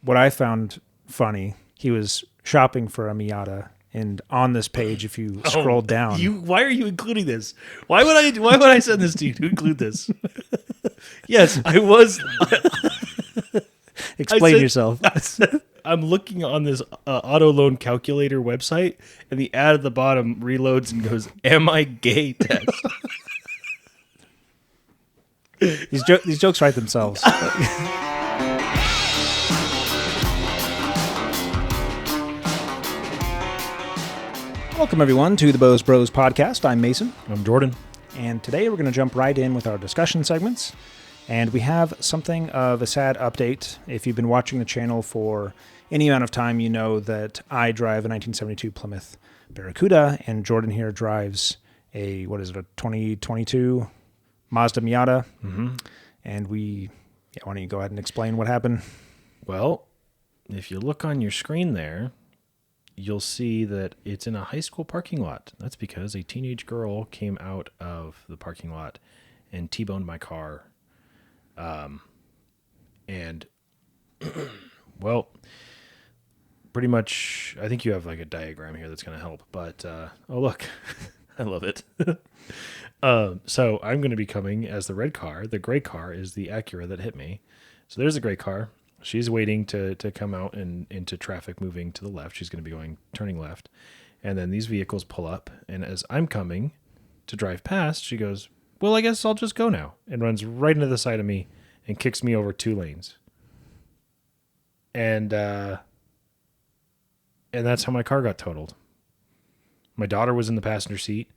what I found funny, he was shopping for a Miata, and on this page, if you scroll down, Why are you including this? Why would I send this to you to include this? Yes, I was. explain yourself. I'm looking on this auto loan calculator website, and the ad at the bottom reloads and goes, "Am I gay?" Test. These jokes write themselves. Welcome, everyone, to the Bose Bros podcast. I'm Mason. I'm Jordan. And today we're going to jump right in with our discussion segments. And we have something of a sad update. If you've been watching the channel for any amount of time, you know that I drive a 1972 Plymouth Barracuda, and Jordan here drives a 2022 Mazda Miata. Mm-hmm. And why don't you go ahead and explain what happened? Well, if you look on your screen there, you'll see that it's in a high school parking lot. That's because a teenage girl came out of the parking lot and T-boned my car. And well, pretty much, I think you have like a diagram here that's going to help, but, oh, look, I love it. So I'm going to be coming as the red car. The gray car is the Acura that hit me. So there's the gray car. She's waiting to come out and into traffic moving to the left. She's going to be turning left. And then these vehicles pull up. And as I'm coming to drive past, she goes, "Well, I guess I'll just go now," and runs right into the side of me and kicks me over 2 lanes. And that's how my car got totaled. My daughter was in the passenger seat.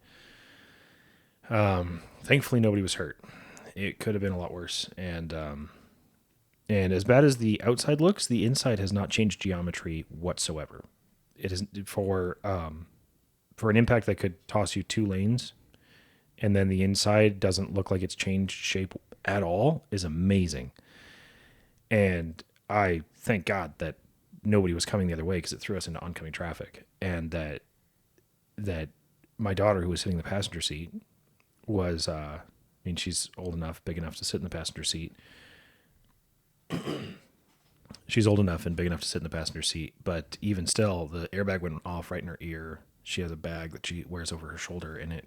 Thankfully, nobody was hurt. It could have been a lot worse. And as bad as the outside looks, the inside has not changed geometry whatsoever. It is for an impact that could toss you 2 lanes, and then the inside doesn't look like it's changed shape at all, is amazing. And I thank God that nobody was coming the other way, because it threw us into oncoming traffic, and that my daughter, who was sitting in the passenger seat, was she's old enough, big enough to sit in the passenger seat. She's old enough and big enough to sit in the passenger seat, but even still, the airbag went off right in her ear. She has a bag that she wears over her shoulder, and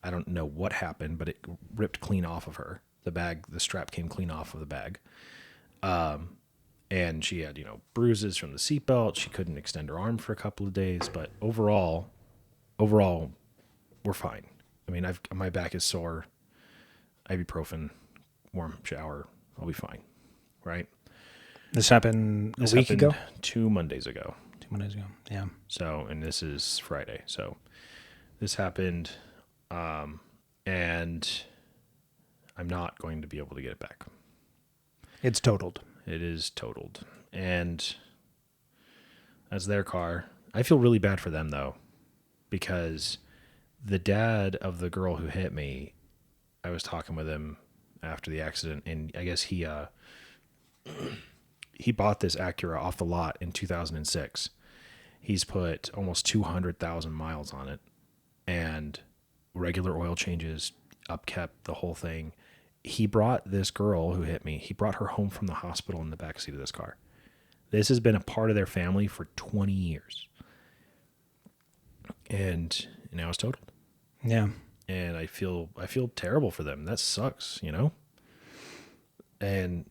I don't know what happened, but it ripped clean off of her. The strap came clean off of the bag. And she had, bruises from the seatbelt. She couldn't extend her arm for a couple of days, but overall, we're fine. I mean, my back is sore. Ibuprofen, warm shower, I'll be fine. Right? This happened a week ago? 2 Mondays ago. 2 Mondays ago, yeah. So, and this is Friday. So this happened, and I'm not going to be able to get it back. It's totaled. It is totaled. And that's their car. I feel really bad for them, though, because the dad of the girl who hit me, I was talking with him after the accident, and I guess he bought this Acura off the lot in 2006. He's put almost 200,000 miles on it, and regular oil changes, upkept, the whole thing. He brought this girl who hit me, he brought her home from the hospital in the backseat of this car. This has been a part of their family for 20 years. And now it's totaled. Yeah. And I feel terrible for them. That sucks, And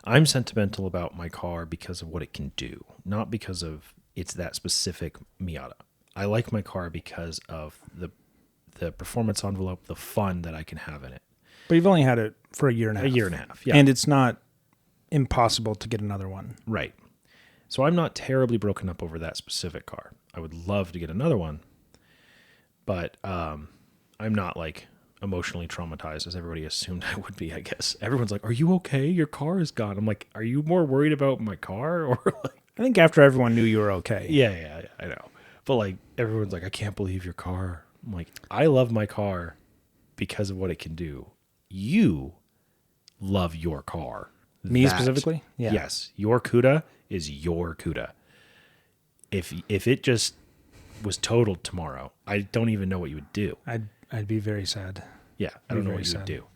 I'm sentimental about my car because of what it can do, not because of it's that specific Miata. I like my car because of the performance envelope, the fun that I can have in it. But you've only had it for a year and a half. A year and a half, yeah. And it's not impossible to get another one. Right. So I'm not terribly broken up over that specific car. I would love to get another one, but I'm not like emotionally traumatized as everybody assumed I would be, I guess. Everyone's like, "Are you okay? Your car is gone." I'm like, "Are you more worried about my car?" Or like, I think after everyone knew you were okay. Yeah, I know. But like, everyone's like, "I can't believe your car." I'm like, I love my car because of what it can do. You love your car. Me specifically? Yeah. Yes. Your CUDA is your CUDA. If it just was totaled tomorrow, I don't even know what you would do. I'd be very sad. Yeah, I don't know what you would do.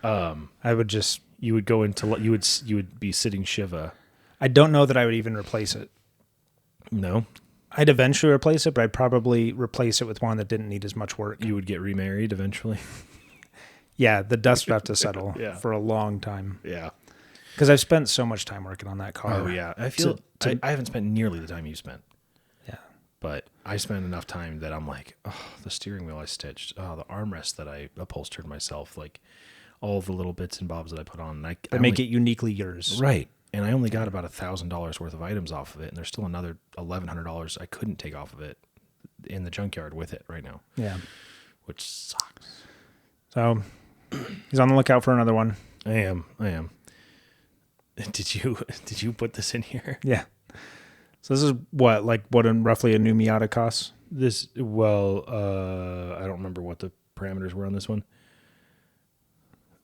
I would just You would go into you would be sitting Shiva. I don't know that I would even replace it. No, I'd eventually replace it, but I'd probably replace it with one that didn't need as much work. you would get remarried eventually. Yeah, the dust would have to settle Yeah. for a long time. Yeah. Because I've spent so much time working on that car. Oh yeah. I feel I haven't spent nearly the time you spent, Yeah. but I spent enough time that I'm like, oh, the steering wheel I stitched, oh, the armrest that I upholstered myself, like all the little bits and bobs that I put on. And That make it uniquely yours. right. And I only got about $1,000 worth of items off of it, and there's still another $1,100 I couldn't take off of it in the junkyard with it right now. Yeah. Which sucks. So he's on the lookout for another one. I am. Did you put this in here? Yeah. So this is what roughly a new Miata costs? I don't remember what the parameters were on this one.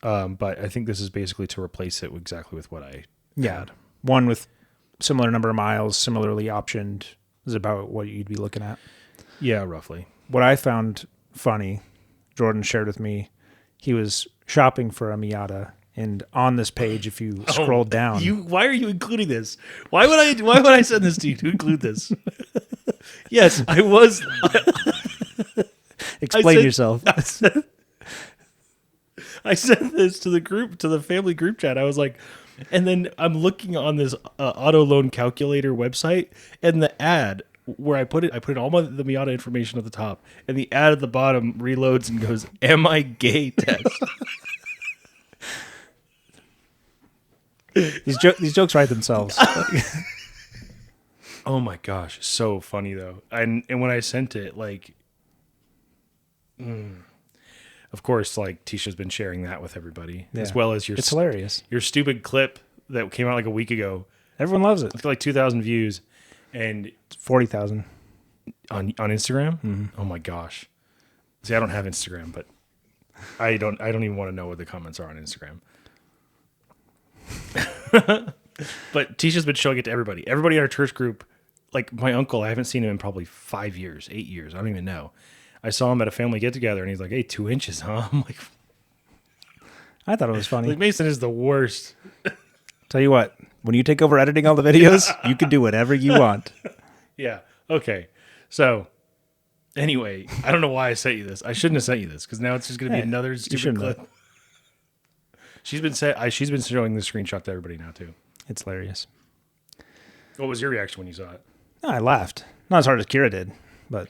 But I think this is basically to replace it exactly with what I had. One with similar number of miles, similarly optioned, is about what you'd be looking at. Yeah, roughly. What I found funny, Jordan shared with me, he was shopping for a Miata, and on this page, if you scroll down, Why are you including this? Why would I send this to you to include this? Yes, I was. explain yourself. I sent this to the family group chat. I was like, and then I'm looking on this auto loan calculator website, and the ad where I put all the Miata information at the top, and the ad at the bottom reloads and goes, "Am I gay?" test. These jokes write themselves. Oh my gosh, so funny though. And when I sent it, like, of course, like Tisha's been sharing that with everybody, as well as it's hilarious. Your stupid clip that came out like a week ago. Everyone loves it. It's got like 2,000 views, and 40,000 on Instagram. Mm-hmm. Oh my gosh! See, I don't have Instagram, but I don't even want to know what the comments are on Instagram. But Tisha's been showing it to everybody. Everybody in our church group, like my uncle, I haven't seen him in probably 5 years, 8 years. I don't even know. I saw him at a family get together, and he's like, "Hey, 2 inches, huh?" I'm like, I thought it was funny. like Mason is the worst. Tell you what, when you take over editing all the videos, you can do whatever you want. Yeah. Okay. So, anyway, I don't know why I sent you this. I shouldn't have sent you this because now it's just going to be another stupid clip. She's been showing this screenshot to everybody now too. It's hilarious. What was your reaction when you saw it? No, I laughed. Not as hard as Kira did, but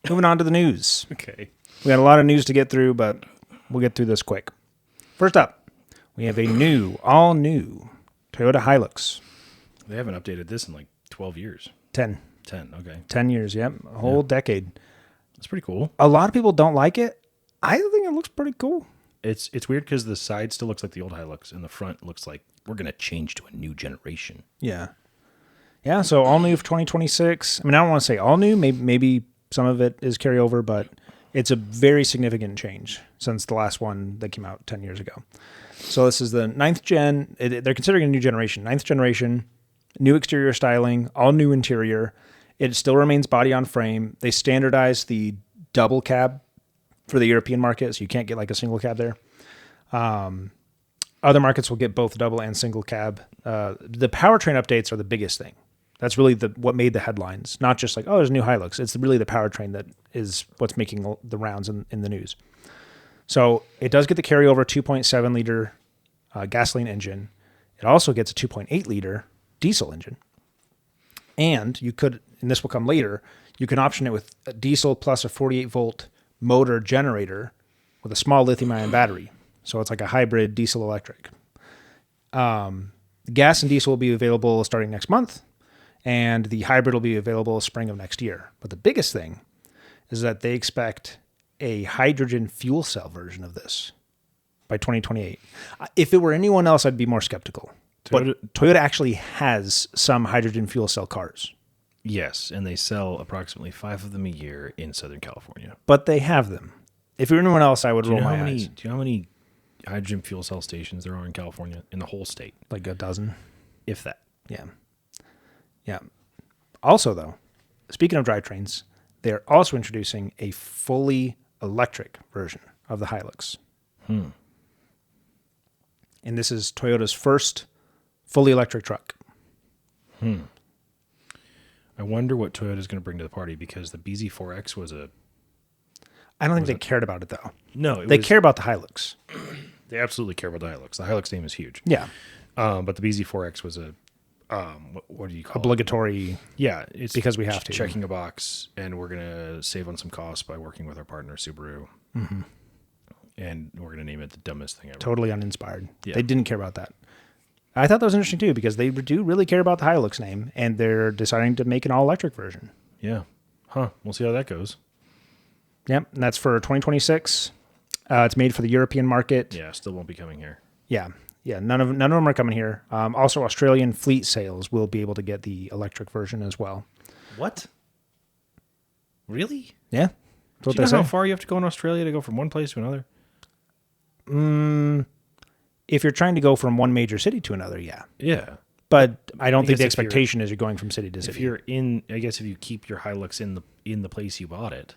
moving on to the news. Okay. We got a lot of news to get through, but we'll get through this quick. First up, we have a all new Toyota Hilux. They haven't updated this in like 12 years. 10. 10, okay. 10 years, yep. A whole decade. That's pretty cool. A lot of people don't like it. I think it looks pretty cool. It's weird because the side still looks like the old Hilux, and the front looks like we're going to change to a new generation. Yeah. Yeah, so all new for 2026. I mean, I don't want to say all new. Maybe some of it is carryover, but it's a very significant change since the last one that came out 10 years ago. So this is the 9th gen. They're considering a new generation. 9th generation, new exterior styling, all new interior. It still remains body on frame. They standardized the double cab for the European market, so you can't get like a single cab there. Other markets will get both double and single cab. The powertrain updates are the biggest thing. That's really what made the headlines. Not just like, oh, there's a new Hilux. It's really the powertrain that is what's making the rounds in the news. So it does get the carryover 2.7 liter gasoline engine. It also gets a 2.8 liter diesel engine. And you could, and this will come later, you can option it with a diesel plus a 48 volt motor generator with a small lithium-ion battery. So it's like a hybrid diesel electric. Gas and diesel will be available starting next month, and the hybrid will be available spring of next year. But the biggest thing is that they expect a hydrogen fuel cell version of this by 2028. If it were anyone else, I'd be more skeptical. But Toyota actually has some hydrogen fuel cell cars. Yes, and they sell approximately 5 of them a year in Southern California. But they have them. If you're anyone else, I would roll my eyes. Do you know how many hydrogen fuel cell stations there are in California, in the whole state? Like a dozen. If that. Yeah. Yeah. Also, though, speaking of drivetrains, they're also introducing a fully electric version of the Hilux. and this is Toyota's first fully electric truck. I wonder what Toyota's going to bring to the party, because the BZ4X was a... I don't think they cared about it, though. No, They care about the Hilux. They absolutely care about the Hilux. The Hilux name is huge. Yeah. But the BZ4X was a... what do you call it? Obligatory. Yeah, it's because we have to. Checking a box, and we're going to save on some costs by working with our partner, Subaru. Mm-hmm. And we're going to name it the dumbest thing ever. Totally uninspired. Yeah. They didn't care about that. I thought that was interesting, too, because they do really care about the Hilux name, and they're deciding to make an all-electric version. Yeah. Huh. We'll see how that goes. Yep, and that's for 2026. It's made for the European market. Yeah, still won't be coming here. Yeah. None of them are coming here. Also, Australian fleet sales will be able to get the electric version as well. What? Really? Yeah, Do you know how far you have to go in Australia to go from one place to another? If you're trying to go from one major city to another, yeah. Yeah. But I don't think guess the if expectation is you're going from city to If city. you're in, I guess if you keep your Hilux in the place you bought it.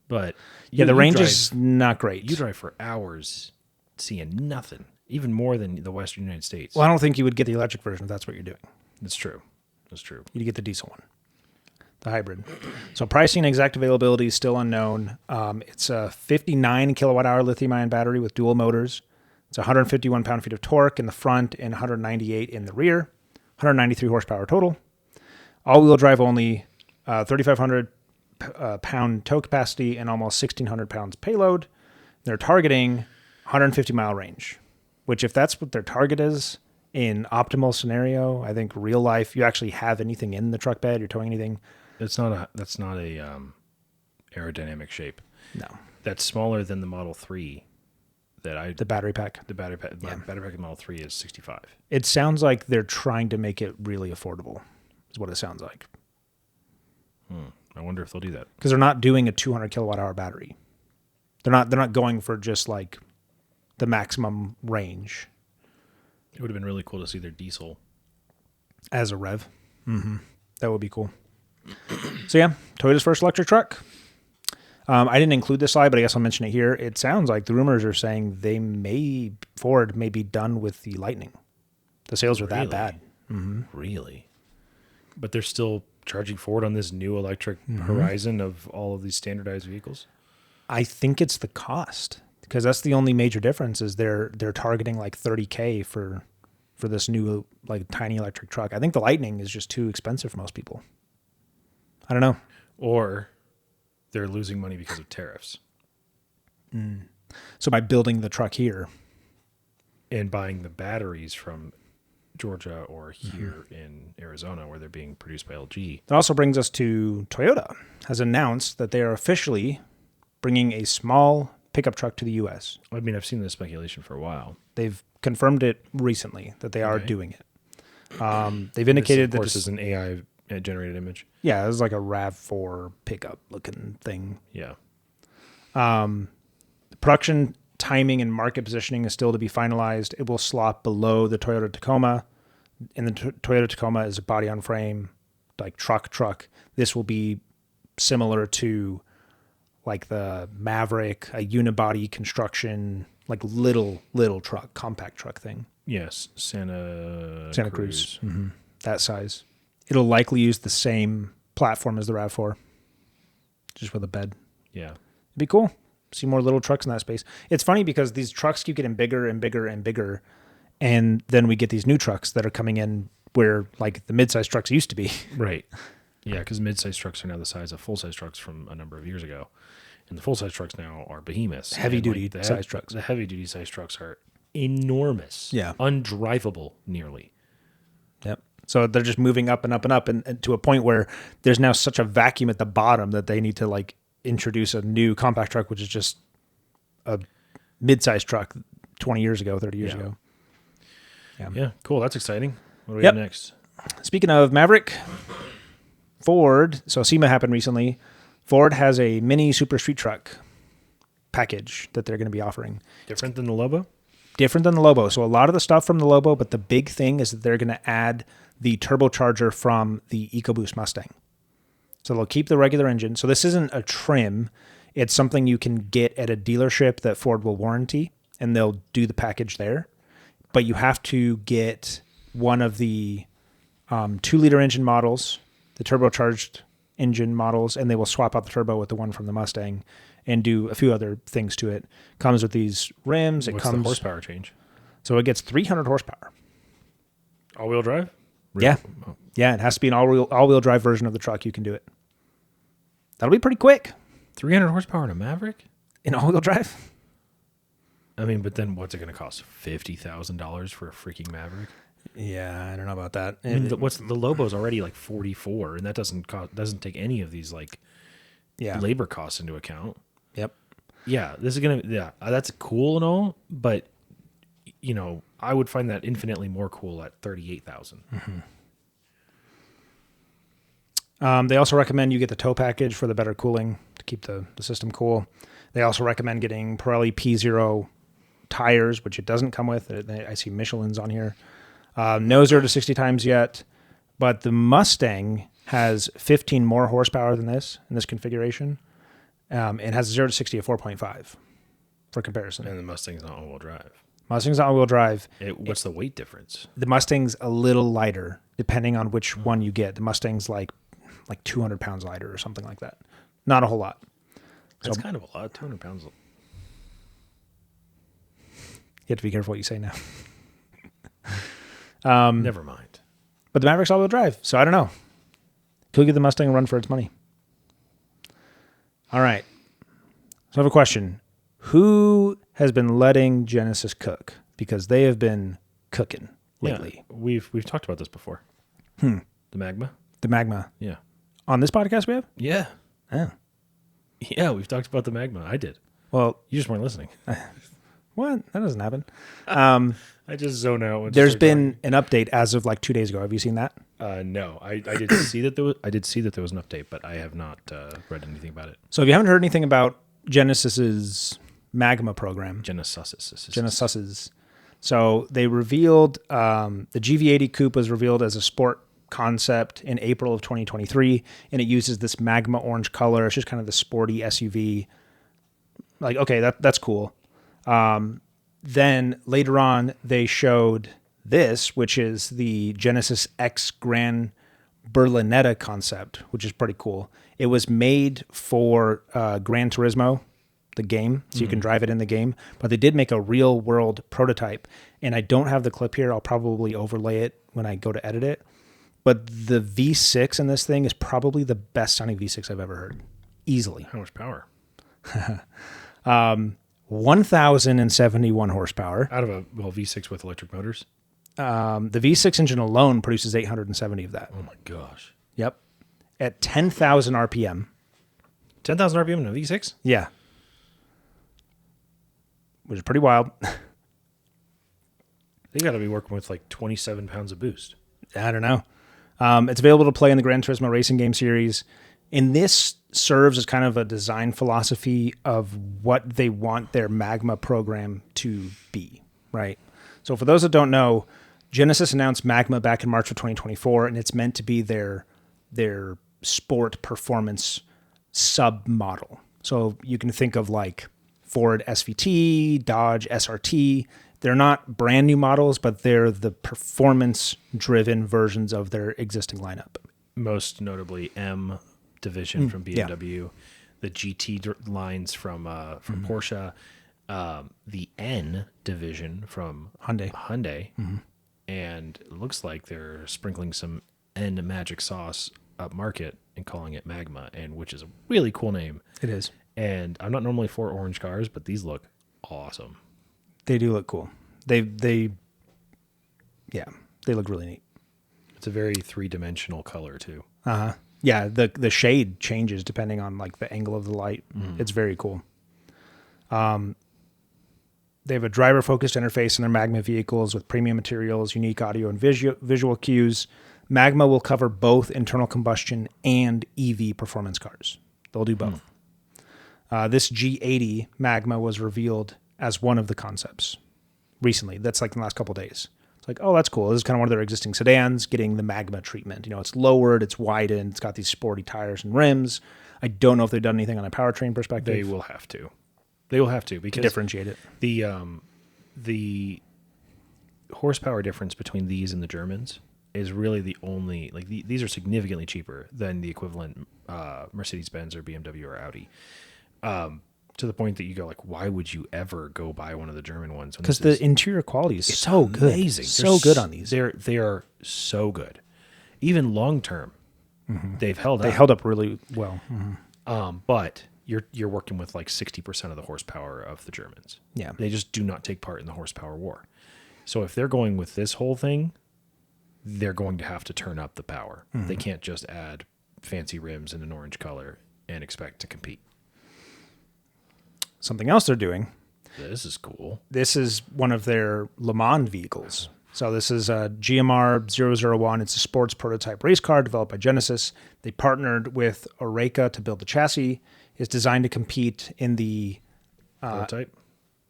But Yeah, the range is not great. You drive for hours seeing nothing, even more than the Western United States. Well, I don't think you would get the electric version if that's what you're doing. That's true. That's true. You'd get the diesel one, the hybrid. So pricing and exact availability is still unknown. It's a 59 kilowatt-hour lithium-ion battery with dual motors. It's 151 pound-feet of torque in the front and 198 in the rear, 193 horsepower total. All-wheel drive only, 3,500 pound tow capacity and almost 1,600 pounds payload. They're targeting 150-mile range, which if that's what their target is in optimal scenario, I think real life, you actually have anything in the truck bed, you're towing anything. That's not a aerodynamic shape. No. That's smaller than the Model 3 The battery pack. The battery pack of the Model 3 is 65. It sounds like they're trying to make it really affordable, is what it sounds like. I wonder if they'll do that. Because they're not doing a 200 kilowatt hour battery. They're not going for just like the maximum range It would have been really cool to see their diesel. as a rev. Mm-hmm. That would be cool. So yeah, Toyota's first electric truck. I didn't include this slide, but I guess I'll mention it here. It sounds like the rumors are saying Ford may be done with the Lightning. The sales are that bad. Mm-hmm. Really? But they're still charging forward on this new electric horizon of all of these standardized vehicles? I think it's the cost, because that's the only major difference is they're targeting like $30,000 for this new like tiny electric truck. I think the Lightning is just too expensive for most people. I don't know. Or they're losing money because of tariffs. So by building the truck here and buying the batteries from Georgia or here in Arizona, where they're being produced by LG. That also brings us to Toyota has announced that they are officially bringing a small pickup truck to the U.S. I mean, I've seen this speculation for a while. They've confirmed it recently that they are doing it. They've indicated that this is an AI generated image. Yeah, it was like a RAV4 pickup looking thing. Yeah. Production timing and market positioning is still to be finalized. It will slot below the Toyota Tacoma. And the Toyota Tacoma is a body on frame, like truck. This will be similar to like the Maverick, a unibody construction, like little truck, compact truck thing. Yes, Santa Cruz. Mm-hmm. That size. It'll likely use the same platform as the RAV4, just with a bed. Yeah. It'd be cool. See more little trucks in that space. It's funny because these trucks keep getting bigger and bigger and bigger, and then we get these new trucks that are coming in where like the mid-size trucks used to be. Right. Yeah, because mid-size trucks are now the size of full-size trucks from a number of years ago. And the full-size trucks now are behemoths. Heavy-duty size trucks. The heavy-duty size trucks are enormous. Yeah. Undrivable, nearly. Yep. So they're just moving up and up and up and to a point where there's now such a vacuum at the bottom that they need to like introduce a new compact truck, which is just a mid-sized truck 20 years ago, 30 years ago. Yeah, cool. That's exciting. What do we got next? Speaking of Maverick, Ford, so SEMA happened recently. Ford has a mini super street truck package that they're going to be offering. Different than the Lobo? Different than the Lobo. So a lot of the stuff from the Lobo, but the big thing is that they're going to add the turbocharger from the EcoBoost Mustang. So they'll keep the regular engine. So this isn't a trim. It's something you can get at a dealership that Ford will warranty, and they'll do the package there. but you have to get one of the 2-liter engine models, the turbocharged engine models, and they will swap out the turbo with the one from the Mustang and do a few other things to it. Comes with these rims. What's the horsepower change? So it gets 300 horsepower. All-wheel drive? Yeah. Oh. Yeah, it has to be an all-wheel drive version of the truck. You can do it. That'll be pretty quick. 300 horsepower in a Maverick? In all-wheel drive? I mean, but then what's it going to cost? $50,000 for a freaking Maverick? Yeah, I don't know about that. I mean, the Lobo's already like 44, and that doesn't take any of these like labor costs into account. Yep. Yeah, this is that's cool and all, but you know, I would find that infinitely more cool at 38,000. Mm-hmm. They also recommend you get the tow package for the better cooling to keep the system cool. They also recommend getting Pirelli P0 tires, which it doesn't come with. I see Michelin's on here. No 0 to 60 times yet, but the Mustang has 15 more horsepower than this in this configuration. It has 0 to 60 at 4.5 for comparison. And the Mustang's not all-wheel drive. Mustang's not all-wheel drive. What's the weight difference? The Mustang's a little lighter, depending on which one you get. The Mustang's like 200 pounds lighter or something like that. Not a whole lot. That's kind of a lot. 200 pounds. You have to be careful what you say now. Never mind. But the Maverick's all-wheel drive, so I don't know. Could give the Mustang a run for its money. All right. So I have a question. Who has been letting Genesis cook? Because they have been cooking lately. Yeah, we've talked about this before. The Magma? The Magma. Yeah. On this podcast we have? Yeah. Oh. Yeah, we've talked about the Magma. I did. Well, you just weren't listening. What? That doesn't happen. I just zone out. There's been an update as of like 2 days ago. Have you seen that? No, I did see that there was. I did see that there was an update, but I have not read anything about it. So if you haven't heard anything about Genesis's Magma program, Genesis. So they revealed the GV80 Coupe was revealed as a sport concept in April of 2023, and it uses this magma orange color. It's just kind of the sporty SUV. Like, okay, that's cool. Then later on, they showed this, which is the Genesis X Gran Berlinetta concept, which is pretty cool. It was made for Gran Turismo, the game, so you can drive it in the game. But they did make a real world prototype, and I don't have the clip here. I'll probably overlay it when I go to edit it. But the V6 in this thing is probably the best sounding V6 I've ever heard, easily. How much power? 1,071 horsepower. Out of a V6 with electric motors? The V6 engine alone produces 870 of that. Oh my gosh. Yep. At 10,000 RPM. 10,000 RPM in a V6? Yeah. Which is pretty wild. They got to be working with like 27 pounds of boost. I don't know. It's available to play in the Gran Turismo Racing Game Series. And this serves as kind of a design philosophy of what they want their Magma program to be, right? So for those that don't know, Genesis announced Magma back in March of 2024, and it's meant to be their sport performance sub-model. So you can think of like Ford SVT, Dodge SRT. They're not brand new models, but they're the performance-driven versions of their existing lineup. Most notably M division from BMW, the GT lines from Porsche, the N division from Hyundai, and it looks like they're sprinkling some N magic sauce up market and calling it Magma, and which is a really cool name. It is. And I'm not normally for orange cars, but these look awesome. They do look cool. They look really neat. It's a very three-dimensional color too. Yeah, the shade changes depending on like the angle of the light. It's very cool. They have a driver-focused interface in their Magma vehicles with premium materials, unique audio and visual cues. Magma will cover both internal combustion and EV performance cars. They'll do both. This G80 Magma was revealed as one of the concepts recently. That's like in the last couple of days. It's like, oh, that's cool. This is kind of one of their existing sedans getting the Magma treatment. You know, it's lowered, it's widened, it's got these sporty tires and rims. I don't know if they've done anything on a powertrain perspective. They will have to. They will have to because differentiate it. The horsepower difference between these and the Germans is really the only, like these are significantly cheaper than the equivalent Mercedes-Benz or BMW or Audi. To the point that you go like, why would you ever go buy one of the German ones? Because the interior quality is so good. Amazing. So good on these. They are so good. Even long term, they've held up. They held up really well. But you're working with like 60% of the horsepower of the Germans. Yeah. They just do not take part in the horsepower war. So if they're going with this whole thing, they're going to have to turn up the power. They can't just add fancy rims in an orange color and expect to compete. Something else they're doing. This is cool. This is one of their Le Mans vehicles. So this is a GMR 001. It's a sports prototype race car developed by Genesis. They partnered with Oreca to build the chassis. It's designed to compete in the Prototype?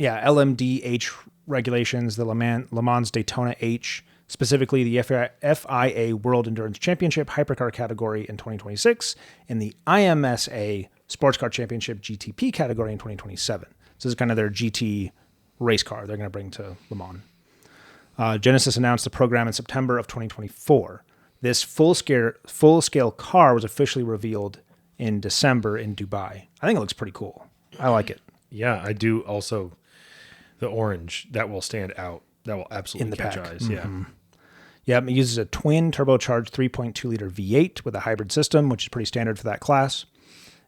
LMDH regulations, the Le Mans Daytona H, specifically the FIA World Endurance Championship Hypercar category in 2026, and the IMSA Sports Car Championship GTP category in 2027. So this is kind of their GT race car they're going to bring to Le Mans. Genesis announced the program in September of 2024. This full-scale car was officially revealed in December in Dubai. I think it looks pretty cool. I like it. Yeah, I do also. The orange, that will stand out. That will absolutely In the catch pack. eyes. Yeah. Yeah, it uses a twin turbocharged 3.2-liter V8 with a hybrid system, which is pretty standard for that class.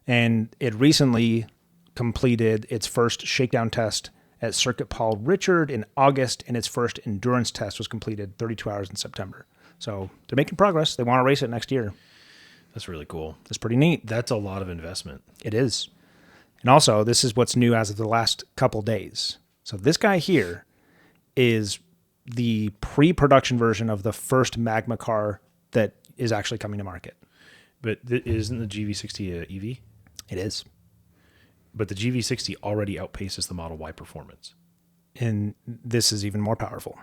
And it recently completed its first shakedown test at Circuit Paul Richard in August, and its first endurance test was completed 32 hours in September. So they're making progress. They want to race it next year. That's really cool. That's pretty neat. That's a lot of investment. It is. And also, this is what's new as of the last couple days. So this guy here is the pre-production version of the first Magma car that is actually coming to market. But isn't the GV60 a EV? It is. But the GV60 already outpaces the Model Y performance. And this is even more powerful.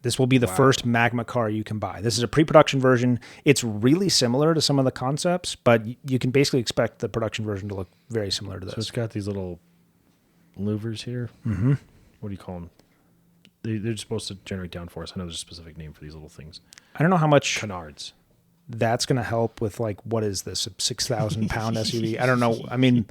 This will be the first Magma car you can buy. This is a pre-production version. It's really similar to some of the concepts, but you can basically expect the production version to look very similar to this. So it's got these little louvers here. Mm-hmm. What do you call them? They're supposed to generate downforce. I know there's a specific name for these little things. I don't know how much Canards. That's going to help with, like, what is this, a 6,000 pound SUV? I don't know. I mean,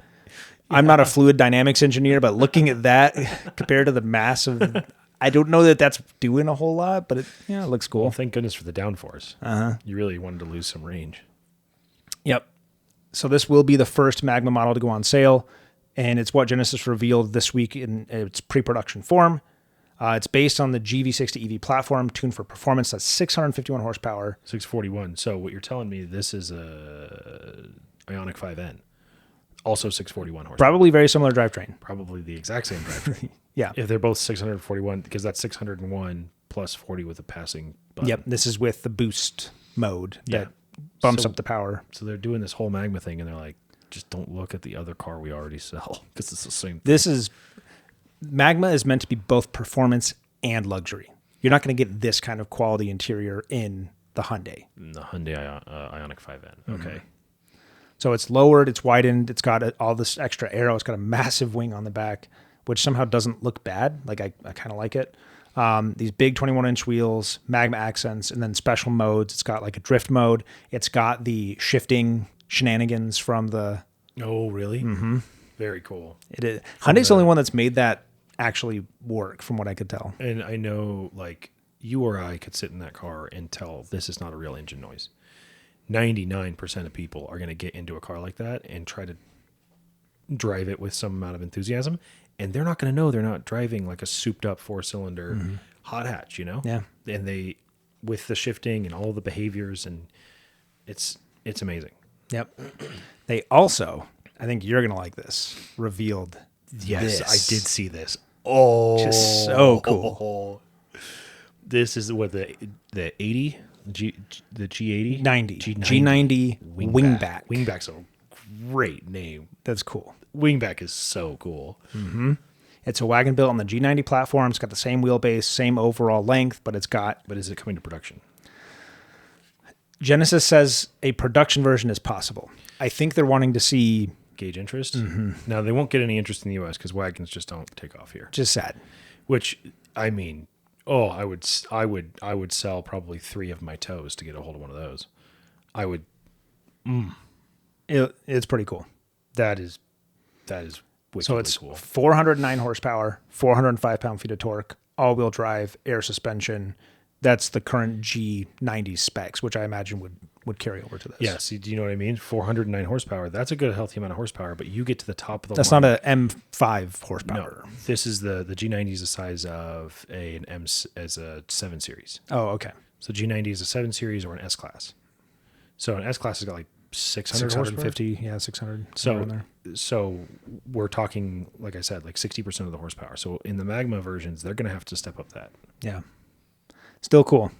I'm not a fluid dynamics engineer, but looking at that compared to the mass of, I don't know that that's doing a whole lot, but it looks cool. Well, thank goodness for the downforce. You really wanted to lose some range. Yep. So this will be the first Magma model to go on sale, and it's what Genesis revealed this week in its pre-production form. It's based on the GV60 EV platform, tuned for performance. That's 651 horsepower. 641. So what you're telling me, this is a Ioniq 5N. Also 641 horsepower. Probably very similar drivetrain. Probably the exact same drivetrain. Yeah. If they're both 641, because that's 601 plus 40 with a passing button. Yep. This is with the boost mode that bumps up the power. So they're doing this whole Magma thing, and they're like, just don't look at the other car we already sell, because it's the same thing. Magma is meant to be both performance and luxury. You're not going to get this kind of quality interior in the Hyundai. The Hyundai Ioniq 5N. Okay. So it's lowered, it's widened, it's got all this extra aero. It's got a massive wing on the back, which somehow doesn't look bad. Like I kind of like it. These big 21-inch wheels, Magma accents, and then special modes. It's got like a drift mode. It's got the shifting shenanigans from the... Oh, really? Mm-hmm. Very cool. It is. Hyundai's the only one that's made that actually work, from what I could tell. And I know, like, you or I could sit in that car and tell this is not a real engine noise. 99% of people are going to get into a car like that and try to drive it with some amount of enthusiasm, and they're not going to know they're not driving like a souped up 4-cylinder hot hatch, you know? Yeah. And they, with the shifting and all the behaviors, and it's amazing. Yep. They also, I think you're going to like this, revealed Yes, this. I did see this. Oh, just so cool. This is what the 80 the G80 90 G90 wingback. Wingback's a great name. That's cool. Wingback is so cool. Mm-hmm. It's a wagon built on the G90 platform. It's got the same wheelbase, same overall length, but it's got... But is it coming to production? Genesis says a production version is possible. I think they're wanting to see... Gauge interest? Mm-hmm. Now, they won't get any interest in the U.S. because wagons just don't take off here. Just sad. Which I mean, oh, I would sell probably 3 of my toes to get a hold of one of those. I would. It's pretty cool. That is wickedly So it's cool. 409 horsepower, 405 pound-feet of torque, all-wheel drive, air suspension. That's the current G90 specs, which I imagine would carry over to this. Yeah, see, do you know what I mean? 409 horsepower. That's a good, healthy amount of horsepower, but you get to the top of the That's line. not a M5 horsepower. No, this is the G90 is the size of an M as a 7 Series. Oh, okay. So G90 is a 7 Series or an S Class. So an S Class has got like 600 horsepower. 650, yeah, 600. somewhere in there. So we're talking, like I said, like 60% of the horsepower. So in the Magma versions, they're going to have to step up that. Yeah. Still cool.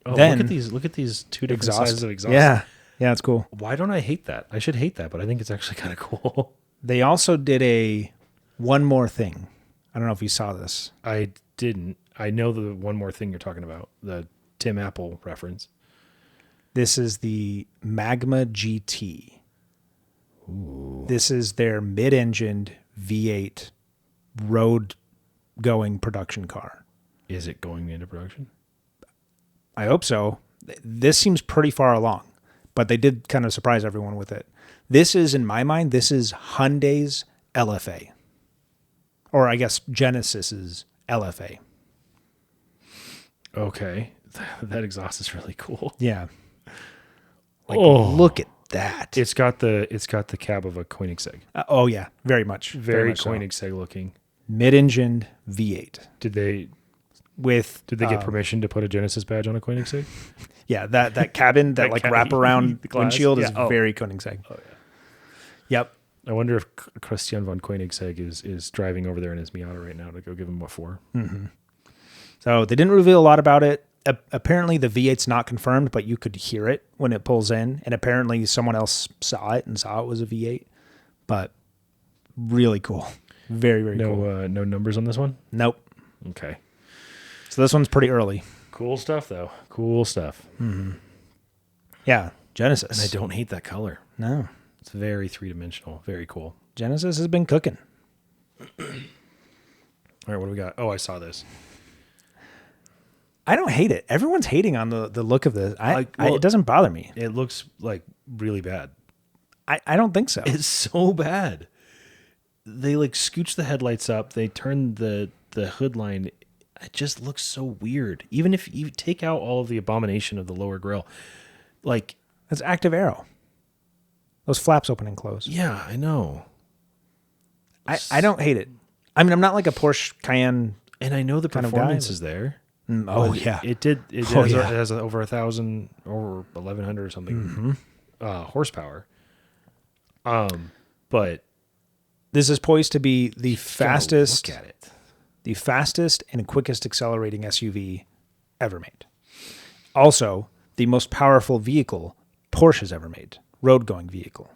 Oh, Then, look at these 2 different exhaust. sizes of exhaust. Yeah, it's cool. Why don't I hate that? I should hate that, but I think it's actually kind of cool. They also did one more thing. I don't know if you saw this. I didn't. I know the one more thing you're talking about, the Tim Apple reference. This is the Magma GT. Ooh. This is their mid-engined V8 road-going production car. Is it going into production? I hope so. This seems pretty far along, but they did kind of surprise everyone with it. This is, in my mind, this is Hyundai's LFA. Or I guess Genesis's LFA. Okay. That exhaust is really cool. Yeah. Look at that. It's got the cab of a Koenigsegg. Oh, yeah. Very much. Very much so. Koenigsegg looking. Mid-engined V8. Did they get permission to put a Genesis badge on a Koenigsegg? Yeah, that cabin, that wraparound the glass? windshield is Yeah. very Koenigsegg. Oh yeah. Yep. I wonder if Christian von Koenigsegg is driving over there in his Miata right now to go give him what for. Mm-hmm. So they didn't reveal a lot about it. Apparently the V8's not confirmed, but you could hear it when it pulls in. And apparently someone else saw it was a V8. But really cool. Very, very cool. No numbers on this one? Nope. Okay. So this one's pretty early. Cool stuff, though. Cool stuff. Mm-hmm. Yeah, Genesis. And I don't hate that color. No. It's very 3-dimensional. Very cool. Genesis has been cooking. All right, what do we got? Oh, I saw this. I don't hate it. Everyone's hating on the look of this. It doesn't bother me. It looks like really bad. I don't think so. It's so bad. They like scooch the headlights up. They turn the hood line. It just looks so weird. Even if you take out all of the abomination of the lower grille, like it's active aero. Those flaps open and close. Yeah, I know. I don't hate it. I mean, I'm not like a Porsche Cayenne, and I know the performance is there. Yeah, it has over 1,000 or 1,100 or something horsepower. But this is poised to be the fastest. Look at it. The fastest and quickest accelerating SUV ever made. Also, the most powerful vehicle Porsche's ever made. Road-going vehicle.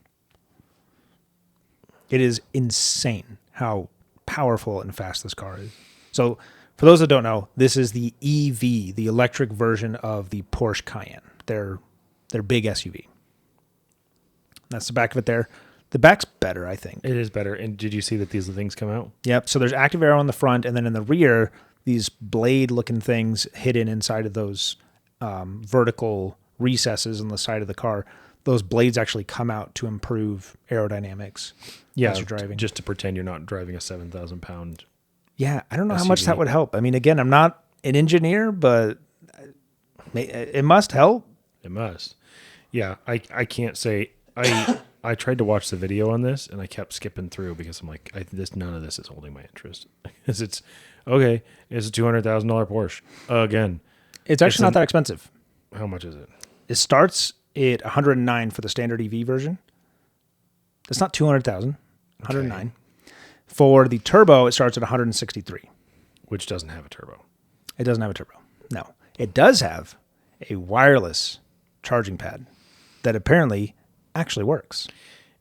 It is insane how powerful and fast this car is. So, for those that don't know, this is the EV, the electric version of the Porsche Cayenne. Their big SUV. That's the back of it there. The back's better, I think. It is better. And did you see that these things come out? Yep. So there's active aero on the front, and then in the rear, these blade-looking things hidden inside of those vertical recesses on the side of the car. Those blades actually come out to improve aerodynamics as you're driving. Just to pretend you're not driving a 7,000-pound. Yeah, I don't know how much that would help. I mean, again, I'm not an engineer, but it must help. It must. Yeah, I can't say. I tried to watch the video on this, and I kept skipping through because I'm like, none of this is holding my interest. Because it's a $200,000 Porsche again. It's actually not that expensive. How much is it? It starts at $109 for the standard EV version. It's not $200,000. $109. Okay. For the turbo, it starts at $163. Which doesn't have a turbo. It doesn't have a turbo. No, it does have a wireless charging pad that apparently actually works.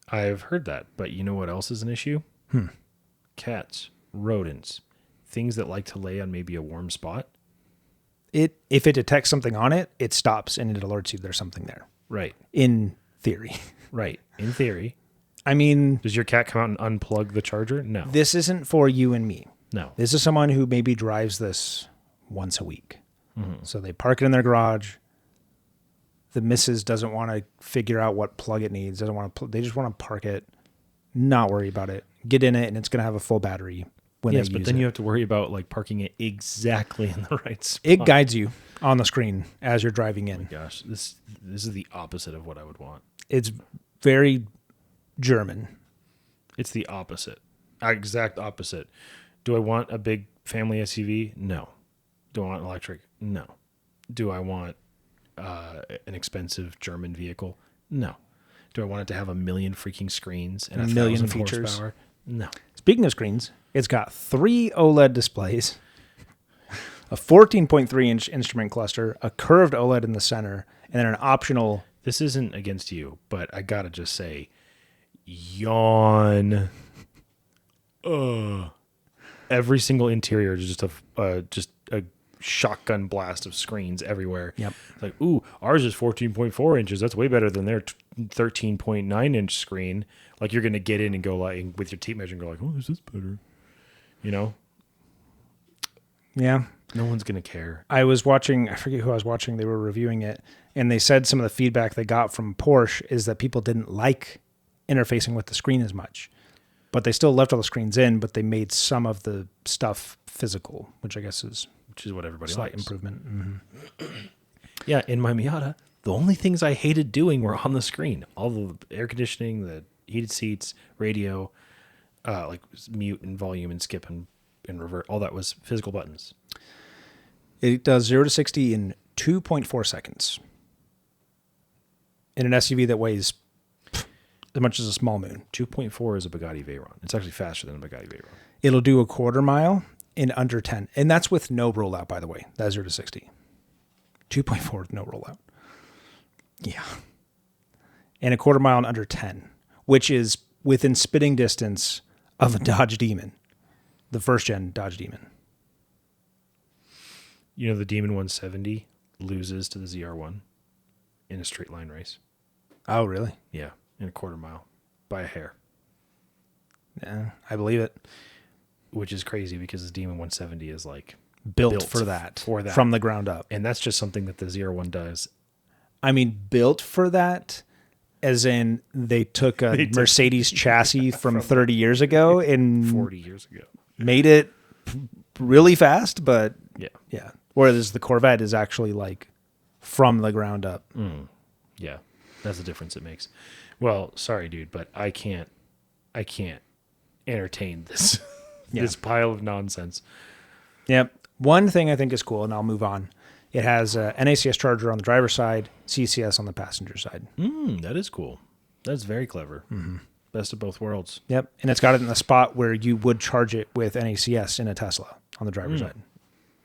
I've heard that, but you know what else is an issue? Cats, rodents, things that like to lay on maybe a warm spot. If it detects something on it, it stops and it alerts you there's something there. Right. In theory. Right. In theory. I mean... Does your cat come out and unplug the charger? No. This isn't for you and me. No. This is someone who maybe drives this once a week. So they park it in their garage. The missus doesn't want to figure out what plug it needs. Doesn't want to. They just want to park it, not worry about it. Get in it, and it's going to have a full battery when they use it. Yes, but then you have to worry about like parking it exactly in the right spot. It guides you on the screen as you're driving in. Gosh, this is the opposite of what I would want. It's very German. It's the opposite. Exact opposite. Do I want a big family SUV? No. Do I want electric? No. Do I want an expensive German vehicle? No. Do I want it to have a million freaking screens and a million 1,000 features? horsepower? No. Speaking of screens, it's got 3 OLED displays, a 14.3-inch instrument cluster, a curved OLED in the center, and then an optional... This isn't against you, but I gotta just say, yawn. Every single interior is just a shotgun blast of screens everywhere. Yep. It's like, ooh, ours is 14.4 inches. That's way better than their 13.9-inch screen. Like, you're going to get in and go like with your tape measure and go like, oh, this is better. You know? Yeah. No one's going to care. I was watching, I forget who I was watching, they were reviewing it, and they said some of the feedback they got from Porsche is that people didn't like interfacing with the screen as much. But they still left all the screens in, but they made some of the stuff physical, which I guess is what everybody slight likes. improvement. Mm-hmm. Yeah, in my Miata, the only things I hated doing were on the screen. All the air conditioning, the heated seats, radio, like mute and volume and skip and revert. All that was physical buttons. It does 0 to 60 in 2.4 seconds. In an SUV that weighs as much as a small moon. 2.4 is a Bugatti Veyron. It's actually faster than a Bugatti Veyron. It'll do a quarter mile in under 10. And that's with no rollout, by the way. That's 0 to 60. 2.4 with no rollout. Yeah. And a quarter mile in under 10, which is within spitting distance of a Dodge Demon, the first-gen Dodge Demon. You know, the Demon 170 loses to the ZR1 in a straight line race. Oh, really? Yeah, in a quarter mile by a hair. Yeah, I believe it. Which is crazy because the Demon 170 is like Built for that from the ground up. And that's just something that the ZR1 does. I mean, built for that, as in they took a Mercedes chassis from 30 years ago and 40 years ago. Made it really fast, but yeah. Whereas the Corvette is actually like from the ground up. Yeah, that's the difference it makes. Well, sorry, dude, but I can't entertain this this pile of nonsense. Yep. One thing I think is cool, and I'll move on. It has an NACS charger on the driver's side, CCS on the passenger side. That is cool. That's very clever. Mm-hmm. Best of both worlds. Yep. And it's got it in the spot where you would charge it with NACS in a Tesla on the driver's side.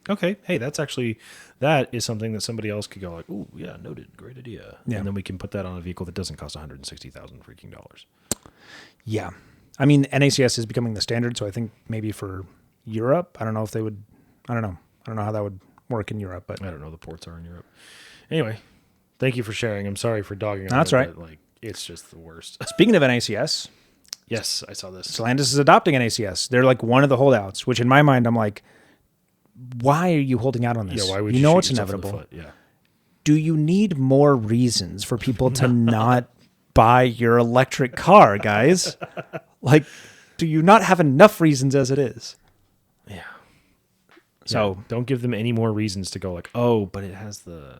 Okay. Hey, that is something that somebody else could go like, ooh, yeah, noted. Great idea. Yeah. And then we can put that on a vehicle that doesn't cost $160,000 freaking dollars. Yeah. I mean, NACS is becoming the standard, so I think maybe for Europe, I don't know if they would, I don't know how that would work in Europe, but I don't know the ports are in Europe. Anyway, thank you for sharing. I'm sorry for dogging on That's it, right. But, like, it's just the worst. Speaking of NACS, yes, I saw this. Stellantis is adopting NACS. They're like one of the holdouts, which in my mind, I'm like, why are you holding out on this? Yeah, why would you know shoot it's yourself in the inevitable. foot? Yeah. Do you need more reasons for people to not buy your electric car, guys? Like, do you not have enough reasons as it is? Yeah. So don't give them any more reasons to go like, oh, but it has the...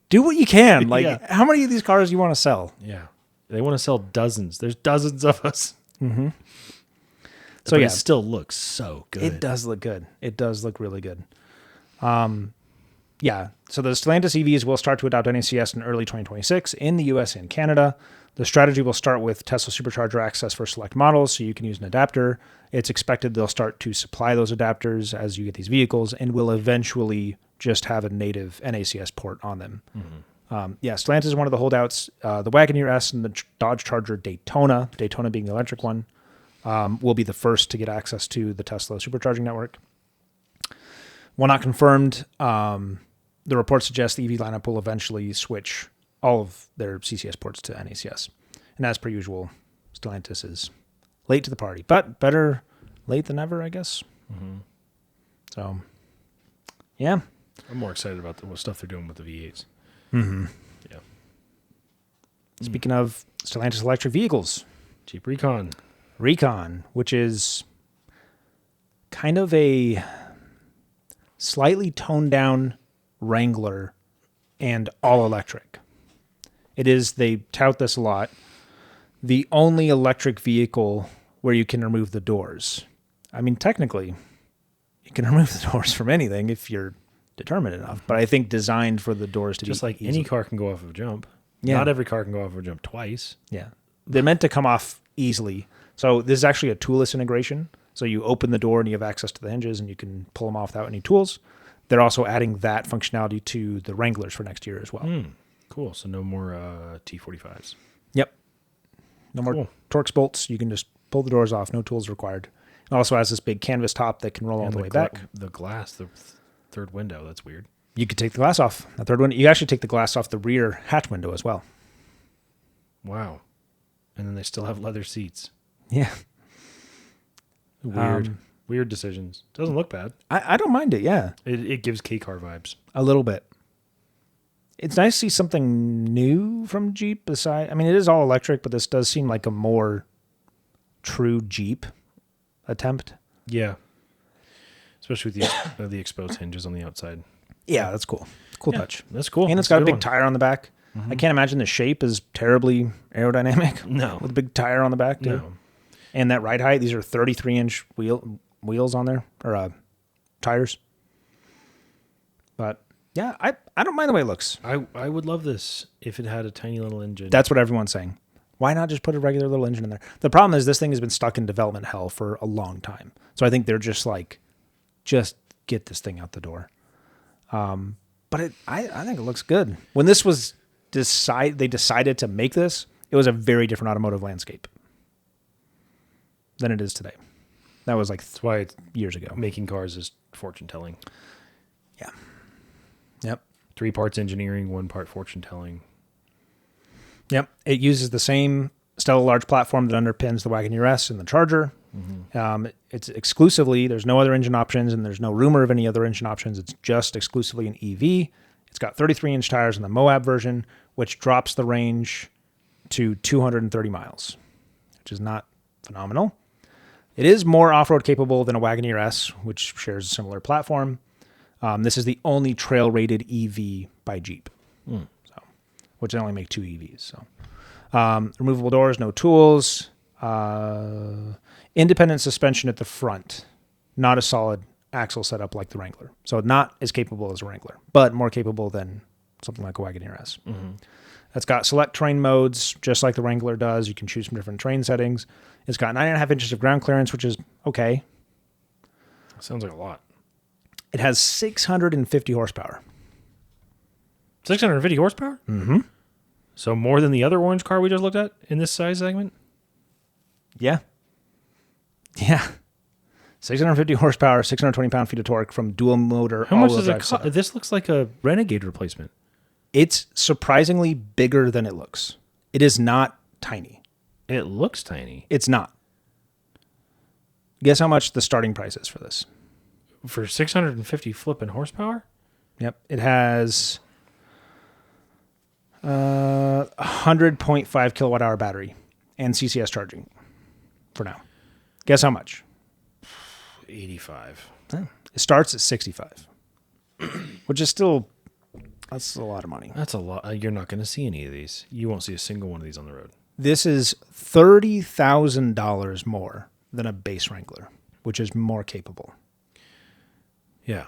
Do what you can. Like, how many of these cars do you want to sell? Yeah. They want to sell dozens. There's dozens of us. Mm-hmm. So it still looks so good. It does look good. It does look really good. Yeah. So the Stellantis EVs will start to adopt NACS in early 2026 in the US and Canada. The strategy will start with Tesla Supercharger access for select models, so you can use an adapter. It's expected they'll start to supply those adapters as you get these vehicles, and will eventually just have a native NACS port on them. Mm-hmm. Stellantis is one of the holdouts. The Wagoneer S and the Dodge Charger Daytona being the electric one, will be the first to get access to the Tesla supercharging network. While not confirmed, the report suggests the EV lineup will eventually switch all of their CCS ports to NACS. And as per usual, Stellantis is late to the party, but better late than ever, I guess. So, yeah. I'm more excited about the stuff they're doing with the V8s. Yeah. Speaking of Stellantis electric vehicles, Jeep Recon. Recon, which is kind of a slightly toned down Wrangler and all electric. It is, they tout this a lot, the only electric vehicle where you can remove the doors. I mean, technically, you can remove the doors from anything if you're determined enough, but I think designed for the doors to Just be like easy. any car can go off of a jump. Yeah. Not every car can go off of a jump twice. Yeah. They're meant to come off easily. So this is actually a toolless integration. So you open the door and you have access to the hinges and you can pull them off without any tools. They're also adding that functionality to the Wranglers for next year as well. Cool. So no more T45s. Yep. No more Torx bolts. You can just pull the doors off. No tools required. It also has this big canvas top that can roll all the way back. The glass, the third window. That's weird. You could take the glass off. The third window. You actually take the glass off the rear hatch window as well. Wow. And then they still have leather seats. Yeah. Weird. Weird decisions. Doesn't look bad. I don't mind it, yeah. It gives K-car vibes. A little bit. It's nice to see something new from Jeep beside. I mean, it is all electric, but this does seem like a more true Jeep attempt. Yeah. Especially with the exposed hinges on the outside. Yeah, that's cool. Cool touch. That's cool. And it's got a big tire on the back. I can't imagine the shape is terribly aerodynamic. No. With a big tire on the back, too. No. And that ride height, these are 33-inch wheels on there, or tires. But, yeah, I don't mind the way it looks. I would love this if it had a tiny little engine. That's what everyone's saying. Why not just put a regular little engine in there? The problem is this thing has been stuck in development hell for a long time. So I think they're just like, just get this thing out the door. But I think it looks good. When this was they decided to make this, it was a very different automotive landscape than it is today. That was like That's why it's years ago. making cars is fortune telling. Yeah. Yep. 3 parts engineering, 1 part fortune telling. Yep. It uses the same Stella Large platform that underpins the Wagoneer S and the Charger. It's exclusively, there's no other engine options and there's no rumor of any other engine options. It's just exclusively an EV. It's got 33-inch tires in the Moab version, which drops the range to 230 miles, which is not phenomenal. It is more off-road capable than a Wagoneer S, which shares a similar platform. This is the only trail-rated EV by Jeep, which they only make 2 EVs. So, removable doors, no tools, independent suspension at the front, not a solid axle setup like the Wrangler. So not as capable as a Wrangler, but more capable than something like a Wagoneer S. It's got select terrain modes, just like the Wrangler does. You can choose from different terrain settings. It's got 9.5 inches of ground clearance, which is okay. Sounds like a lot. It has 650 horsepower. 650 horsepower? Mm-hmm. So more than the other orange car we just looked at in this size segment? Yeah. Yeah. 650 horsepower, 620 pound-feet of torque from dual motor. How much does it cost? This looks like a Renegade replacement. It's surprisingly bigger than it looks. It is not tiny. It looks tiny. It's not. Guess how much the starting price is for this? For 650 flipping horsepower? Yep. It has 100.5 kilowatt hour battery and CCS charging for now. Guess how much? 85. It starts at 65, which is still, that's a lot of money. That's a lot. You're not going to see any of these. You won't see a single one of these on the road. This is $30,000 more than a base Wrangler, which is more capable. Yeah.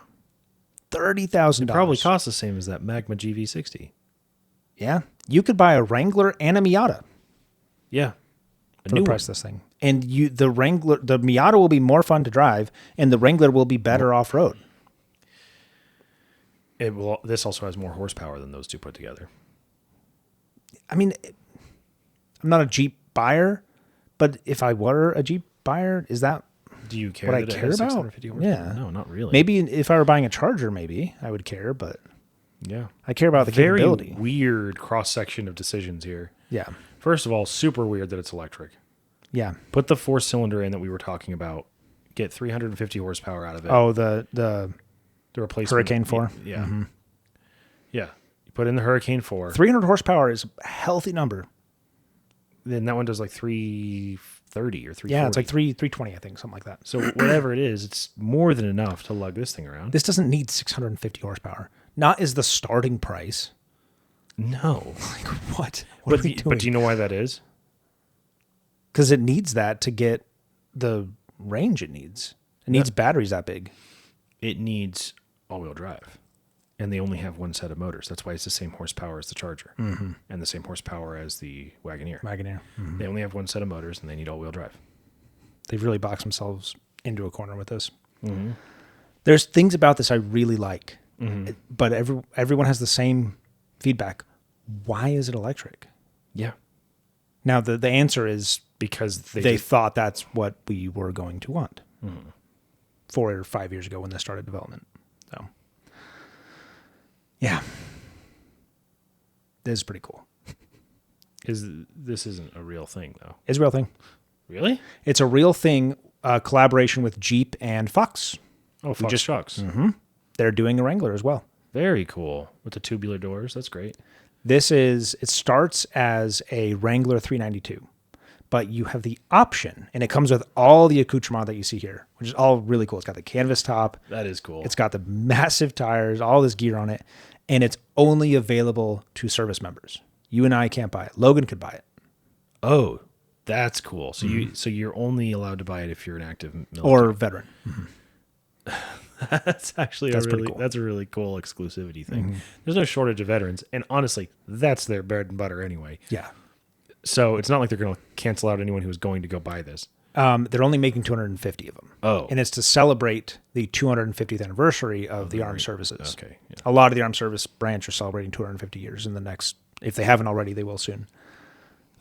$30,000. It probably costs the same as that Magma GV60. Yeah. You could buy a Wrangler and a Miata Yeah. for the price of this thing. And the Miata will be more fun to drive, and the Wrangler will be better off-road. This also has more horsepower than those two put together. I mean, I'm not a Jeep buyer, but if I were a Jeep buyer, is that Do you care what I that it care has about? 650 horsepower? Yeah. No, not really. Maybe if I were buying a Charger, maybe I would care, but Yeah. I care about the Very capability. weird cross-section of decisions here. Yeah. First of all, super weird that it's electric. Yeah. Put the 4-cylinder in that we were talking about. get 350 horsepower out of it. Oh, the replacement Hurricane 4? Yeah. Mm-hmm. Yeah. You put in the Hurricane 4. 300 horsepower is a healthy number. Then that one does like 330 or 340. Yeah, it's like 320, I think, something like that. So whatever it is, it's more than enough to lug this thing around. This doesn't need 650 horsepower. Not as the starting price. No. Like, what? But do you know why that is? Because it needs that to get the range it needs. It needs batteries that big. It needs all-wheel drive. And they only have one set of motors. That's why it's the same horsepower as the Charger. Mm-hmm. And the same horsepower as the Wagoneer. Mm-hmm. They only have one set of motors, and they need all-wheel drive. They've really boxed themselves into a corner with this. Mm-hmm. There's things about this I really like. Mm-hmm. But everyone has the same feedback. Why is it electric? Yeah. Now, the answer is because they thought that's what we were going to want 4 or 5 years ago when this started development. So, yeah. This is pretty cool. This isn't a real thing, though. It's a real thing. Really? It's a real thing, collaboration with Jeep and Fox. Oh, Fox Trucks. Mm-hmm. They're doing a Wrangler as well. Very cool. With the tubular doors. That's great. It starts as a Wrangler 392, but you have the option, and it comes with all the accoutrement that you see here, which is all really cool. It's got the canvas top. That is cool. It's got the massive tires, all this gear on it, and it's only available to service members. You and I can't buy it. Logan could buy it. Oh, that's cool. So you're only allowed to buy it if you're an active military. Or veteran. Mm-hmm. That's a really cool exclusivity thing. Mm-hmm. There's no shortage of veterans, and honestly, that's their bread and butter anyway. Yeah. So it's not like they're going to cancel out anyone who's going to go buy this. They're only making 250 of them. Oh. And it's to celebrate the 250th anniversary of the armed services. Okay. Yeah. A lot of the armed service branch are celebrating 250 years in the next, if they haven't already, they will soon.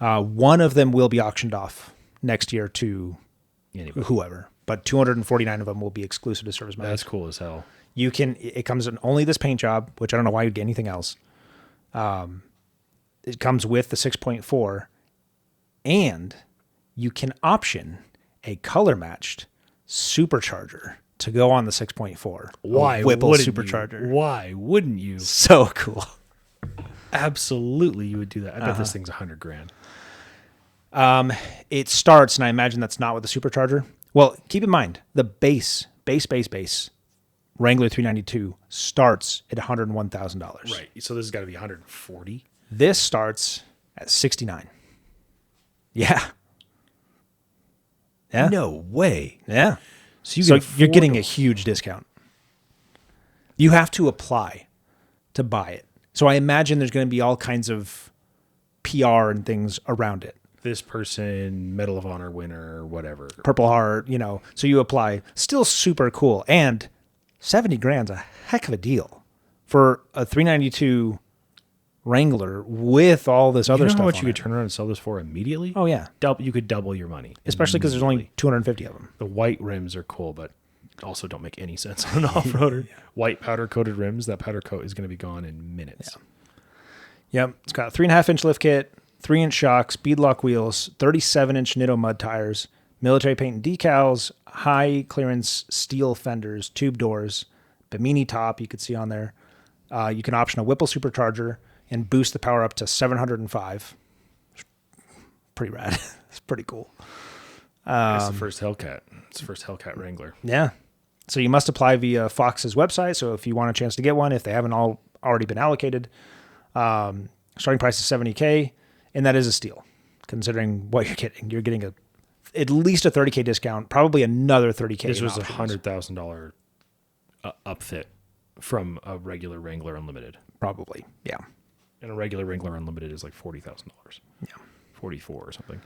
One of them will be auctioned off next year to whoever, but 249 of them will be exclusive to service members. That's cool as hell. It comes in only this paint job, which I don't know why you'd get anything else. It comes with the 6.4, and you can option a color matched supercharger to go on the 6.4. Why? Whipple wouldn't supercharger. You? Why wouldn't you? So cool. Absolutely, you would do that. I bet this thing's $100,000. It starts, and I imagine that's not with the supercharger. Well, keep in mind, the base Wrangler 392 starts at $101,000. Right. So this has got to be $140,000. This starts at $69,000. Yeah. Yeah. No way. Yeah. So you're getting a huge discount. You have to apply to buy it. So I imagine there's going to be all kinds of PR and things around it. This person, Medal of Honor winner, or whatever. Purple Heart, so you apply. Still super cool. And $70,000's a heck of a deal for a 392 Wrangler with all this other stuff. How much on you it. could turn around and sell this for immediately? Oh, yeah. You could double your money. Especially because there's only 250 of them. The white rims are cool, but also don't make any sense on an off-roader. Yeah. White powder-coated rims, that powder coat is going to be gone in minutes. Yeah. Yep. It's got a 3.5-inch lift kit, 3-inch shocks, beadlock wheels, 37-inch Nitto mud tires, military paint and decals, high-clearance steel fenders, tube doors, Bimini top you could see on there. You can option a Whipple supercharger and boost the power up to 705. Pretty rad. It's pretty cool. It's the first Hellcat. It's the first Hellcat Wrangler. Yeah. So you must apply via Fox's website. So if you want a chance to get one, if they haven't already been allocated, starting price is $70,000, and that is a steal considering what you're getting. You're getting at least a $30,000 discount, probably another $30,000. This was a $100,000 upfit from a regular Wrangler Unlimited. Probably, yeah. And a regular Wrangler Unlimited is like $40,000. Yeah. 44 or something.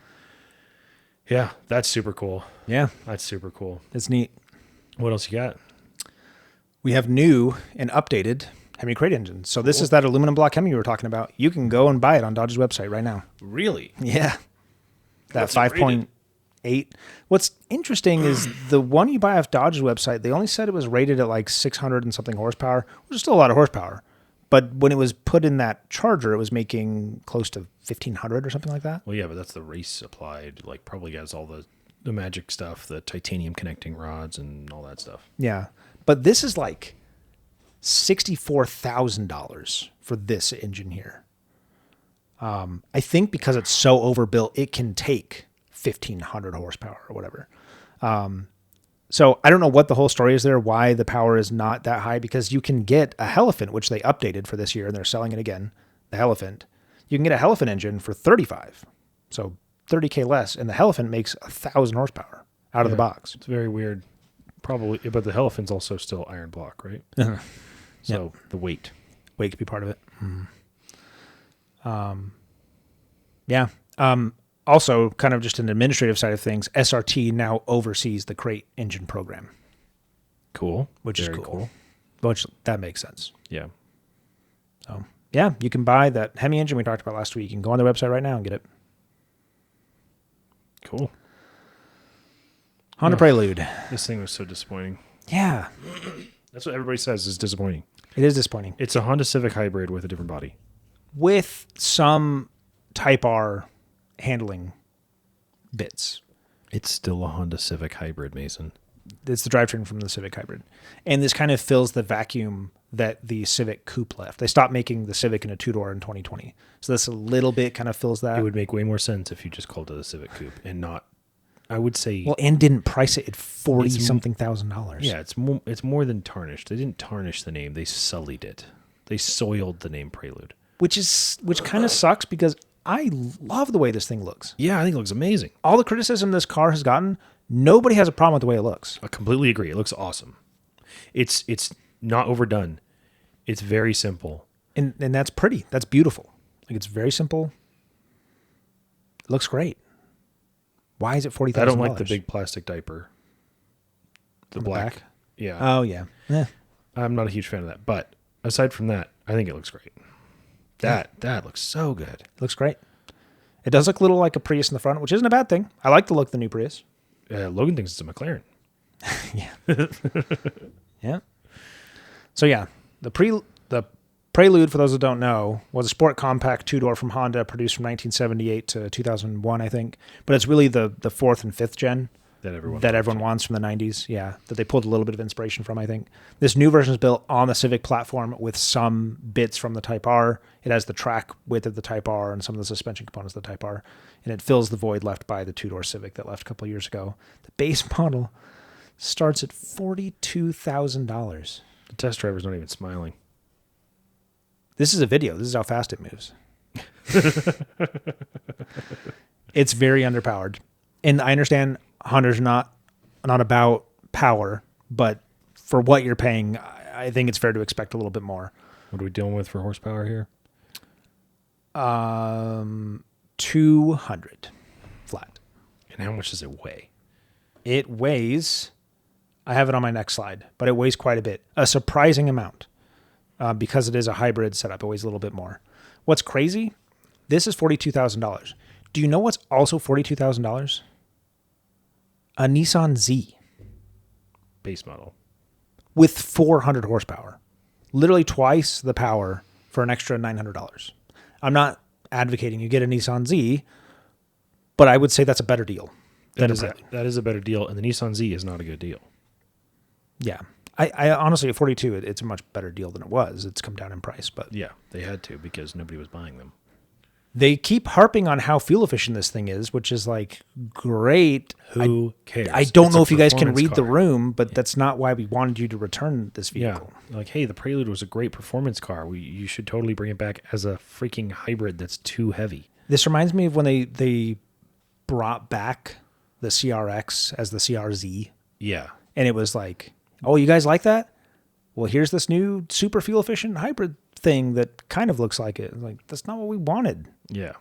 Yeah, that's super cool. Yeah. That's super cool. It's neat. What else you got? We have new and updated Hemi crate engines. So this is that aluminum block Hemi you were talking about. You can go and buy it on Dodge's website right now. Really? Yeah. That 5.8. What's interesting is the one you buy off Dodge's website, they only said it was rated at like 600 and something horsepower, which is still a lot of horsepower. But when it was put in that Charger, it was making close to 1,500 or something like that. Well, yeah, but that's the race applied. Like, probably has all the the magic stuff, the titanium connecting rods and all that stuff. Yeah. But this is like $64,000 for this engine here. I think because it's so overbuilt, it can take 1,500 horsepower or whatever. So I don't know what the whole story is there, why the power is not that high, because you can get a Elephant, which they updated for this year, and they're selling it again, the Elephant. You can get a Elephant engine for 35, so $30K less, and the Elephant makes 1,000 horsepower out of the box. It's very weird. Probably, but the Elephant's also still iron block, right? So the weight could be part of it. Also, kind of just an administrative side of things, SRT now oversees the crate engine program. Cool. Which Very is cool. Which, that makes sense. Yeah. So, yeah, you can buy that Hemi engine we talked about last week. You can go on their website right now and get it. Cool. Honda Prelude. This thing was so disappointing. Yeah. That's what everybody says is disappointing. It is disappointing. It's a Honda Civic hybrid with a different body. With some Type R handling bits. It's still a Honda Civic hybrid, Mason. It's the drivetrain from the Civic hybrid. And this kind of fills the vacuum that the Civic Coupe left. They stopped making the Civic in a two-door in 2020. So this a little bit kind of fills that. It would make way more sense if you just called it a Civic Coupe and not, I would say... Well, and didn't price it at $40-something thousand. Yeah, it's more than tarnished. They didn't tarnish the name. They sullied it. They soiled the name Prelude. Which kind of sucks because I love the way this thing looks. Yeah, I think it looks amazing. All the criticism this car has gotten, nobody has a problem with the way it looks. I completely agree. It looks awesome. It's not overdone. It's very simple. And that's pretty. That's beautiful. Like, it's very simple. It looks great. Why is it $40,000? I don't like the big plastic diaper. The black. Back? Yeah. Oh, yeah. I'm not a huge fan of that. But aside from that, I think it looks great. That looks so good. It looks great. It does look a little like a Prius in the front, which isn't a bad thing. I like the look of the new Prius. Logan thinks it's a McLaren. Yeah. Yeah. So, yeah, the Prelude, for those that don't know, was a sport compact two-door from Honda, produced from 1978 to 2001, I think. But it's really the fourth and fifth gen that everyone wants from the 90s. Yeah, that they pulled a little bit of inspiration from, I think. This new version is built on the Civic platform with some bits from the Type R. It has the track width of the Type R and some of the suspension components of the Type R. And it fills the void left by the two-door Civic that left a couple of years ago. The base model starts at $42,000. The test driver's not even smiling. This is a video. This is how fast it moves. It's very underpowered. And I understand Honda's not about power, but for what you're paying, I think it's fair to expect a little bit more. What are we dealing with for horsepower here? 200 flat. And how much does it weigh? It weighs, I have it on my next slide, but it weighs quite a bit. A surprising amount. Because it is a hybrid setup, it weighs a little bit more. What's crazy? This is $42,000. Do you know what's also $42,000? A Nissan Z. Base model. With 400 horsepower. Literally twice the power for an extra $900. I'm not advocating you get a Nissan Z, but I would say that's a better deal. That is a better deal, and the Nissan Z is not a good deal. Yeah. I honestly, at 42, it's a much better deal than it was. It's come down in price, but yeah, they had to because nobody was buying them. They keep harping on how fuel efficient this thing is, which is like great. Who cares? I don't know if you guys can read the room, but that's not why we wanted you to return this vehicle. Yeah, like, hey, the Prelude was a great performance car. You should totally bring it back as a freaking hybrid that's too heavy. This reminds me of when they brought back the CRX as the CRZ. Yeah, and it was like, oh, you guys like that? Well, here's this new super fuel efficient hybrid thing that kind of looks like it. Like, that's not what we wanted. Yeah.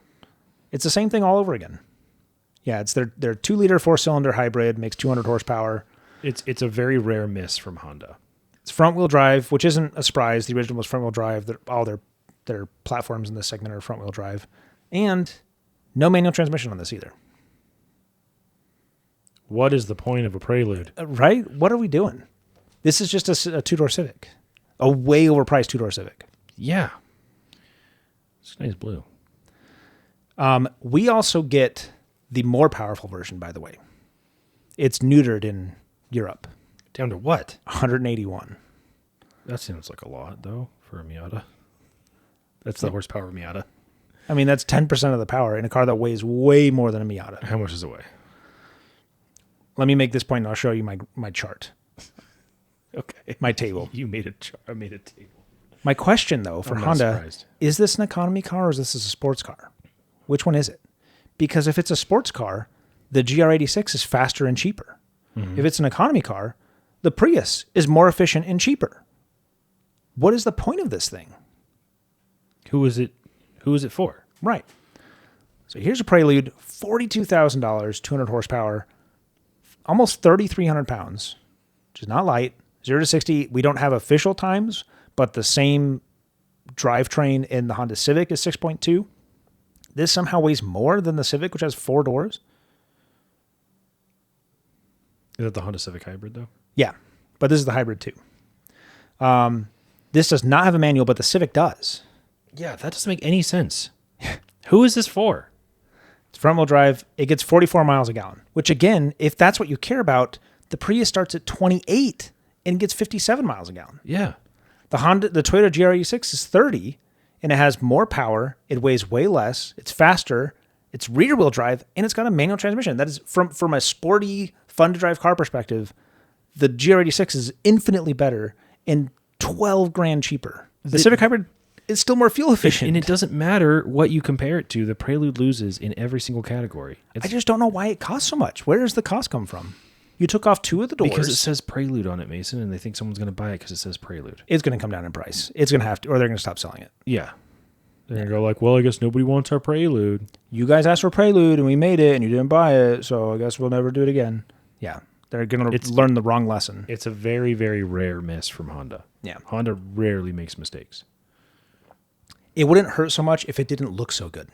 It's the same thing all over again. Yeah, it's their 2-liter 4-cylinder hybrid, makes 200 horsepower. It's a very rare miss from Honda. It's front-wheel drive, which isn't a surprise. The original was front-wheel drive. All their platforms in this segment are front-wheel drive. And no manual transmission on this either. What is the point of a Prelude? Right? What are we doing? This is just a two-door Civic. A way overpriced two-door Civic. Yeah. It's nice blue. We also get the more powerful version, by the way. It's neutered in Europe. Down to what? 181. That seems like a lot, though, for a Miata. That's the horsepower of a Miata. I mean, that's 10% of the power in a car that weighs way more than a Miata. How much does it weigh? Let me make this point and I'll show you my chart. Okay. My table. You made I made a table. My question, though, for I'm not Honda, surprised. is this an economy car or is this a sports car? Which one is it? Because if it's a sports car, the GR86 is faster and cheaper. If it's an economy car, the Prius is more efficient and cheaper. What is the point of this thing? Who is it for? Right. So here's a Prelude, $42,000, 200 horsepower, almost 3,300 pounds, which is not light. 0 to 60, we don't have official times, but the same drivetrain in the Honda Civic is 6.2. This somehow weighs more than the Civic, which has 4 doors. Is that the Honda Civic Hybrid, though? Yeah, but this is the hybrid too. This does not have a manual, but the Civic does. Yeah, that doesn't make any sense. Who is this for? It's front-wheel drive. It gets 44 miles a gallon, which again, if that's what you care about, the Prius starts at 28 and gets 57 miles a gallon. Yeah. The Toyota GR86 is 30, and it has more power. It weighs way less. It's faster. It's rear-wheel drive, and it's got a manual transmission. That is, from a sporty, fun-to-drive car perspective, the GR86 is infinitely better and 12 grand cheaper. The Civic Hybrid is still more fuel efficient. And it doesn't matter what you compare it to. The Prelude loses in every single category. I just don't know why it costs so much. Where does the cost come from? You took off 2 of the doors. Because it says Prelude on it, Mason, and they think someone's going to buy it because it says Prelude. It's going to come down in price. It's going to have to, or they're going to stop selling it. Yeah. They're going to go like, well, I guess nobody wants our Prelude. You guys asked for Prelude, and we made it, and you didn't buy it, so I guess we'll never do it again. Yeah. They're going to learn the wrong lesson. It's a very, very rare miss from Honda. Yeah. Honda rarely makes mistakes. It wouldn't hurt so much if it didn't look so good.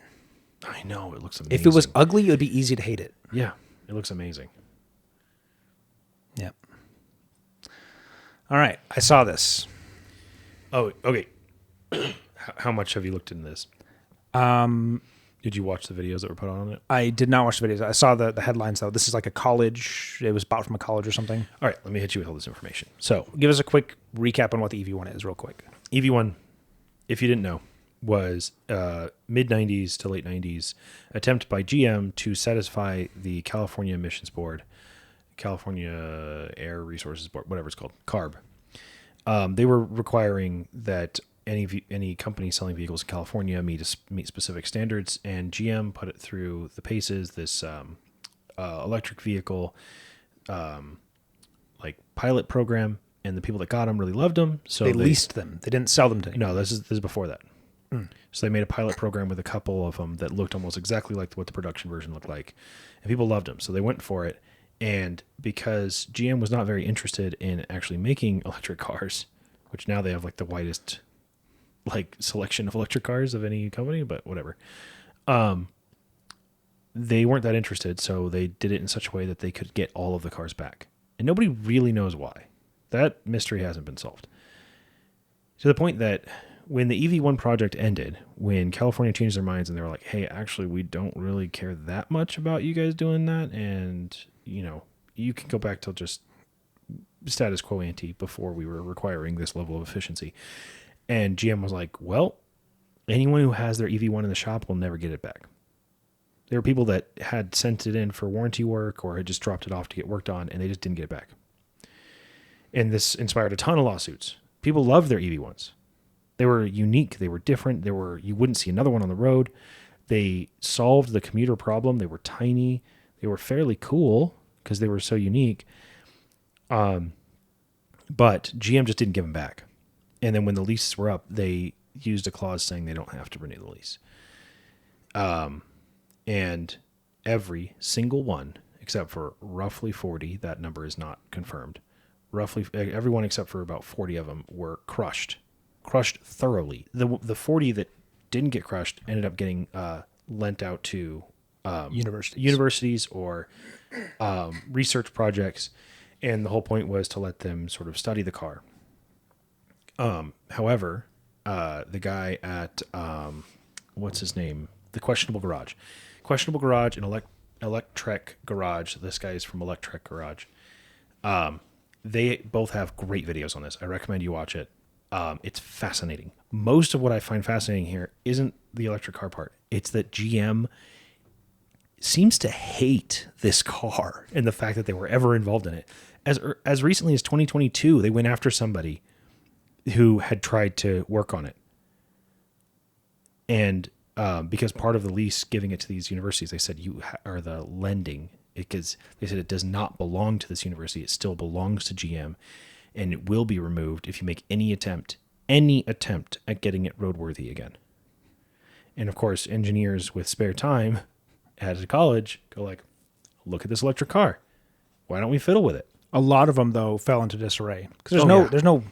I know. It looks amazing. If it was ugly, it would be easy to hate it. Yeah. It looks amazing. Yep. All right. I saw this. Oh, okay. How much have you looked into this? Did you watch the videos that were put on it? I did not watch the videos. I saw the headlines, though. This is like a college. It was bought from a college or something. All right. Let me hit you with all this information. So, Give us a quick recap on what the EV1 is real quick. EV1, if you didn't know, was mid-90s to late 90s attempt by GM to satisfy the California Emissions Board, California Air Resources Board, whatever it's called, CARB. They were requiring that any company selling vehicles in California meet specific standards, and GM put it through the paces, this electric vehicle like pilot program, and the people that got them really loved them. So they leased them. They didn't sell them to anyone. No, this is before that. So they made a pilot program with a couple of them that looked almost exactly like what the production version looked like, and people loved them. So they went for it. And because GM was not very interested in actually making electric cars, which now they have like the widest like selection of electric cars of any company, but whatever. They weren't that interested, so they did it in such a way that they could get all of the cars back. And nobody really knows why. That mystery hasn't been solved. To the point that when the EV1 project ended, when California changed their minds and they were like, hey, actually, we don't really care that much about you guys doing that, and, you know, you can go back to just status quo ante before we were requiring this level of efficiency. And GM was like, well, anyone who has their EV1 in the shop will never get it back. There were people that had sent it in for warranty work or had just dropped it off to get worked on, and they just didn't get it back. And this inspired a ton of lawsuits. People loved their EV1s. They were unique. They were different. You wouldn't see another one on the road. They solved the commuter problem. They were tiny. They were fairly cool because they were so unique. But GM just didn't give them back. And then when the leases were up, they used a clause saying they don't have to renew the lease. And every single one, except for roughly 40, that number is not confirmed. Roughly everyone except for about 40 of them were crushed thoroughly. The 40 that didn't get crushed ended up getting lent out to universities or research projects, and the whole point was to let them sort of study the car. However, the guy at what's his name, the Questionable Garage and Electrek Garage. This guy is from Electrek Garage. They both have great videos on this. I recommend you watch it. It's fascinating. Most of what I find fascinating here isn't the electric car part. It's that GM seems to hate this car and the fact that they were ever involved in it. As recently as 2022, they went after somebody who had tried to work on it. And because part of the lease giving it to these universities, they said are the lending, because they said it does not belong to this university. It still belongs to GM, and it will be removed if you make any attempt at getting it roadworthy again. And of course, engineers with spare time at a college go like, look at this electric car. Why don't we fiddle with it? A lot of them, though, fell into disarray because there's no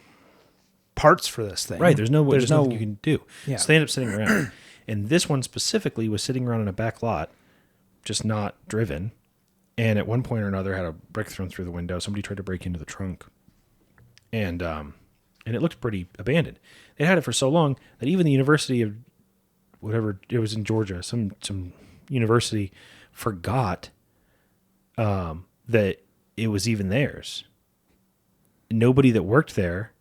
parts for this thing. Right. There's nothing you can do. Yeah. So they end up sitting around. And this one specifically was sitting around in a back lot, just not driven. And at one point or another had a brick thrown through the window. Somebody tried to break into the trunk. And it looked pretty abandoned. They had it for so long that even the University of whatever, it was in Georgia, some university forgot that it was even theirs. Nobody that worked there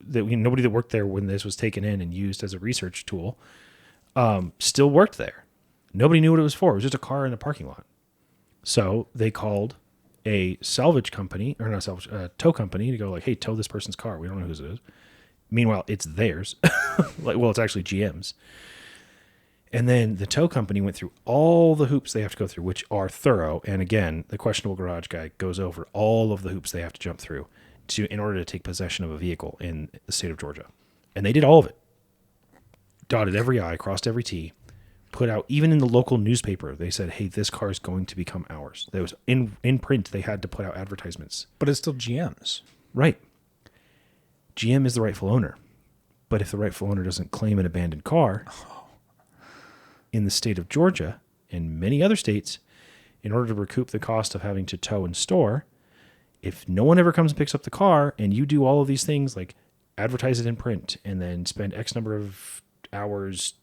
nobody that worked there when this was taken in and used as a research tool still worked there. Nobody knew what it was for. It was just a car in the parking lot. So they called a salvage company, or not salvage, tow company, to go like, hey, tow this person's car. We don't know whose it is. Meanwhile, it's theirs. It's actually GM's. And then the tow company went through all the hoops they have to go through, which are thorough. And again, the questionable garage guy goes over all of the hoops they have to jump through in order to take possession of a vehicle in the state of Georgia. And they did all of it. Dotted every I, crossed every T, put out, even in the local newspaper, they said, hey, this car is going to become ours. That was in print. They had to put out advertisements. But it's still GM's. Right. GM is the rightful owner. But if the rightful owner doesn't claim an abandoned car in the state of Georgia and many other states, in order to recoup the cost of having to tow and store, if no one ever comes and picks up the car and you do all of these things like advertise it in print and then spend X number of hours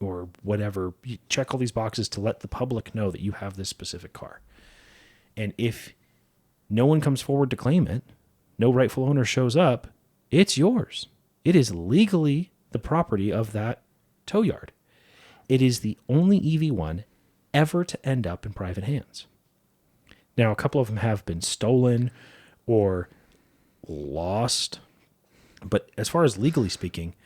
or whatever, you check all these boxes to let the public know that you have this specific car. And if no one comes forward to claim it, no rightful owner shows up, it's yours. It is legally the property of that tow yard. It is the only EV1 ever to end up in private hands. Now, a couple of them have been stolen or lost, but as far as legally speaking,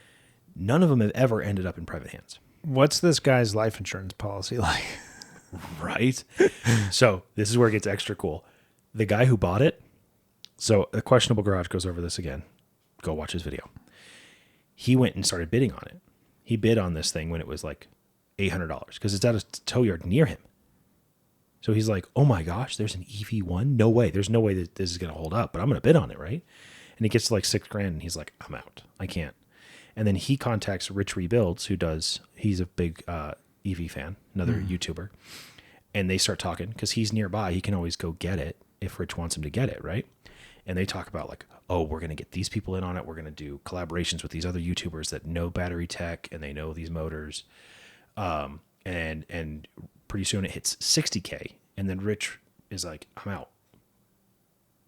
none of them have ever ended up in private hands. What's this guy's life insurance policy like? Right? So this is where it gets extra cool. The guy who bought it, so the questionable garage goes over this again. Go watch his video. He went and started bidding on it. He bid on this thing when it was like $800 because it's at a tow yard near him. So he's like, oh my gosh, there's an EV1? No way. There's no way that this is going to hold up, but I'm going to bid on it, right? And it gets to like $6,000 and he's like, I'm out. I can't. And then he contacts Rich Rebuilds, he's a big EV fan, another YouTuber. And they start talking because he's nearby. He can always go get it if Rich wants him to get it, right? And they talk about like, oh, we're going to get these people in on it. We're going to do collaborations with these other YouTubers that know battery tech and they know these motors. And pretty soon it hits $60,000. And then Rich is like, I'm out.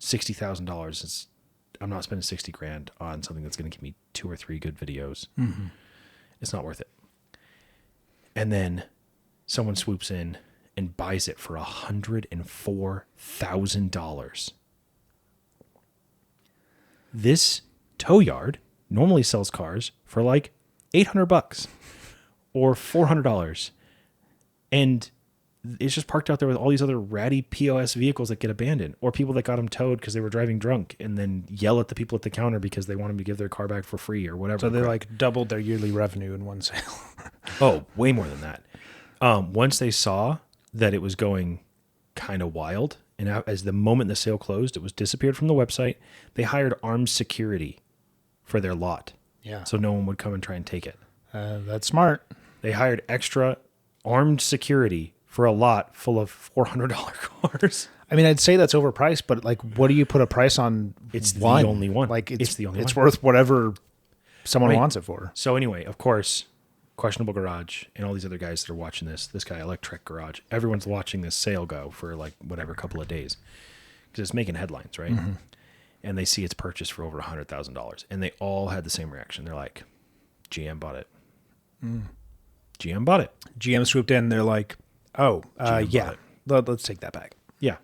$60,000. I'm not spending $60,000 on something that's going to give me 2 or 3 good videos. Mm-hmm. It's not worth it. And then someone swoops in and buys it for $104,000. This tow yard normally sells cars for like $800 or $400. And it's just parked out there with all these other ratty POS vehicles that get abandoned, or people that got them towed because they were driving drunk and then yell at the people at the counter because they want them to give their car back for free or whatever. So they like doubled their yearly revenue in one sale. Oh, way more than that. Once they saw that it was going kind of wild, and as the moment the sale closed, it was disappeared from the website. They hired armed security for their lot. Yeah. So no one would come and try and take it. That's smart. They hired extra armed security for a lot full of $400 cars. I mean, I'd say that's overpriced, but like, what do you put a price on? It's the one? only one. Like, it's the only it's one. worth whatever someone wants it for. So anyway, of course, Questionable Garage, and all these other guys that are watching this guy, Electric Garage, everyone's watching this sale go for like whatever couple of days because it's making headlines, right? Mm-hmm. And they see it's purchased for over $100,000, and they all had the same reaction. They're like, "GM bought it. GM bought it." GM swooped in. They're like, "Oh, yeah, let's take that back." Yeah,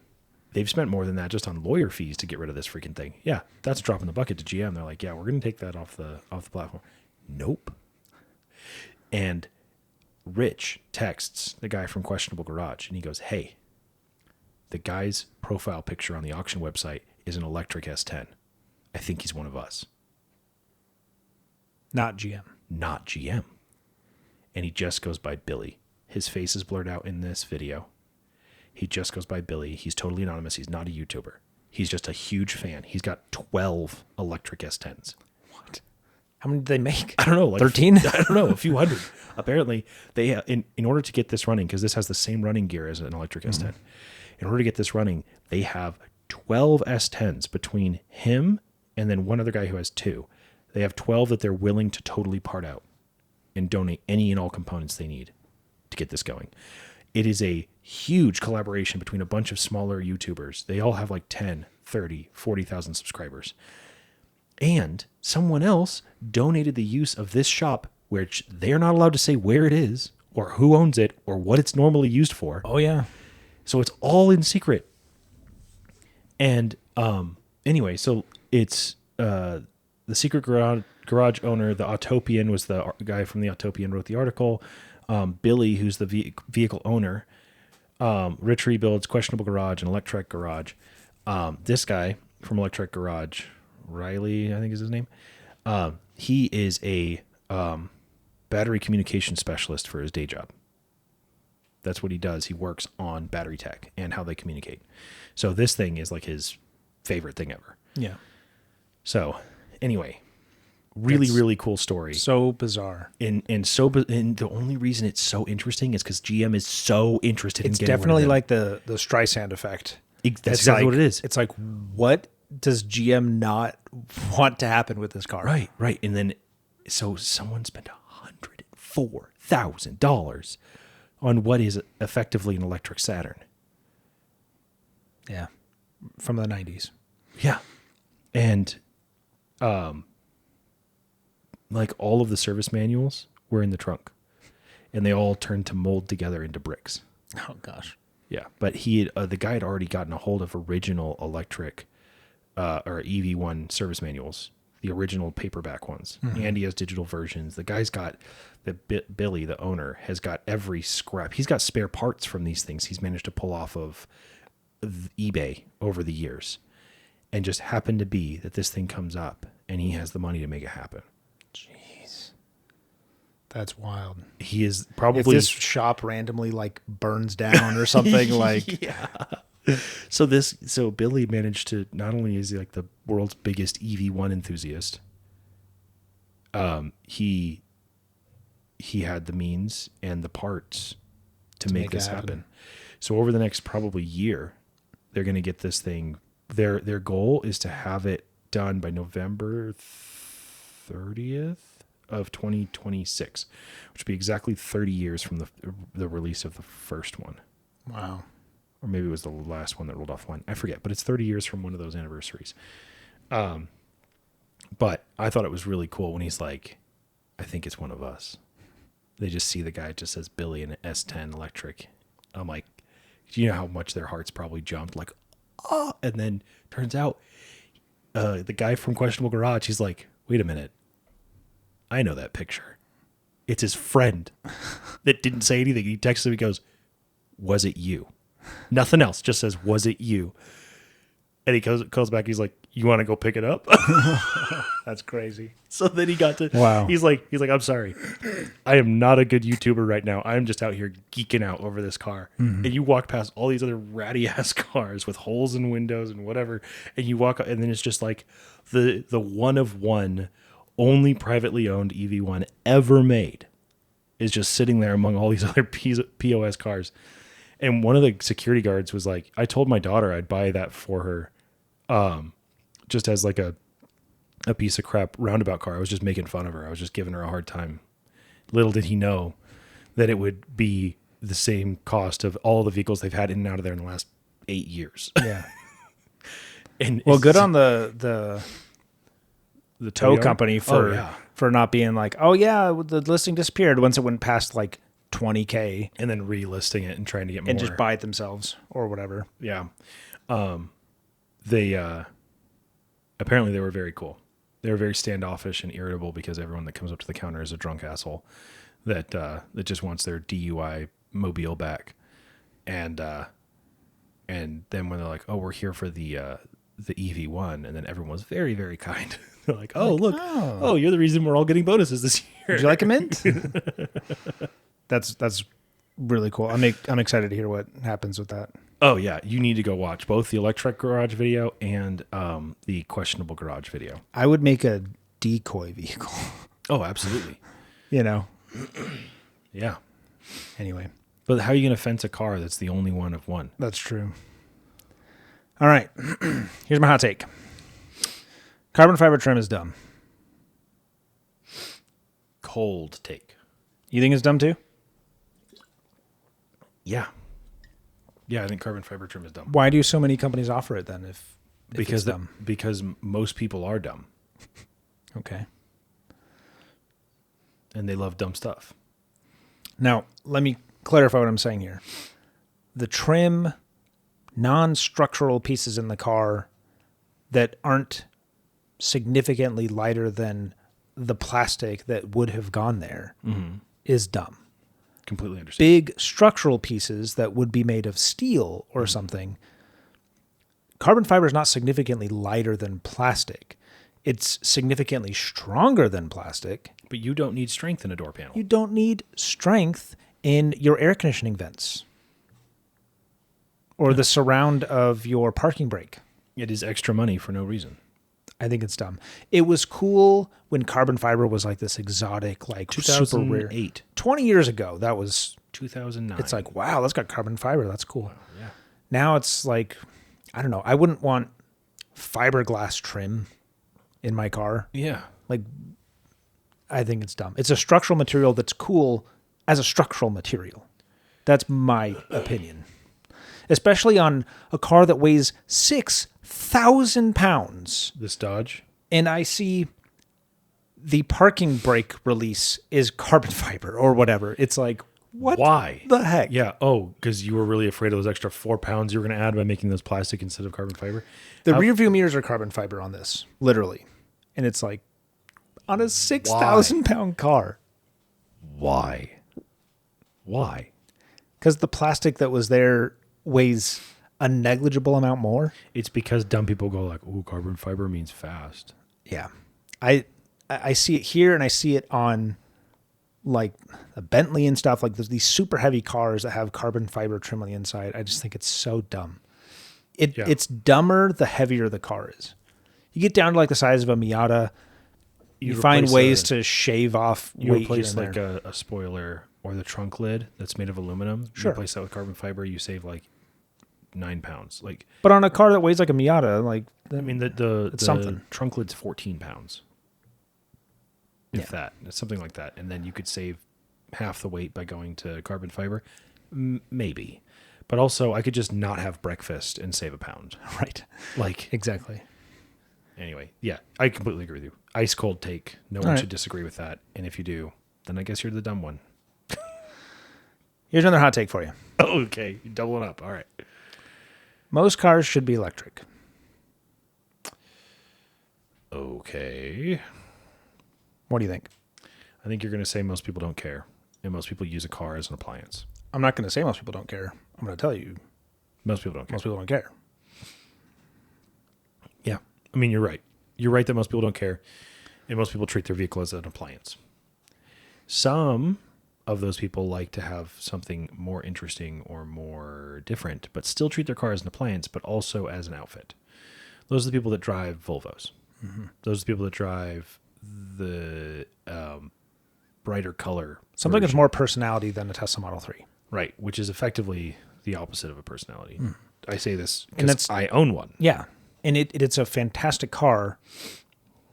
they've spent more than that just on lawyer fees to get rid of this freaking thing. Yeah, that's a drop in the bucket to GM. They're like, "Yeah, we're going to take that off the platform." Nope. And Rich texts the guy from Questionable Garage, and he goes, "Hey, the guy's profile picture on the auction website is an electric S10. I think he's one of us." Not GM. Not GM. And he just goes by Billy. His face is blurred out in this video. He just goes by Billy. He's totally anonymous. He's not a YouTuber. He's just a huge fan. He's got 12 electric S10s. What? How many did they make? I don't know. Like 13? I don't know. A few hundred. Apparently, they in order to get this running, because this has the same running gear as an electric S10, in order to get this running, they have 12 S10s between him and then one other guy who has 2. They have 12 that they're willing to totally part out and donate any and all components they need to get this going. It is a huge collaboration between a bunch of smaller YouTubers. They all have like 10, 30, 40,000 subscribers. And someone else donated the use of this shop, which they're not allowed to say where it is or who owns it or what it's normally used for. Oh, yeah. So it's all in secret. And anyway, so it's the secret garage owner, the Autopian was the guy from the Autopian wrote the article. Billy, who's the vehicle owner. Rich Rebuilds, Questionable Garage, and Electric Garage. This guy from Electric Garage, Riley, I think is his name. He is a battery communication specialist for his day job. That's what he does. He works on battery tech and how they communicate. So this thing is like his favorite thing ever. Yeah. So anyway, really cool story. So bizarre. And the only reason it's so interesting is because GM is so interested in getting rid of them. It's definitely like the Streisand effect. That's exactly what it is. It's like, what does GM not want to happen with this car? Right. And then, so someone spent $104,000 on what is effectively an electric Saturn. Yeah. From the 90s. Yeah. And, like all of the service manuals were in the trunk and they all turned to mold together into bricks. Oh gosh. Yeah. But the guy had already gotten a hold of original electric, or EV1 service manuals, the original paperback ones. Mm-hmm. And he has digital versions. The guy's got Billy, the owner, has got every scrap. He's got spare parts from these things he's managed to pull off of eBay over the years. And just happened to be that this thing comes up and he has the money to make it happen. Jeez. That's wild. He is probably... If this shop randomly like burns down or something like... Yeah. So Billy managed to, not only is he like the world's biggest EV1 enthusiast, he had the means and the parts to make this happen. So over the next probably year, they're going to get this thing. Their goal is to have it done by November 30th of 2026, which would be exactly 30 years from the release of the first one. Wow. Or maybe it was the last one that rolled off one. I forget, but it's 30 years from one of those anniversaries. But I thought it was really cool when he's like, I think it's one of us. They just see the guy, it just says Billy in an S10 electric. I'm like, do you know how much their hearts probably jumped? Like, oh, and then turns out the guy from Questionable Garage, he's like, wait a minute. I know that picture. It's his friend that didn't say anything. He texts him, he goes, was it you? Nothing else, just says, was it you? And he calls back, he's like, you want to go pick it up? That's crazy. So then he got to, wow. He's like, I'm sorry. I am not a good YouTuber right now. I'm just out here geeking out over this car. Mm-hmm. And you walk past all these other ratty ass cars with holes in windows and whatever. And you walk, and then it's just like the one of one, only privately owned EV1 ever made is just sitting there among all these other POS cars. And one of the security guards was like, I told my daughter I'd buy that for her, just as like a piece of crap roundabout car. I was just making fun of her. I was just giving her a hard time little did he know that it would be the same cost of all the vehicles they've had in and out of there in the last 8 years. Yeah. And Well, good on the tow Toyota? company for not being like, oh yeah, the listing disappeared once it went past like 20K and then relisting it and trying to get more. and just buy it themselves or whatever. Yeah. They apparently they were very cool. They were very standoffish and irritable because everyone that comes up to the counter is a drunk asshole that just wants their DUI mobile back. And then when they're like, "Oh, we're here for the EV1," and then everyone was very, very kind. They're like, "Oh, look, oh, you're the reason we're all getting bonuses this year. Would you like a mint?" That's really cool. I'm excited to hear what happens with that. Oh yeah, you need to go watch both the electric garage video and the questionable garage video. I would make a decoy vehicle. Oh, absolutely. Yeah. Anyway. But how are you going to fence a car that's the only one of one? That's true. All right. Here's my hot take. Carbon fiber trim is dumb. Cold take. You think it's dumb too? Yeah. Yeah, I think carbon fiber trim is dumb. Why do so many companies offer it then if Because it's dumb? because most people are dumb Okay. and they love dumb stuff. Now, let me clarify what I'm saying here. The trim, non-structural pieces in the car that aren't significantly lighter than the plastic that would have gone there is dumb. Completely understand. Big structural pieces that would be made of steel or something, carbon fiber is not significantly lighter than plastic. It's significantly stronger than plastic. But you don't need strength in a door panel. You don't need strength in your air conditioning vents or the surround of your parking brake. It is extra money for no reason. I think it's dumb. It was cool when carbon fiber was like this exotic, like super rare. 2008. 20 years ago, that was, 2009. it's like, wow, that's got carbon fiber. That's cool. Yeah. Now it's like, I don't know. I wouldn't want fiberglass trim in my car. Yeah. Like, I think it's dumb. It's a structural material that's cool as a structural material. That's my opinion. Especially on a car that weighs 6,000 pounds. This Dodge. And I see the parking brake release is carbon fiber or whatever. It's like, what Why? the heck? Yeah. Oh, because you were really afraid of those extra 4 pounds you were going to add by making those plastic instead of carbon fiber. The rear view mirrors are carbon fiber on this, literally. And it's like, on a 6,000 pound car. Why? Because the plastic that was there weighs a negligible amount more. It's because dumb people go like, "Ooh, carbon fiber means fast." Yeah. I see it here and I see it on like a Bentley and stuff. Like there's these super heavy cars that have carbon fiber trim on the inside. I just think it's so dumb. It's dumber the heavier the car is. You get down to like the size of a Miata, you find ways to shave off You weight replace here like and a spoiler or the trunk lid that's made of aluminum. Sure. You replace that with carbon fiber, you save like 9 pounds. Like, But on a car that weighs like a Miata, like I mean, the something. trunk lid's 14 pounds. If that, it's something like that. And then you could save half the weight by going to carbon fiber. Maybe. But also, I could just not have breakfast and save a pound. right. Like, Exactly. anyway, yeah, I completely agree with you. Ice cold take. No one right. should disagree with that. And if you do, then I guess you're the dumb one. Here's another hot take for you. Oh, okay. You're doubling up. All right. Most cars should be electric. Okay. What do you think? I think you're going to say most people don't care. And most people use a car as an appliance. I'm not going to say most people don't care. I'm going to tell you Most people don't care. most people don't care. Yeah. I mean, you're right. You're right that most people don't care. And most people treat their vehicle as an appliance. Some of those people like to have something more interesting or more different, but still treat their car as an appliance, but also as an outfit. Those are the people that drive Volvos. Mm-hmm. Those are the people that drive the brighter color. Something that's more personality than a Tesla Model 3. Right, which is effectively the opposite of a personality. Mm. I say this And because I own one. Yeah. And it's a fantastic car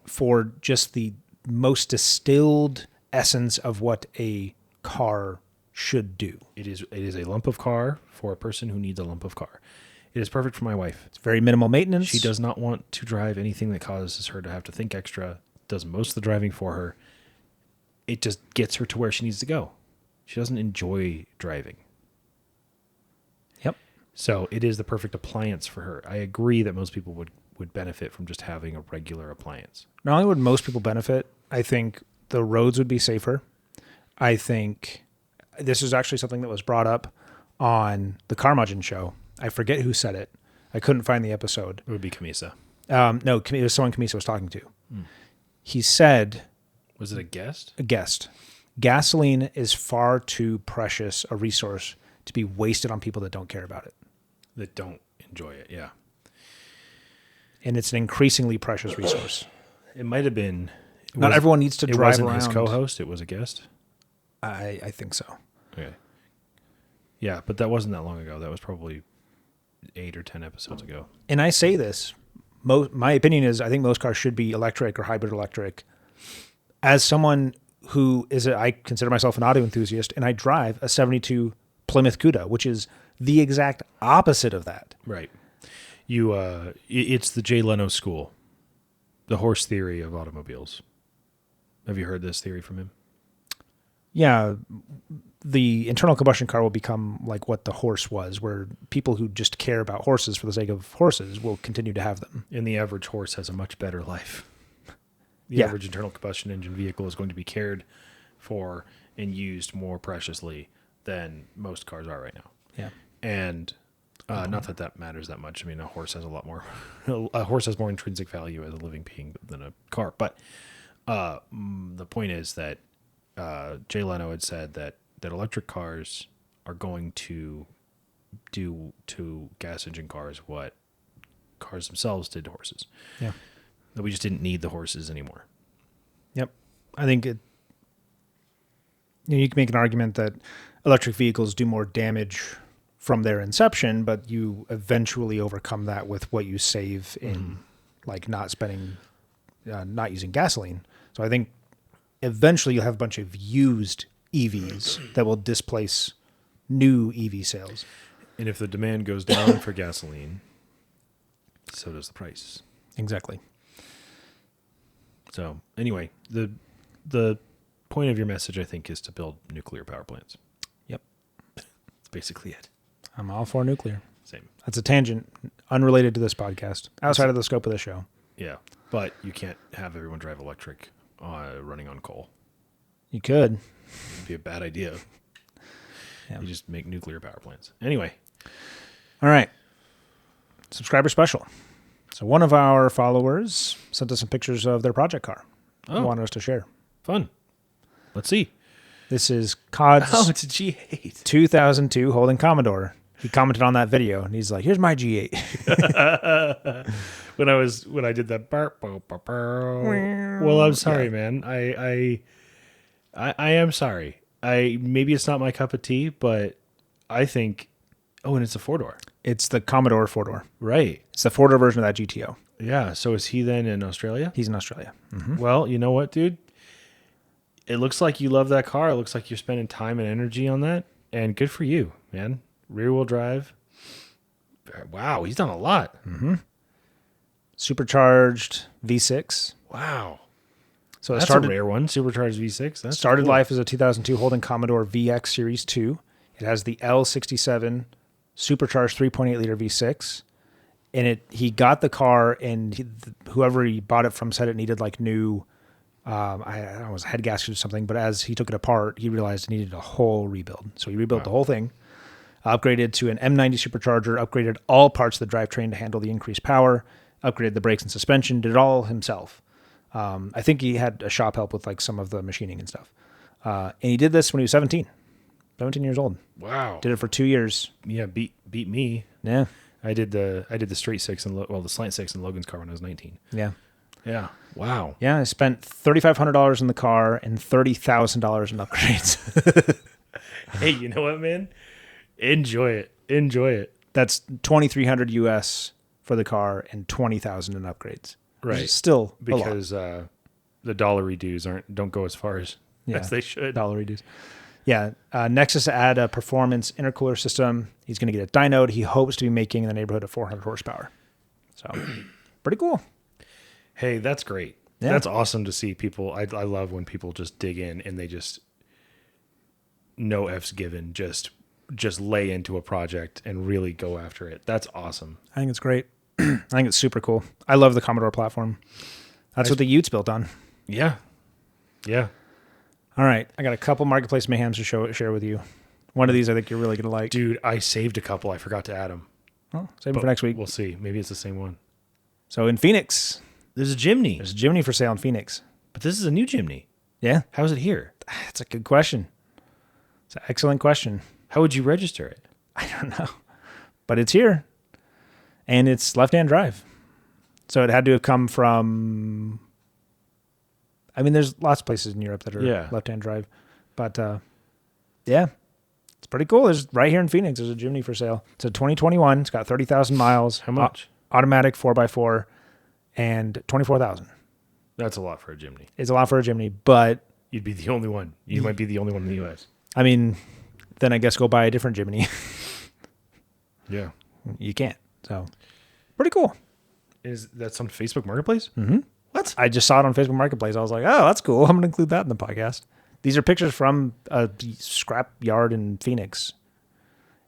for just the most distilled essence of what a car should do. It is a lump of car for a person who needs a lump of car. It is perfect for my wife. It's very minimal maintenance. She does not want to drive anything that causes her to have to think extra. Does most of the driving for her. It just gets her to where she needs to go. She doesn't enjoy driving. Yep. So it is the perfect appliance for her. I agree that most people would benefit from just having a regular appliance. Not only would most people benefit, I think the roads would be safer. I think this is actually something that was brought up on the Carmudgeon show. I forget who said it. I couldn't find the episode. It would be Camisa. No, it was someone Camisa was talking to. He said... Was it a guest? A guest. Gasoline is far too precious a resource to be wasted on people that don't care about it. That don't enjoy it, yeah. And it's an increasingly precious resource. It might have been... Not everyone needs to drive around. It wasn't his co-host, it was a guest? I think so. Okay. Yeah, but that wasn't that long ago. That was probably 8 or 10 episodes ago. And I say this, my opinion is I think most cars should be electric or hybrid electric. As someone who I consider myself an auto enthusiast, and I drive a 72 Plymouth Cuda, which is the exact opposite of that. Right. It's the Jay Leno school, the horse theory of automobiles. Have you heard this theory from him? Yeah, the internal combustion car will become like what the horse was, where people who just care about horses for the sake of horses will continue to have them. And the average horse has a much better life. The average internal combustion engine vehicle is going to be cared for and used more preciously than most cars are right now. Yeah. And not that matters that much. I mean, a horse has a horse has more intrinsic value as a living being than a car. But the point is that Jay Leno had said that electric cars are going to do to gas engine cars what cars themselves did to horses. Yeah. That we just didn't need the horses anymore. Yep. I think you can make an argument that electric vehicles do more damage from their inception, but you eventually overcome that with what you save in like not using gasoline. So I think eventually you'll have a bunch of used EVs that will displace new EV sales. And if the demand goes down for gasoline, so does the price. Exactly. So anyway, the point of your message, I think, is to build nuclear power plants. Yep. That's basically it. I'm all for nuclear. Same. That's a tangent unrelated to this podcast, outside of the scope of the show. Yeah, but you can't have everyone drive electric running on coal. You could. It'd be a bad idea. Yeah. You just make nuclear power plants. Anyway. All right. Subscriber special. So one of our followers sent us some pictures of their project car. They wanted us to share. Fun. Let's see. This is Cod's it's a G8. 2002 Holden Commodore. He commented on that video, and he's like, here's my G8. when I did that. Well, I'm sorry, man. I am sorry. Maybe it's not my cup of tea, but I think... Oh, and it's a 4-door. It's the Commodore 4-door. Right. It's the 4-door version of that GTO. Yeah. So is he then in Australia? He's in Australia. Mm-hmm. Well, you know what, dude? It looks like you love that car. It looks like you're spending time and energy on that. And good for you, man. Rear-wheel drive. Wow, he's done a lot. Mm-hmm. Supercharged V6. Wow. So That's a rare one. Supercharged V6. That started life as a 2002 Holden Commodore VX Series 2. It has the L67 supercharged 3.8-liter V6. And he got the car, and whoever he bought it from said it needed like new, I don't know, it was head gaskets or something. But as he took it apart, he realized it needed a whole rebuild. So he rebuilt the whole thing, upgraded to an M90 supercharger, upgraded all parts of the drivetrain to handle the increased power, upgraded the brakes and suspension, did it all himself. I think he had a shop help with like some of the machining and stuff. And he did this when he was 17 years old. Wow. Did it for 2 years. Yeah, beat me. Yeah. I did the straight six and the slant six in Logan's car when I was 19. Yeah. Yeah. Wow. Yeah, I spent $3,500 in the car and $30,000 in upgrades. Hey, you know what, man? Enjoy it. Enjoy it. That's $2,300 US for the car and $20,000 in upgrades. Right. Still because the dollary dues don't go as far as Yeah. As they should. Dollar reduce. Yeah. Next is to add a performance intercooler system. He's going to get a dyno. He hopes to be making in the neighborhood of 400 horsepower. So pretty cool. Hey, that's great. Yeah. That's awesome to see people. I love when people just dig in and they just no F's given, just lay into a project and really go after it. That's awesome. I think it's great. I think it's super cool. I love the Commodore platform. That's what the Utes built on. Yeah. Yeah. All right. I got a couple Marketplace Mayhems to share with you. One of these I think you're really going to like. Dude, I saved a couple. I forgot to add them. Oh, save them for next week. We'll see. Maybe it's the same one. So in Phoenix, There's a Jimny. there's a Jimny for sale in Phoenix. But this is a new Jimny. Yeah. How is it here? That's a good question. It's an excellent question. How would you register it? I don't know. But it's here. And it's left-hand drive. So it had to have come from... I mean, there's lots of places in Europe that are left-hand drive. But, yeah, it's pretty cool. There's right here in Phoenix, there's a Jimny for sale. It's a 2021. It's got 30,000 miles. How much? Automatic 4x4 and 24,000. That's a lot for a Jimny. It's a lot for a Jimny, but... You'd be the only one. You might be the only one in the U.S. I mean, then I guess go buy a different Jimny. Yeah. You can't. So, pretty cool. Is that on Facebook Marketplace? Mm-hmm. What? I just saw it on Facebook Marketplace. I was like, oh, that's cool. I'm going to include that in the podcast. These are pictures from a scrap yard in Phoenix.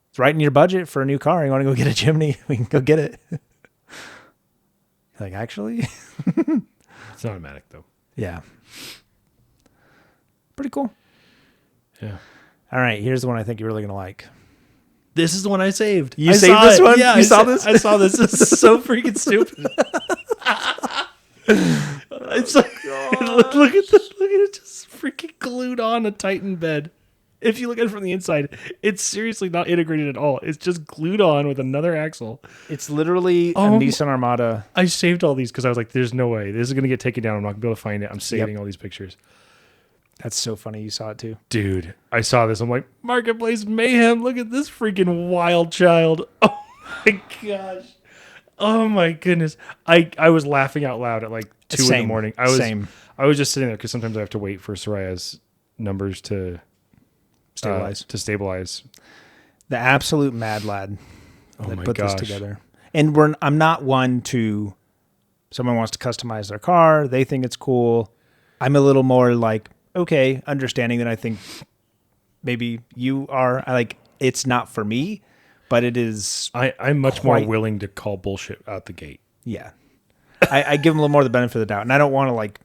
It's right in your budget for a new car. You want to go get a Jimny? We can go get it. Like, actually? It's not automatic, though. Yeah. Pretty cool. Yeah. All right. Here's the one I think you're really going to like. This is the one I saved. You saved this one? Yeah, You saw this? I saw this. This is so freaking stupid. It's like, look at this. Look at it, just freaking glued on a Titan bed. If you look at it from the inside, it's seriously not integrated at all. It's just glued on with another axle. It's literally a Nissan Armada. I saved all these because I was like, "There's no way this is going to get taken down. I'm not going to be able to find it." I'm saving all these pictures. That's so funny. You saw it too. Dude, I saw this. I'm like, Marketplace Mayhem. Look at this freaking wild child. Oh my gosh. Oh my goodness. I was laughing out loud at like 2 in the morning. I was just sitting there because sometimes I have to wait for Soraya's numbers to stabilize. The absolute mad lad that put gosh. this together. And I'm not one to, someone wants to customize their car. They think it's cool. I'm a little more like, okay, understanding that I think maybe you are. It's not for me, but it is. I'm much more willing to call bullshit out the gate. Yeah. I give them a little more the benefit of the doubt. And I don't want to like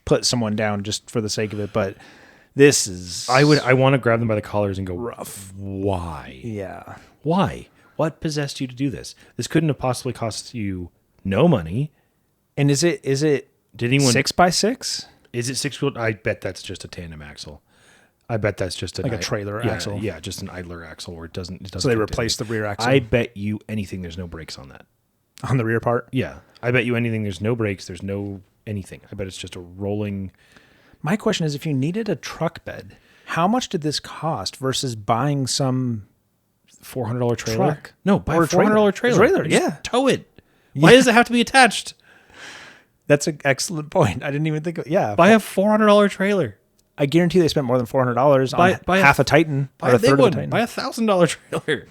put someone down just for the sake of it, but this is. I want to grab them by the collars and go, rough. Why? Yeah. Why? What possessed you to do this? This couldn't have possibly cost you no money. And is it did anyone 6x6? Is it 6-wheel? I bet that's just a tandem axle. I bet that's just a trailer axle. Yeah, just an idler axle where it doesn't. So they replace the rear axle. I bet you anything there's no brakes on that. On the rear part? Yeah. I bet you anything there's no brakes, there's no anything. I bet it's just a rolling. My question is, if you needed a truck bed, how much did this cost versus buying some $400 trailer? Truck? No, buy a $400 trailer. Yeah. Just tow it. Why does it have to be attached? That's an excellent point. I didn't even think of Buy a $400 trailer. I guarantee they spent more than $400 on half a Titan or a third of a Titan. Buy a $1,000 trailer.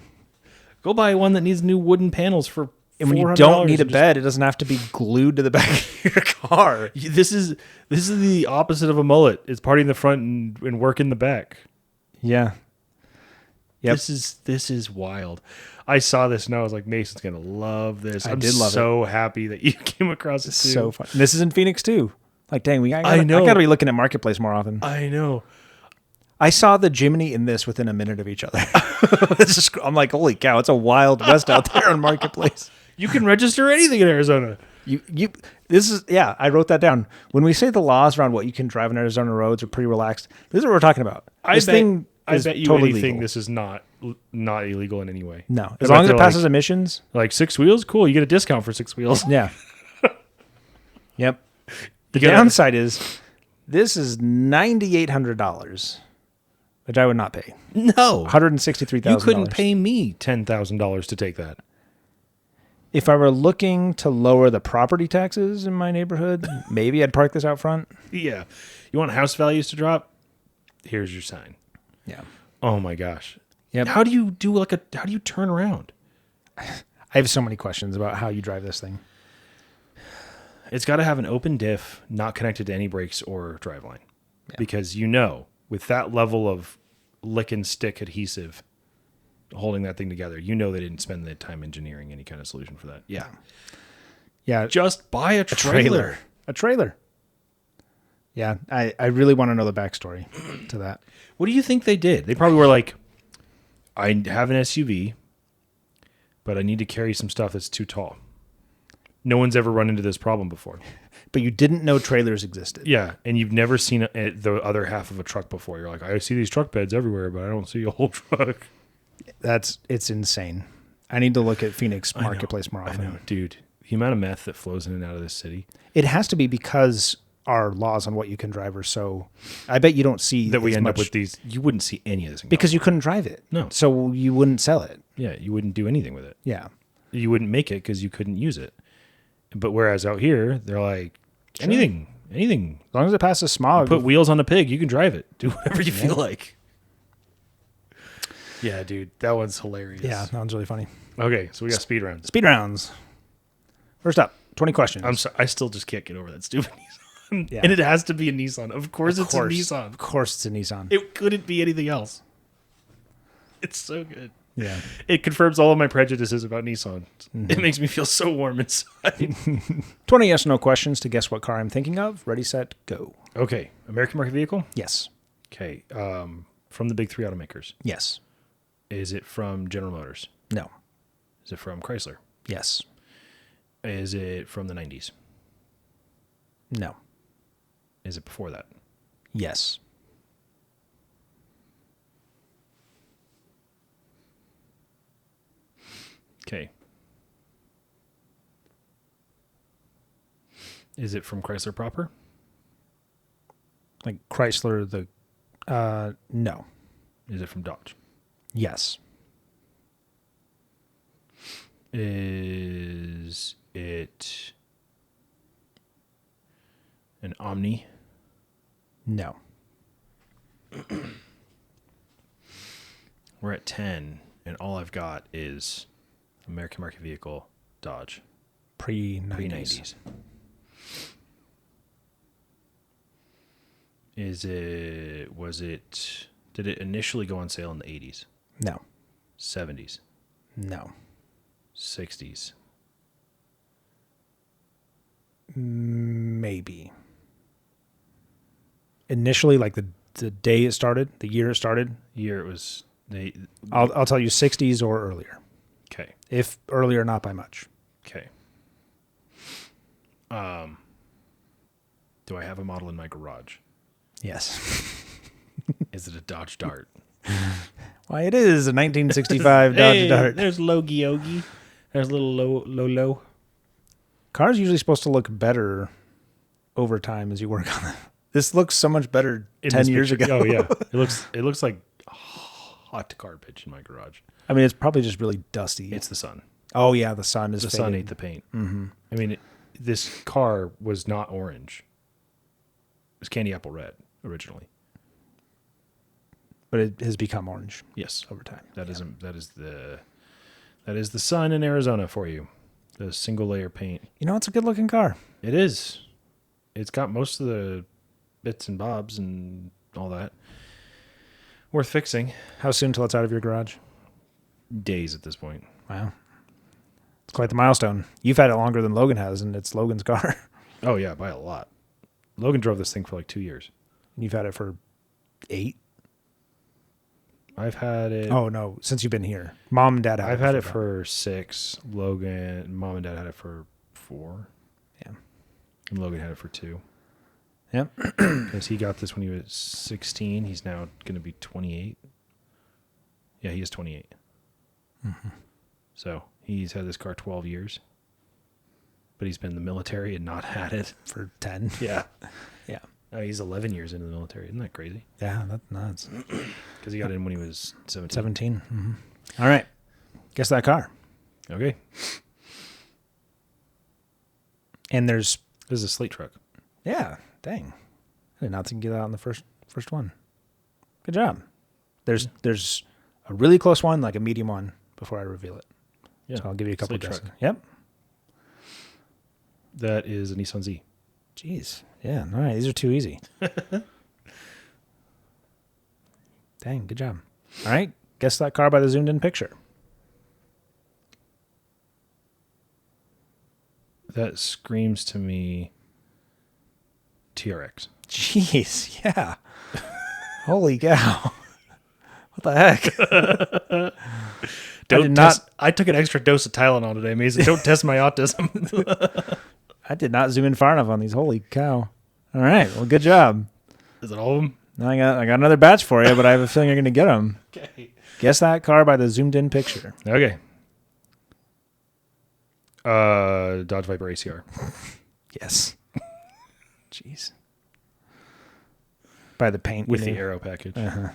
Go buy one that needs new wooden panels for $400. And when you don't need a bed, it doesn't have to be glued to the back of your car. This is the opposite of a mullet. It's party in the front and work in the back. Yeah. Yep. This is wild. I saw this and I was like, Mason's gonna love this. I'm did love it. so happy that you came across it too. So fun. And this is in Phoenix too. Like, dang, I know. I gotta be looking at Marketplace more often. I know. I saw the Jimny in this within a minute of each other. I'm like, holy cow, it's a wild west out there on Marketplace. You can register anything in Arizona. I wrote that down. When we say the laws around what you can drive on Arizona roads are pretty relaxed, this is what we're talking about. I bet you totally anything legal. This is not illegal in any way. No. As long as it passes emissions. Like 6 wheels, cool. You get a discount for 6 wheels. Yeah. Yep. The downside is this is $9,800, which I would not pay. No. $163,000. You couldn't pay me $10,000 to take that. If I were looking to lower the property taxes in my neighborhood, maybe I'd park this out front. Yeah. You want house values to drop? Here's your sign. Yeah. Oh my gosh. Yep. How do you turn around? I have so many questions about how you drive this thing. It's got to have an open diff, not connected to any brakes or driveline. Yeah. Because with that level of lick and stick adhesive holding that thing together, they didn't spend the time engineering any kind of solution for that. Yeah. Yeah. Just buy a trailer. A trailer. Yeah. I really want to know the backstory to that. What do you think they did? They probably were like, I have an SUV, but I need to carry some stuff that's too tall. No one's ever run into this problem before. But you didn't know trailers existed. Yeah, and you've never seen the other half of a truck before. You're like, I see these truck beds everywhere, but I don't see a whole truck. It's insane. I need to look at Phoenix Marketplace more often. I know, dude. The amount of meth that flows in and out of this city. It has to be because our laws on what you can drive are so... I bet you don't see... That we end up with these... You wouldn't see any of this. Because you couldn't drive it. No. So you wouldn't sell it. Yeah, you wouldn't do anything with it. Yeah. You wouldn't make it because you couldn't use it. But whereas out here, they're like, Sure. anything. As long as it passes smog. Put wheels on a pig, you can drive it. Do whatever you feel like. Yeah, dude. That one's hilarious. Yeah, that one's really funny. Okay, so we got speed rounds. Speed rounds. First up, 20 questions. I'm sorry. I still just can't get over that stupid Nissan. Yeah. And it has to be a Nissan. Of course it's a Nissan. Of course it's a Nissan. It couldn't be anything else. It's so good. Yeah. It confirms all of my prejudices about Nissan. Mm-hmm. It makes me feel so warm inside. 20 yes no questions to guess what car I'm thinking of. Ready, set, go. Okay. American market vehicle? Yes. Okay. From the big three automakers. Yes. Is it from General Motors? No. Is it from Chrysler? Yes. Is it from the 90s? No. Is it before that? Yes. Okay. Is it from Chrysler proper? Like Chrysler, no. Is it from Dodge? Yes. Is it an Omni? No. We're at 10, and all I've got is American market vehicle, Dodge. Pre-90s. Did it initially go on sale in the 80s? No. 70s? No. 60s? Maybe. Initially, like the day it started, the year it started. Year it was... I'll tell you 60s or earlier. Okay. If earlier, not by much. Okay. Do I have a model in my garage? Yes. Is it a Dodge Dart? Why, it is a 1965 Dodge Dart. There's Logie Ogie. There's little low. Cars usually supposed to look better over time as you work on them. This looks so much better 10 years ago. Oh yeah, it looks like hot garbage in my garage. I mean, it's probably just really dusty. It's the sun. Oh yeah, the sun is the faded. sun ate the paint. Mm-hmm. I mean, this car was not orange. It was candy apple red originally, but it has become orange. Yes, over time. That is the sun in Arizona for you. The single layer paint. You know, it's a good looking car. It is. It's got most of the bits and bobs and all that. Worth fixing. How soon till it's out of your garage? Days at this point. Wow. It's quite the milestone. You've had it longer than Logan has, and it's Logan's car. Oh, yeah, by a lot. Logan drove this thing for like 2 years. You've had it for 8? I've had it... Oh, no, since you've been here. Mom and Dad had it. I've had it for 6. Logan, Mom and Dad had it for 4. Yeah. And Logan had it for 2. Yep. Because he got this when he was 16. He's now going to be 28. Yeah, he is 28. Mm-hmm. So he's had this car 12 years. But he's been in the military and not had it. For 10. Yeah. Yeah. Oh, he's 11 years into the military. Isn't that crazy? Yeah, that's nuts. Because he got in when he was 17. 17. Mm-hmm. All right. Guess that car. Okay. And there's... This is a slate truck. Yeah. Dang. I did not think you get that on the first one. Good job. There's a really close one, like a medium one, before I reveal it. Yeah. So I'll give you a couple of Slate guesses. truck. Yep. That is a Nissan Z. Jeez. Yeah. All right. These are too easy. Dang. Good job. All right. Guess that car by the zoomed in picture. That screams to me TRX. Jeez. Yeah. Holy cow. What the heck? I took an extra dose of Tylenol today, Mason. Don't test my autism. I did not zoom in far enough on these. Holy cow. All right. Well, good job. Is it all of them? Now I got another batch for you, but I have a feeling you're going to get them. Okay. Guess that car by the zoomed in picture. Okay. Dodge Viper ACR. Yes. Jeez. By the paint. With the aero package. Uh-huh.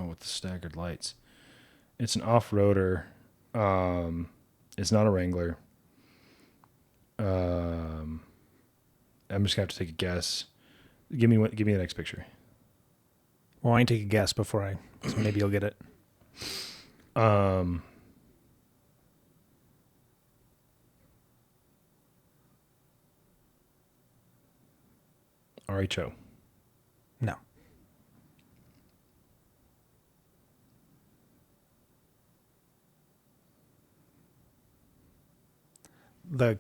With the staggered lights. It's an off-roader. It's not a Wrangler. I'm just gonna have to take a guess. Give me the next picture. Well, I can take a guess before so maybe you'll get it. RHO. No. The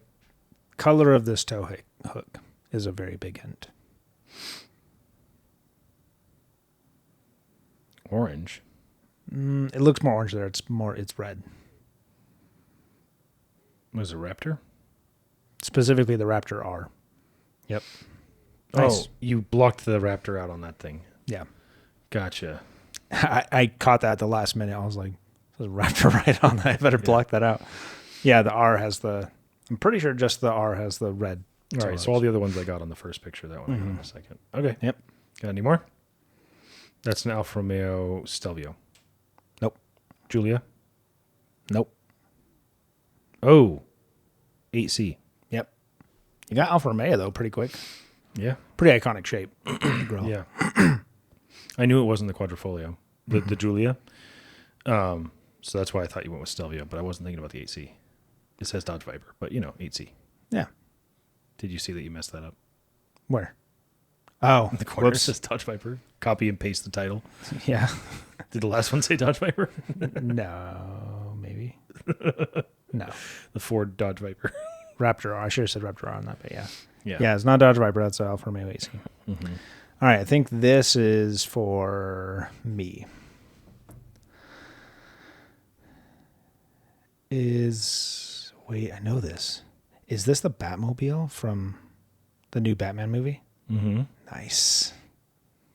color of this tow hook is a very big hint. Orange. It looks more orange there. It's red. Was it Raptor? Specifically the Raptor R. Yep. Nice. Oh, you blocked the Raptor out on that thing. Yeah. Gotcha. I caught that at the last minute. I was like, there's a Raptor right on that. I better block that out. Yeah, the R has I'm pretty sure just the R has the red. All right, so all the other ones I got on the first picture, that one I got in a second. Okay. Yep. Got any more? That's an Alfa Romeo Stelvio. Nope. Giulia. Nope. Oh, 8C. Yep. You got Alfa Romeo, though, pretty quick. Yeah. Pretty iconic shape. Grill. Yeah. I knew it wasn't the Quadrifoglio, the Giulia. So that's why I thought you went with Stelvio, but I wasn't thinking about the 8C. It says Dodge Viper, but 8C. Yeah. Did you see that you messed that up? Where? Oh, The corner whoops. says Dodge Viper. Copy and paste the title. Yeah. Did the last one say Dodge Viper? No, maybe. No. The Ford Dodge Viper. Raptor R. I should have said Raptor R on that, but yeah. Yeah. Yeah, it's not Dodge Viper. That's Alfa Romeo AC. Mm-hmm. All right, I think this is for me. Wait, I know this. Is this the Batmobile from the new Batman movie? Mm-hmm. Nice.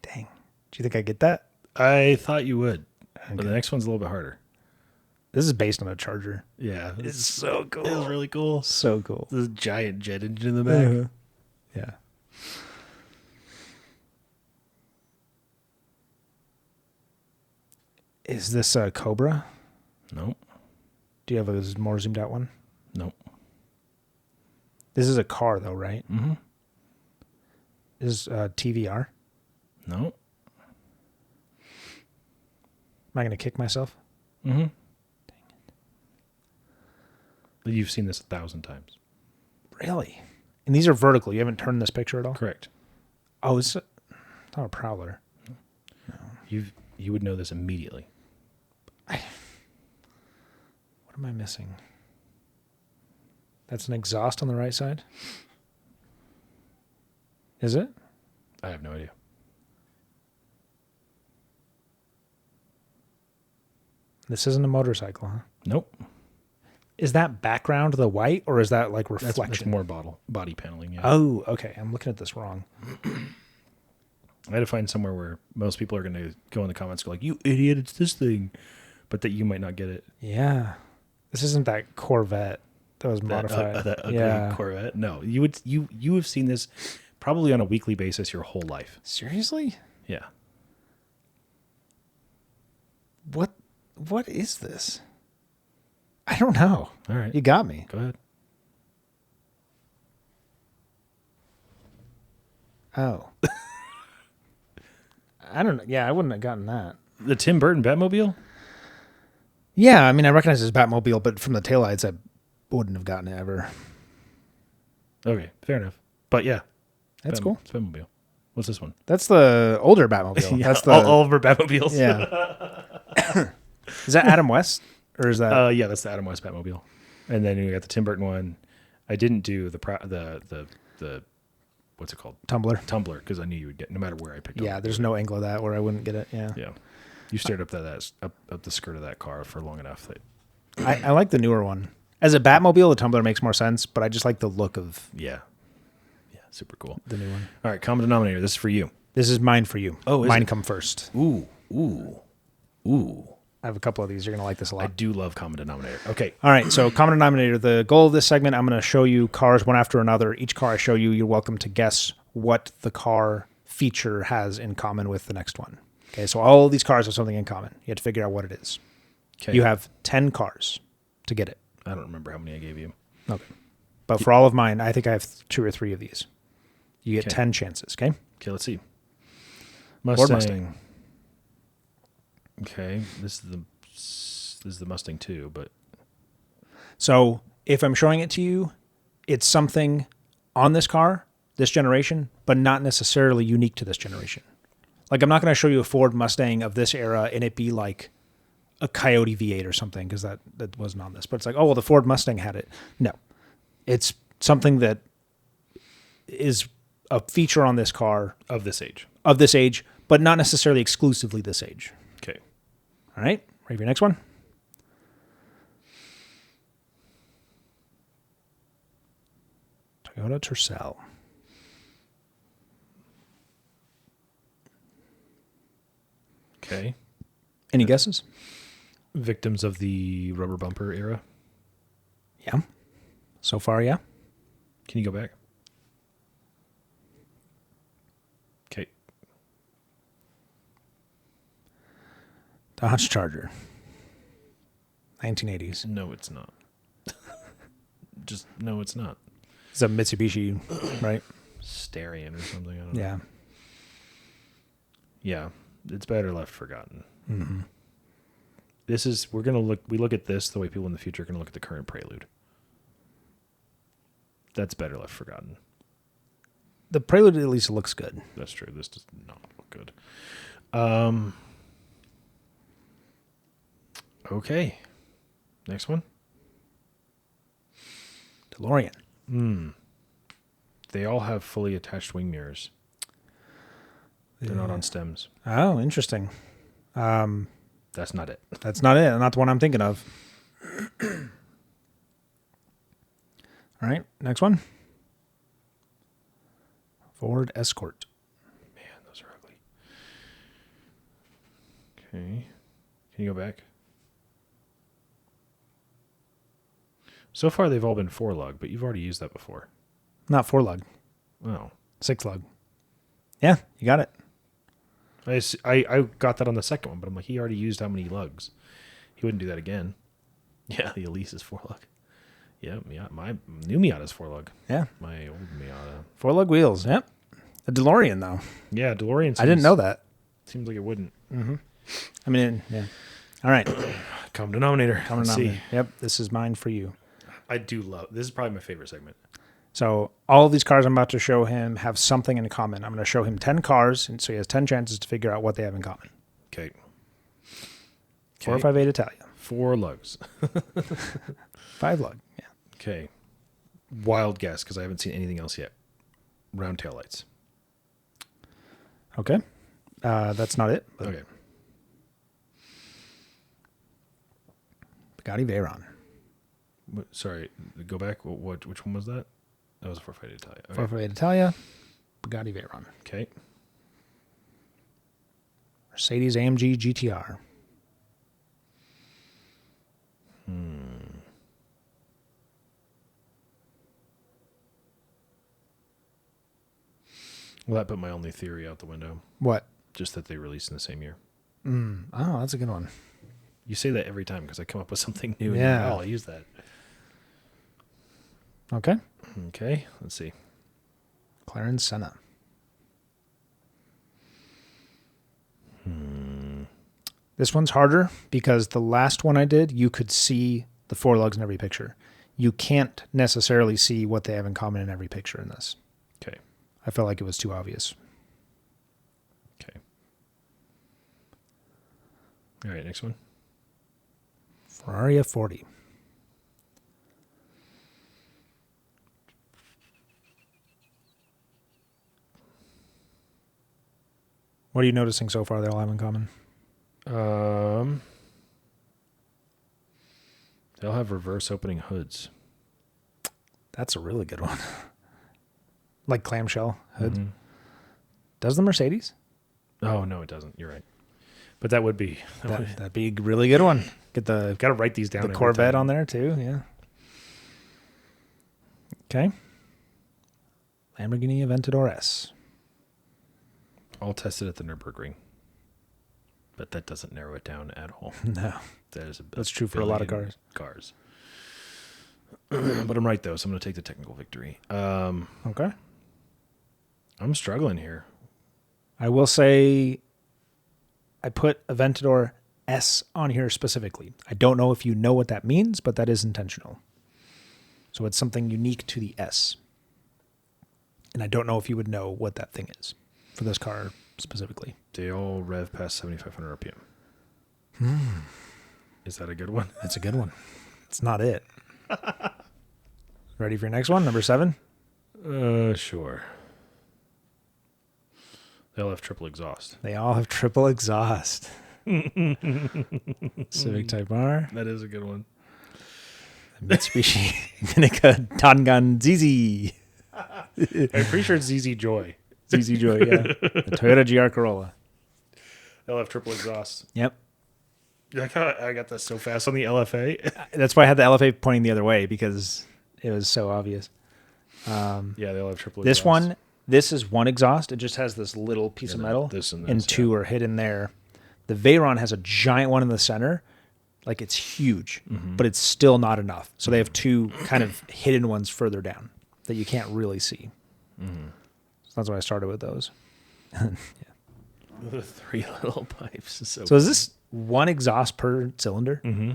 Dang. Do you think I get that? I thought you would, Okay. but the next one's a little bit harder. This is based on a Charger. Yeah. It's so cool. It was really cool. So cool. This giant jet engine in the back. Yeah. Is this a Cobra? Nope. Do you have a more zoomed out one? Nope. This is a car, though, right? Mm-hmm. Is TVR? Nope. Am I going to kick myself? Mm-hmm. Dang it. But you've seen this 1,000 times. Really? And these are vertical. You haven't turned this picture at all? Correct. Oh, it's not a Prowler. No. You would know this immediately. What am I missing? That's an exhaust on the right side? Is it? I have no idea. This isn't a motorcycle, huh? Nope. Is that background the white, or is that like reflection? That's more body paneling. Yeah. Oh, okay. I'm looking at this wrong. I had to find somewhere where most people are going to go in the comments and go like, "You idiot! It's this thing," but that you might not get it. Yeah. This isn't that Corvette that was modified. That ugly Corvette. No, you have seen this probably on a weekly basis your whole life. Seriously? Yeah. What is this? I don't know. All right. You got me. Go ahead. Oh. I don't know. Yeah, I wouldn't have gotten that. The Tim Burton Batmobile? Yeah, I mean, I recognize his Batmobile, but from the taillights, I wouldn't have gotten it ever. Okay, fair enough. But yeah. That's cool. It's Batmobile. What's this one? That's the older Batmobile. Yeah, That's the all over Batmobiles. Yeah. Is that Adam West? Or is that... Yeah, that's the Adam West Batmobile. And then you got the Tim Burton one. I didn't do the what's it called? Tumbler, because I knew you would get no matter where I picked up. Yeah, there's no angle of that where I wouldn't get it. Yeah. Yeah. You stared up up the skirt of that car for long enough that I like the newer one. As a Batmobile, the Tumbler makes more sense, but I just like the look of yeah, super cool. the new one. All right, common denominator. This is for you. This is mine for you. Oh, is mine it? come first. Ooh. I have a couple of these. You're going to like this a lot. I do love common denominator. Okay. All right, so common denominator. The goal of this segment, I'm going to show you cars one after another. Each car I show you, you're welcome to guess what the car feature has in common with the next one. Okay, so all of these cars have something in common. You have to figure out what it is. Okay. You have 10 cars to get it. I don't remember how many I gave you. Okay. But for all of mine, I think I have 2 or 3 of these. You get Okay. 10 chances, okay? Okay, let's see. Ford Mustang. Okay, this is the Mustang too, but So if I'm showing it to you, it's something on this car, this generation, but not necessarily unique to this generation. Like I'm not going to show you a Ford Mustang of this era and it be like a Coyote V8 or something because that wasn't on this. But it's like, oh, well, the Ford Mustang had it. No. It's something that is a feature on this car of this age. But not necessarily exclusively this age. Okay. All right, ready for your next one? Toyota Tercel. Okay. Any guesses? Victims of the rubber bumper era. Yeah. So far, yeah. Can you go back? Okay. Dodge Charger. 1980s. No, it's not. Just no, it's not. It's a Mitsubishi, right? Starion or something. I don't know. Yeah. Yeah. It's better left forgotten. Mm-hmm. We look at this the way people in the future are going to look at the current Prelude. That's better left forgotten. The Prelude at least looks good. That's true. This does not look good. Okay. Next one. DeLorean. They all have fully attached wing mirrors. They're not on stems. Oh, interesting. That's not it. That's not it. Not the one I'm thinking of. All right, next one. Ford Escort. Man, those are ugly. Okay. Can you go back? So far, they've all been 4-lug, but you've already used that before. Not 4-lug. Oh. 6-lug. Yeah, you got it. I got that on the second one, but I'm like, he already used how many lugs? He wouldn't do that again. Yeah, the Elise is 4-lug. Yeah, my new Miata is 4-lug. Yeah. My old Miata. 4-lug wheels. Yep. A DeLorean, though. Yeah, DeLorean. I didn't know that. Seems like it wouldn't. Mm-hmm. I mean, yeah. All right. Common denominator. Common Let's denominator. see. Yep, this is mine for you. I do love this. Is probably my favorite segment. So all of these cars I'm about to show him have something in common. I'm going to show him 10 cars, and so he has 10 chances to figure out what they have in common. Okay. 458 Italia. 4 lugs. 5-lug. Yeah. Okay. Wild guess because I haven't seen anything else yet. Round taillights. Okay. That's not it. But Okay. Bugatti Veyron. Sorry, go back. Which one was that? That was a 458 Italia. Okay. 458 Italia. Bugatti Veyron. Okay. Mercedes AMG GTR. Well, that put my only theory out the window. What? Just that they released in the same year. Oh, that's a good one. You say that every time because I come up with something new. And Yeah. I'll use that. Okay. Okay. Let's see. McLaren Senna. This one's harder because the last one I did, you could see the four lugs in every picture. You can't necessarily see what they have in common in every picture in this. Okay. I felt like it was too obvious. Okay. All right. Next one. Ferrari F40. What are you noticing so far they all have in common? They'll have reverse opening hoods. That's a really good one. Like clamshell hood. Mhm. Does the Mercedes? Oh no, it doesn't. You're right. But that would be. That'd be a really good one. Get the Got to write these down. the every Corvette time. on there too. Yeah. Okay. Lamborghini Aventador S. All tested at the Nürburgring. But that doesn't narrow it down at all. No. That is That's true for a lot of billion cars. But I'm right though, so I'm going to take the technical victory. Okay. I'm struggling here. I will say I put Aventador S on here specifically. I don't know if you know what that means, but that is intentional. So it's something unique to the S. And I don't know if you would know what that thing is for this car specifically. They all rev past 7,500 RPM. Is that a good one? That's a good one. It's not it. Ready for your next one? Number 7? Sure. They'll have triple exhaust. They all have triple exhaust. Civic Type R. That is a good one. Mitsubishi Minica Tangan ZZ. I'm pretty sure it's ZZ Joy. ZZ Joy, yeah. The Toyota GR Corolla. They'll have triple exhaust. Yep. I got that so fast on the LFA. That's why I had the LFA pointing the other way because it was so obvious. Yeah, they'll have triple This exhaust. one, this is one exhaust. It just has this little piece of metal. This and and this, two are hidden there. The Veyron has a giant one in the center. Like it's huge, but it's still not enough. So they have two kind of hidden ones further down that you can't really see. So that's why I started with those. The three little pipes. So is this one exhaust per cylinder? Mm-hmm.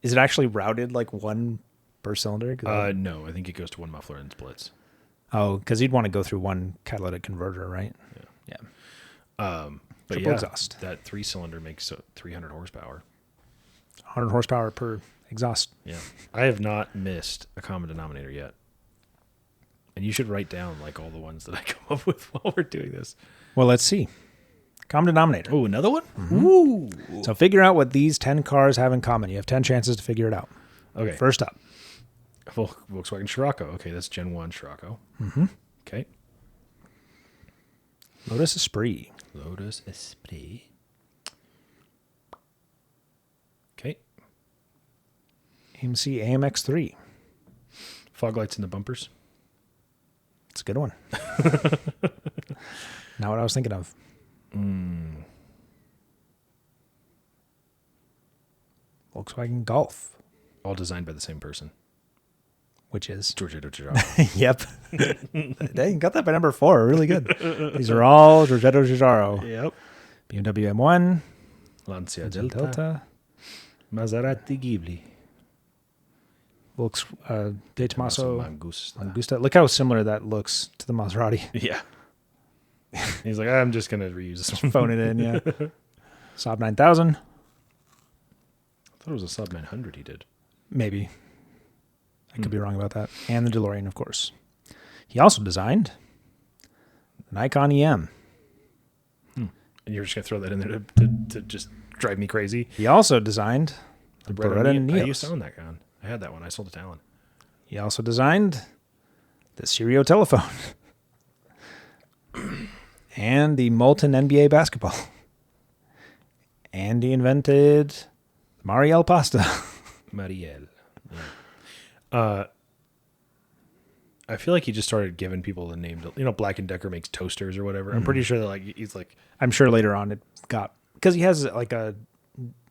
Is it actually routed like one per cylinder? No, I think it goes to one muffler and splits. Oh, because you'd want to go through one catalytic converter, right? Yeah. But Triple yeah, exhaust. that 3-cylinder makes 300 horsepower. 100 horsepower per exhaust. Yeah. I have not missed a common denominator yet. And you should write down like all the ones that I come up with while we're doing this. Well, let's see. Common denominator. Oh, another one? Ooh. So figure out what these 10 cars have in common. You have 10 chances to figure it out. Okay. First up. Volkswagen Scirocco. Okay, that's Gen 1 Scirocco. Okay. Lotus Esprit. Lotus Esprit. Okay. AMC AMX3. Fog lights in the bumpers. It's a good one. Not what I was thinking of. Volkswagen Golf, All designed by the same person. which is Giorgetto Giugiaro. yep. Dang, got that by number 4. Really good. These are all Giorgetto Giugiaro. Yep. BMW M1, Lancia Delta, Delta. Maserati Ghibli. De Tomaso Mangusta. Angusta. Look how similar that looks to the Maserati. Yeah. He's like, I'm just going to reuse this one. Phone it in, yeah. Saab 9000, I thought it was a Saab 900 he did. maybe. I could be wrong about that. And the DeLorean, of course. He also designed the Nikon EM. And you're just going to throw that in there to just drive me crazy? He also designed the Beretta I used to Nios. own that gun. I had that one. I sold it to Alan. He also designed the Stereo telephone and the molten NBA basketball. And he invented the Marielle pasta. Marielle. Yeah. I feel like he just started giving people the names. You know, Black & Decker makes toasters or whatever. I'm pretty sure that he's like, I'm sure later on it got, because he has like a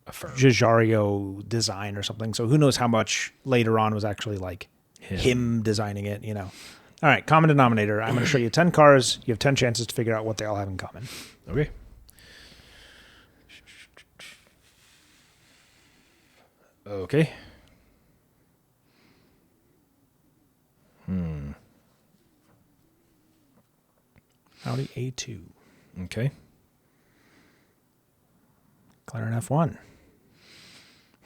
a firm. Giugiaro design or something. So who knows how much later on was actually like him designing it, you know. All right, common denominator. I'm going to show you 10 cars. You have 10 chances to figure out what they all have in common. Okay. Okay. Audi A2. Okay. McLaren F1.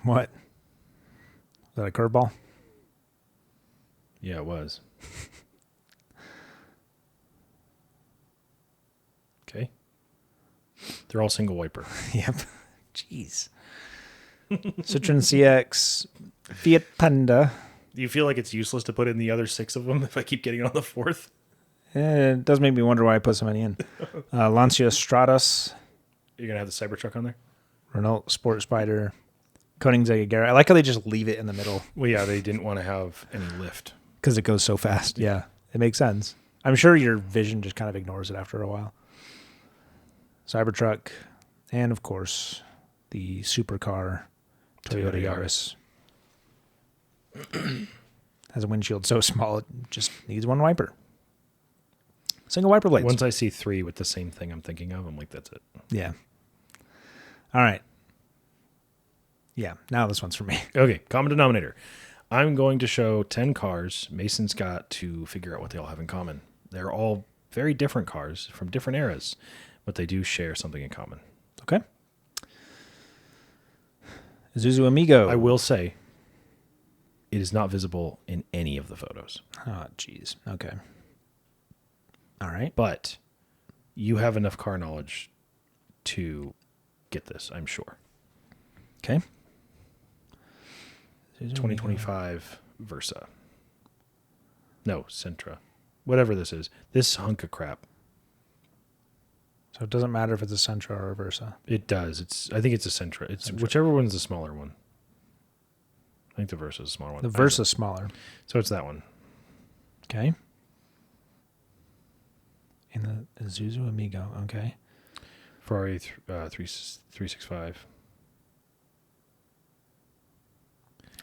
What? Was that a curveball? Yeah, it was. Okay. They're all single wiper. Yep. Jeez. Citroen CX, Fiat Panda. Do you feel like it's useless to put in the other 6 of them if I keep getting on the 4th? It does make me wonder why I put so many in. Lancia Stratos, You're going to have the Cybertruck on there? Renault Sport Spider, Koenigsegg Agera. I like how they just leave it in the middle Well, yeah, they didn't want to have any lift. because it goes so fast. Yeah, it makes sense. I'm sure your vision just kind of ignores it after a while. Cybertruck, and of course, the supercar Toyota Yaris. Has a windshield so small it just needs one wiper. Single wiper blades. Once I see 3 with the same thing I'm thinking of, I'm like, that's it. Yeah. All right. Yeah, now this one's for me. Okay, common denominator. I'm going to show 10 cars. Mason's got to figure out what they all have in common. They're all very different cars from different eras, but they do share something in common. Okay. Isuzu Amigo. I will say, it is not visible in any of the photos. Oh, jeez. Okay. All right. But you have enough car knowledge to get this, I'm sure. Okay. 2025 Versa. No, Sentra. Whatever this is. This hunk of crap. So it doesn't matter if it's a Sentra or a Versa. It does. I think it's a Sentra. It's Sentra. whichever one's the smaller one. I think the Versa is the smaller one. The Versa's smaller. So it's that one. Okay. And the Isuzu Amigo. Okay. Ferrari 365.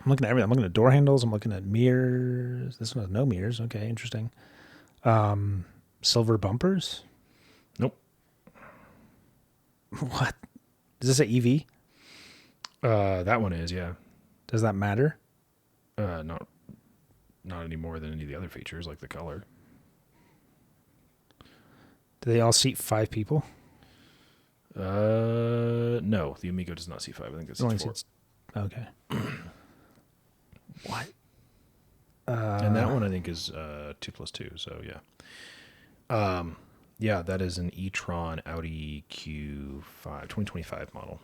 I'm looking at everything. I'm looking at door handles. I'm looking at mirrors. This one has no mirrors. Okay, interesting. Silver bumpers. Nope. What? Is this an EV? That one is, yeah. Does that matter? Not any more than any of the other features, like the color. Do they all seat 5 people? No, the Amigo does not seat 5. I think it's It only 4. seats. Okay. What? And that one I think is 2+2. So yeah. Yeah, that is an e-tron Audi Q5 2025 model.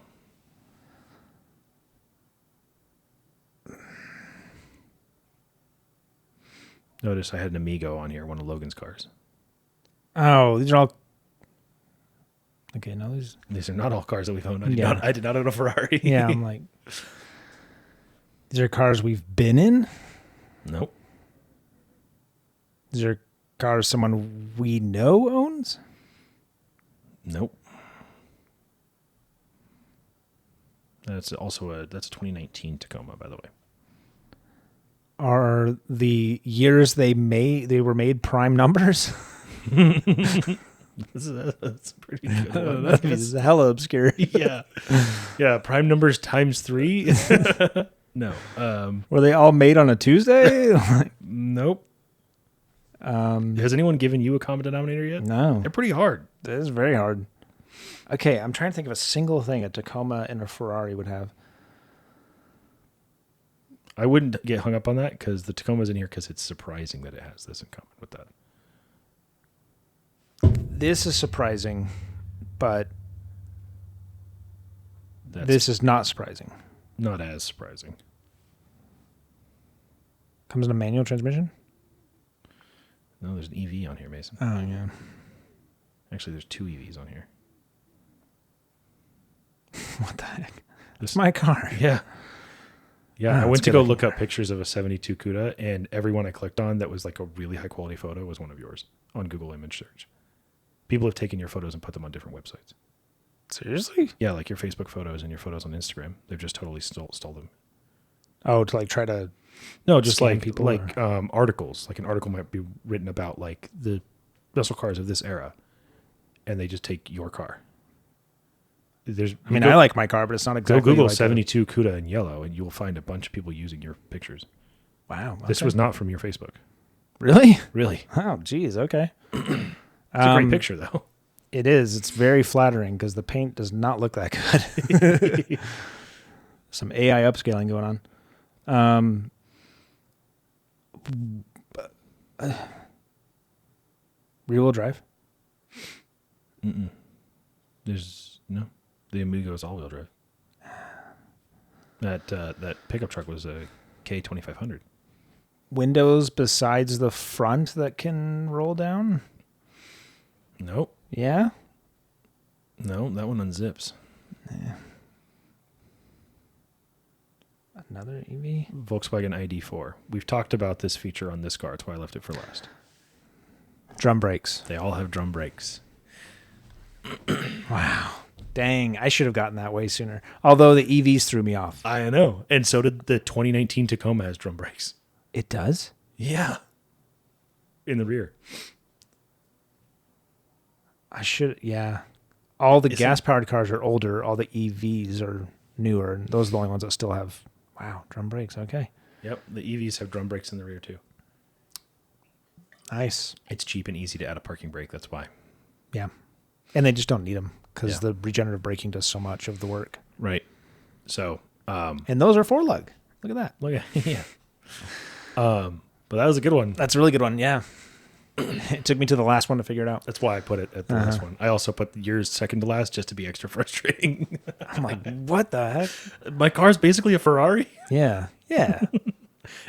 Notice I had an Amigo on here, one of Logan's cars. Oh, these are all. Okay, no, These are not all cars that we've owned. Yeah. I did not own a Ferrari. Yeah, I'm like. These are cars we've been in. Nope. These are cars someone we know owns. Nope. That's also that's a 2019 Tacoma, by the way. Are the years they were made prime numbers? That's pretty good. This is hella obscure. Yeah. Yeah, prime numbers times 3. No. Were they all made on a Tuesday? Nope. Has anyone given you a common denominator yet? No. They're pretty hard. That is very hard. Okay, I'm trying to think of a single thing a Tacoma and a Ferrari would have. I wouldn't get hung up on that because the Tacoma's in here because it's surprising that it has this in common with that. This is surprising, but this is not surprising. Not as surprising. Comes in a manual transmission? No, there's an EV on here, Mason. Oh, yeah. Actually, there's 2 EVs on here. What the heck? It's my car. Yeah. Yeah, I it's went to good go looking look up car. pictures of a 72 CUDA, and everyone I clicked on that was like a really high-quality photo was one of yours on Google Image Search. People have taken your photos and put them on different websites. Seriously? Yeah, like your Facebook photos and your photos on Instagram. They've just totally stole them. Oh, to like try to No, just scam like people, like articles. Like an article might be written about like the muscle cars of this era, and they just take your car. I like my car, but it's not exactly. Go Google like 72 CUDA in yellow, and you will find a bunch of people using your pictures. Wow. This okay. was not from your Facebook. Really. Really, Oh, geez. Okay. it's a great picture though. It is. It's very flattering because the paint does not look that good. Some AI upscaling going on. Rear-wheel drive. There's no. The Amigo is all-wheel drive. That pickup truck was a K2500. Windows besides the front that can roll down. Nope. Yeah. No, that one unzips. Yeah. Another EV. Volkswagen ID4. We've talked about this feature on this car. That's why I left it for last. Drum brakes. They all have drum brakes. Wow. Dang, I should have gotten that way sooner. Although the EVs threw me off. I know. And so did the 2019 Tacoma has drum brakes. It does? Yeah. In the rear. I should, yeah. All the gas-powered cars are older. All the EVs are newer. And those are the only ones that still have, wow, drum brakes. Okay. Yep. The EVs have drum brakes in the rear too. Nice. It's cheap and easy to add a parking brake. That's why. Yeah. And they just don't need them because Yeah. the regenerative braking does so much of the work. Right. So, And those are 4-lug. Look at that. look at, yeah. But that was a good one. That's a really good one. Yeah. It took me to the last one to figure it out. That's why I put it at the last one. I also put yours second to last just to be extra frustrating. I'm like, what the heck? My car's basically a Ferrari, Yeah. Yeah. and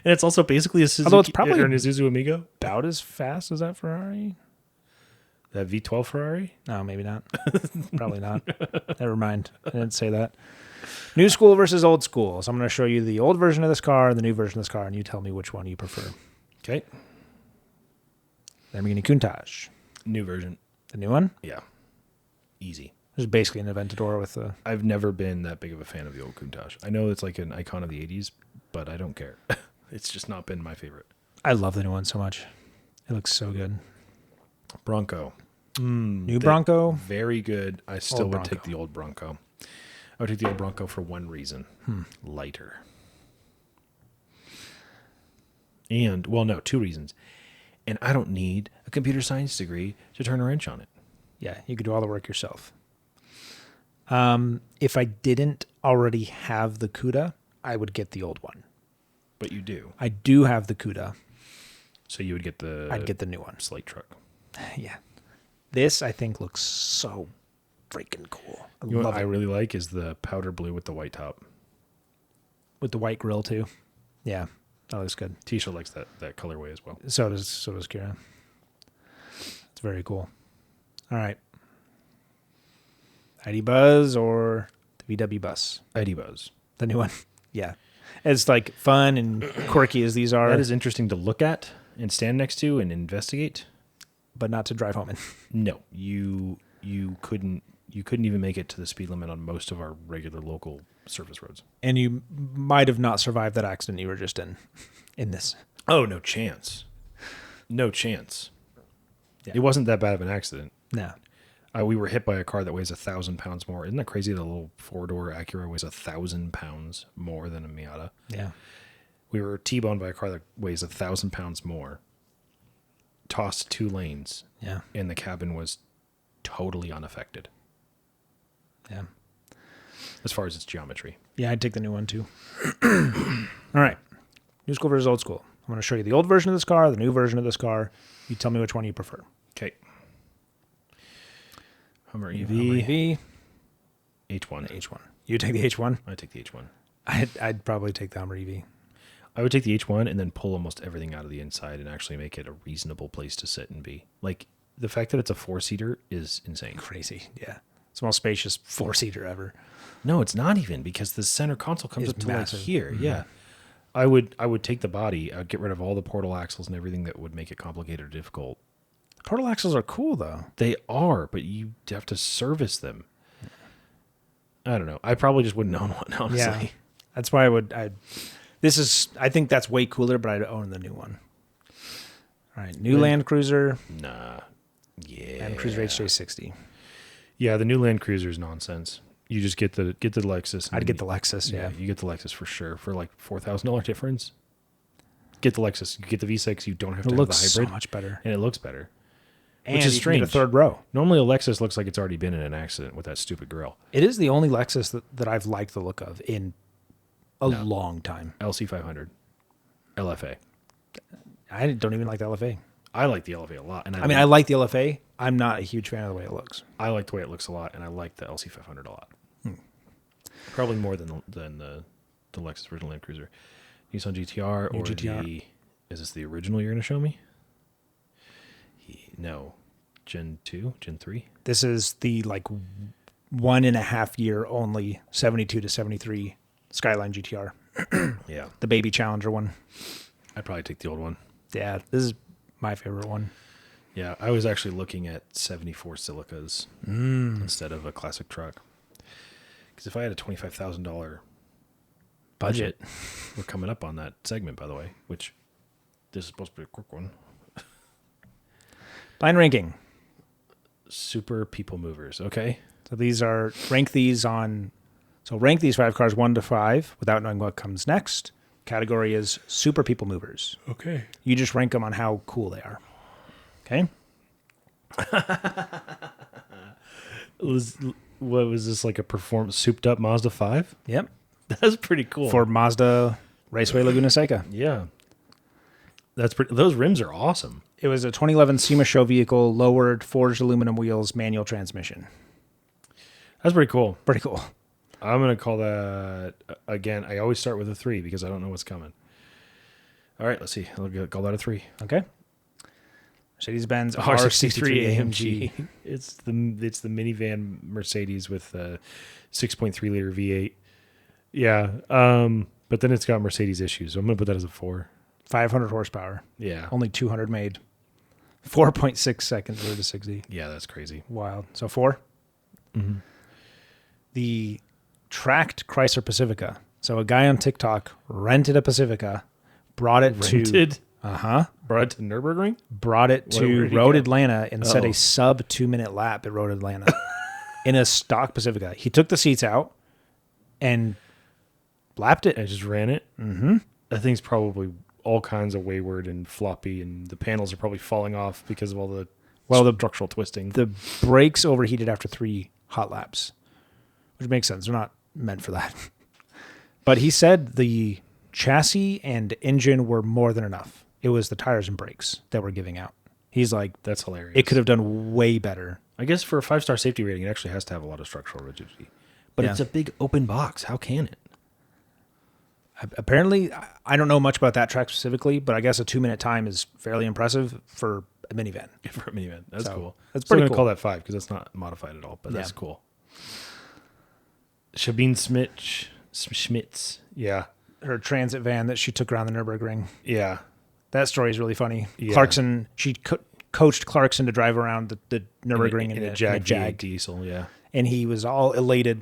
it's also basically a Suzuki Although it's probably- or an Isuzu Amigo. About as fast as that Ferrari? That V12 Ferrari. No, maybe not. Probably not. Never mind. I didn't say that. New school versus old school. So I'm going to show you the old version of this car and the new version of this car, and you tell me which one you prefer. Okay. Lamborghini Countach. New version. The new one? Yeah. Easy. It's basically an Aventador with a... I've never been that big of a fan of the old Countach. I know it's like an icon of the 80s, but I don't care. It's just not been my favorite. I love the new one so much. It looks so good. Bronco. New Bronco? Very good. I still Old would take Bronco. the old Bronco. I would take the old Bronco for one reason. Lighter. And, well, no, two reasons. And I don't need a computer science degree to turn a wrench on it. Yeah, you could do all the work yourself. If I didn't already have the CUDA, I would get the old one. But you do. I do have the CUDA. So you would get the... I'd get the new one. slate truck. Yeah. This, I think, looks so freaking cool. I You know love what I it. really like is the powder blue with the white top. With the white grill, too. Yeah, that looks good. Tisha likes that colorway as well. So does Kira. It's very cool. All right. ID Buzz or the VW Bus? ID Buzz. The new one. Yeah. It's like fun and quirky as these are, That is interesting to look at and stand next to and investigate. but not to drive home in. No, you couldn't even make it to the speed limit on most of our regular local surface roads. And you might have not survived that accident you were just in this. Oh, no chance. No chance. Yeah. It wasn't that bad of an accident. No. We were hit by a car that weighs 1,000 pounds more. Isn't that crazy? The little four-door Acura weighs 1,000 pounds more than a Miata. Yeah. We were T-boned by a car that weighs 1,000 pounds more, tossed 2 lanes, Yeah. and the cabin was totally unaffected Yeah. as far as its geometry. Yeah, I'd take the new one too. All right. New school versus old school. I'm going to show you the old version of this car, the new version of this car. You tell me which one you prefer. Okay. Hummer EV, Hummer EV, H1. H1. You take the H1? I take the H1. I'd probably take the Hummer EV. I would take the H1 and then pull almost everything out of the inside and actually make it a reasonable place to sit and be. Like, the fact that it's a 4-seater is insane. Crazy. Yeah. It's the most spacious 4-seater ever. No, it's not even, because the center console comes It's up to massive. like here. Mm-hmm. Yeah. I would take the body. I would get rid of all the portal axles and everything that would make it complicated or difficult. Portal axles are cool though. They are, but you have to service them. I don't know. I probably just wouldn't own one, honestly. Yeah. That's why I think that's way cooler, but I'd own the new one. All right. New Land Cruiser. Nah. Yeah. Land Cruiser HJ60. Yeah, the new Land Cruiser is nonsense. You just get the Lexus. I'd get the Lexus, yeah. You get the Lexus for sure for like $4,000 difference. Get the Lexus. You get the V6. You don't have to have the hybrid. It looks so much better. And it looks better. And which is you strange. can get a third row. Normally a Lexus looks like it's already been in an accident with that stupid grill. It is the only Lexus that I've liked the look of in a long time. LC500. LFA. I don't even like the LFA. I like the LFA a lot. And I like the LFA. I'm not a huge fan of the way it looks. I like the way it looks a lot, and I like the LC500 a lot. Probably more than the Lexus original Land Cruiser. Nissan GTR or GTR. Is this the original you're going to show me? No. Gen 2? Gen 3? This is the 1.5 year only 72 to 73 Skyline GTR. Yeah. The baby Challenger one. I'd probably take the old one. Yeah, this is my favorite one. Yeah, I was actually looking at 74 Silicas instead of a classic truck. Because if I had a $25,000 budget, we're coming up on that segment, by the way, which this is supposed to be a quick one. Blind ranking. Super people movers, okay? So rank these 5 cars 1 to 5 without knowing what comes next. Category is super people movers. Okay. You just rank them on how cool they are. Okay? What was this, like a souped up Mazda 5? Yep. That's pretty cool. For Mazda Raceway Laguna Seca. Yeah. That's pretty. Those rims are awesome. It was a 2011 SEMA show vehicle, lowered, forged aluminum wheels, manual transmission. That's pretty cool. Pretty cool. I'm going to call that, again, I always start with a 3 because I don't know what's coming. All right, let's see. I'll call that a 3. Okay. Mercedes-Benz R63 AMG. It's the minivan Mercedes with a 6.3 liter V8. Yeah. But then it's got Mercedes issues. So I'm going to put that as a 4. 500 horsepower. Yeah. Only 200 made. 4.6 seconds 0 to 60. Yeah, that's crazy. Wild. So 4. Mm-hmm. The tracked Chrysler Pacifica. So a guy on TikTok rented a Pacifica, brought it to Brought it to Nürburgring? Brought it to Road Atlanta and set a sub 2-minute lap at Road Atlanta in a stock Pacifica. He took the seats out and lapped it. And just ran it? Mm-hmm. That thing's probably all kinds of wayward and floppy, and the panels are probably falling off because of all the structural twisting. The brakes overheated after 3 hot laps, which makes sense. They're not meant for that. But he said the chassis and engine were more than enough. It was the tires and brakes that were giving out. He's like, that's hilarious. It could have done way better. I guess for a 5-star safety rating, it actually has to have a lot of structural rigidity. But it's a big open box. How can it? Apparently, I don't know much about that track specifically, but I guess a 2-minute time is fairly impressive for a minivan. For a minivan. That's cool. That's pretty cool. I'm going to call that 5 because that's not modified at all, but that's cool. Sabine Schmitz. Yeah. Her transit van that she took around the Nürburgring. Yeah. That story is really funny. Yeah. Clarkson, she coached Clarkson to drive around the Nürburgring in a Jag diesel, yeah. And he was all elated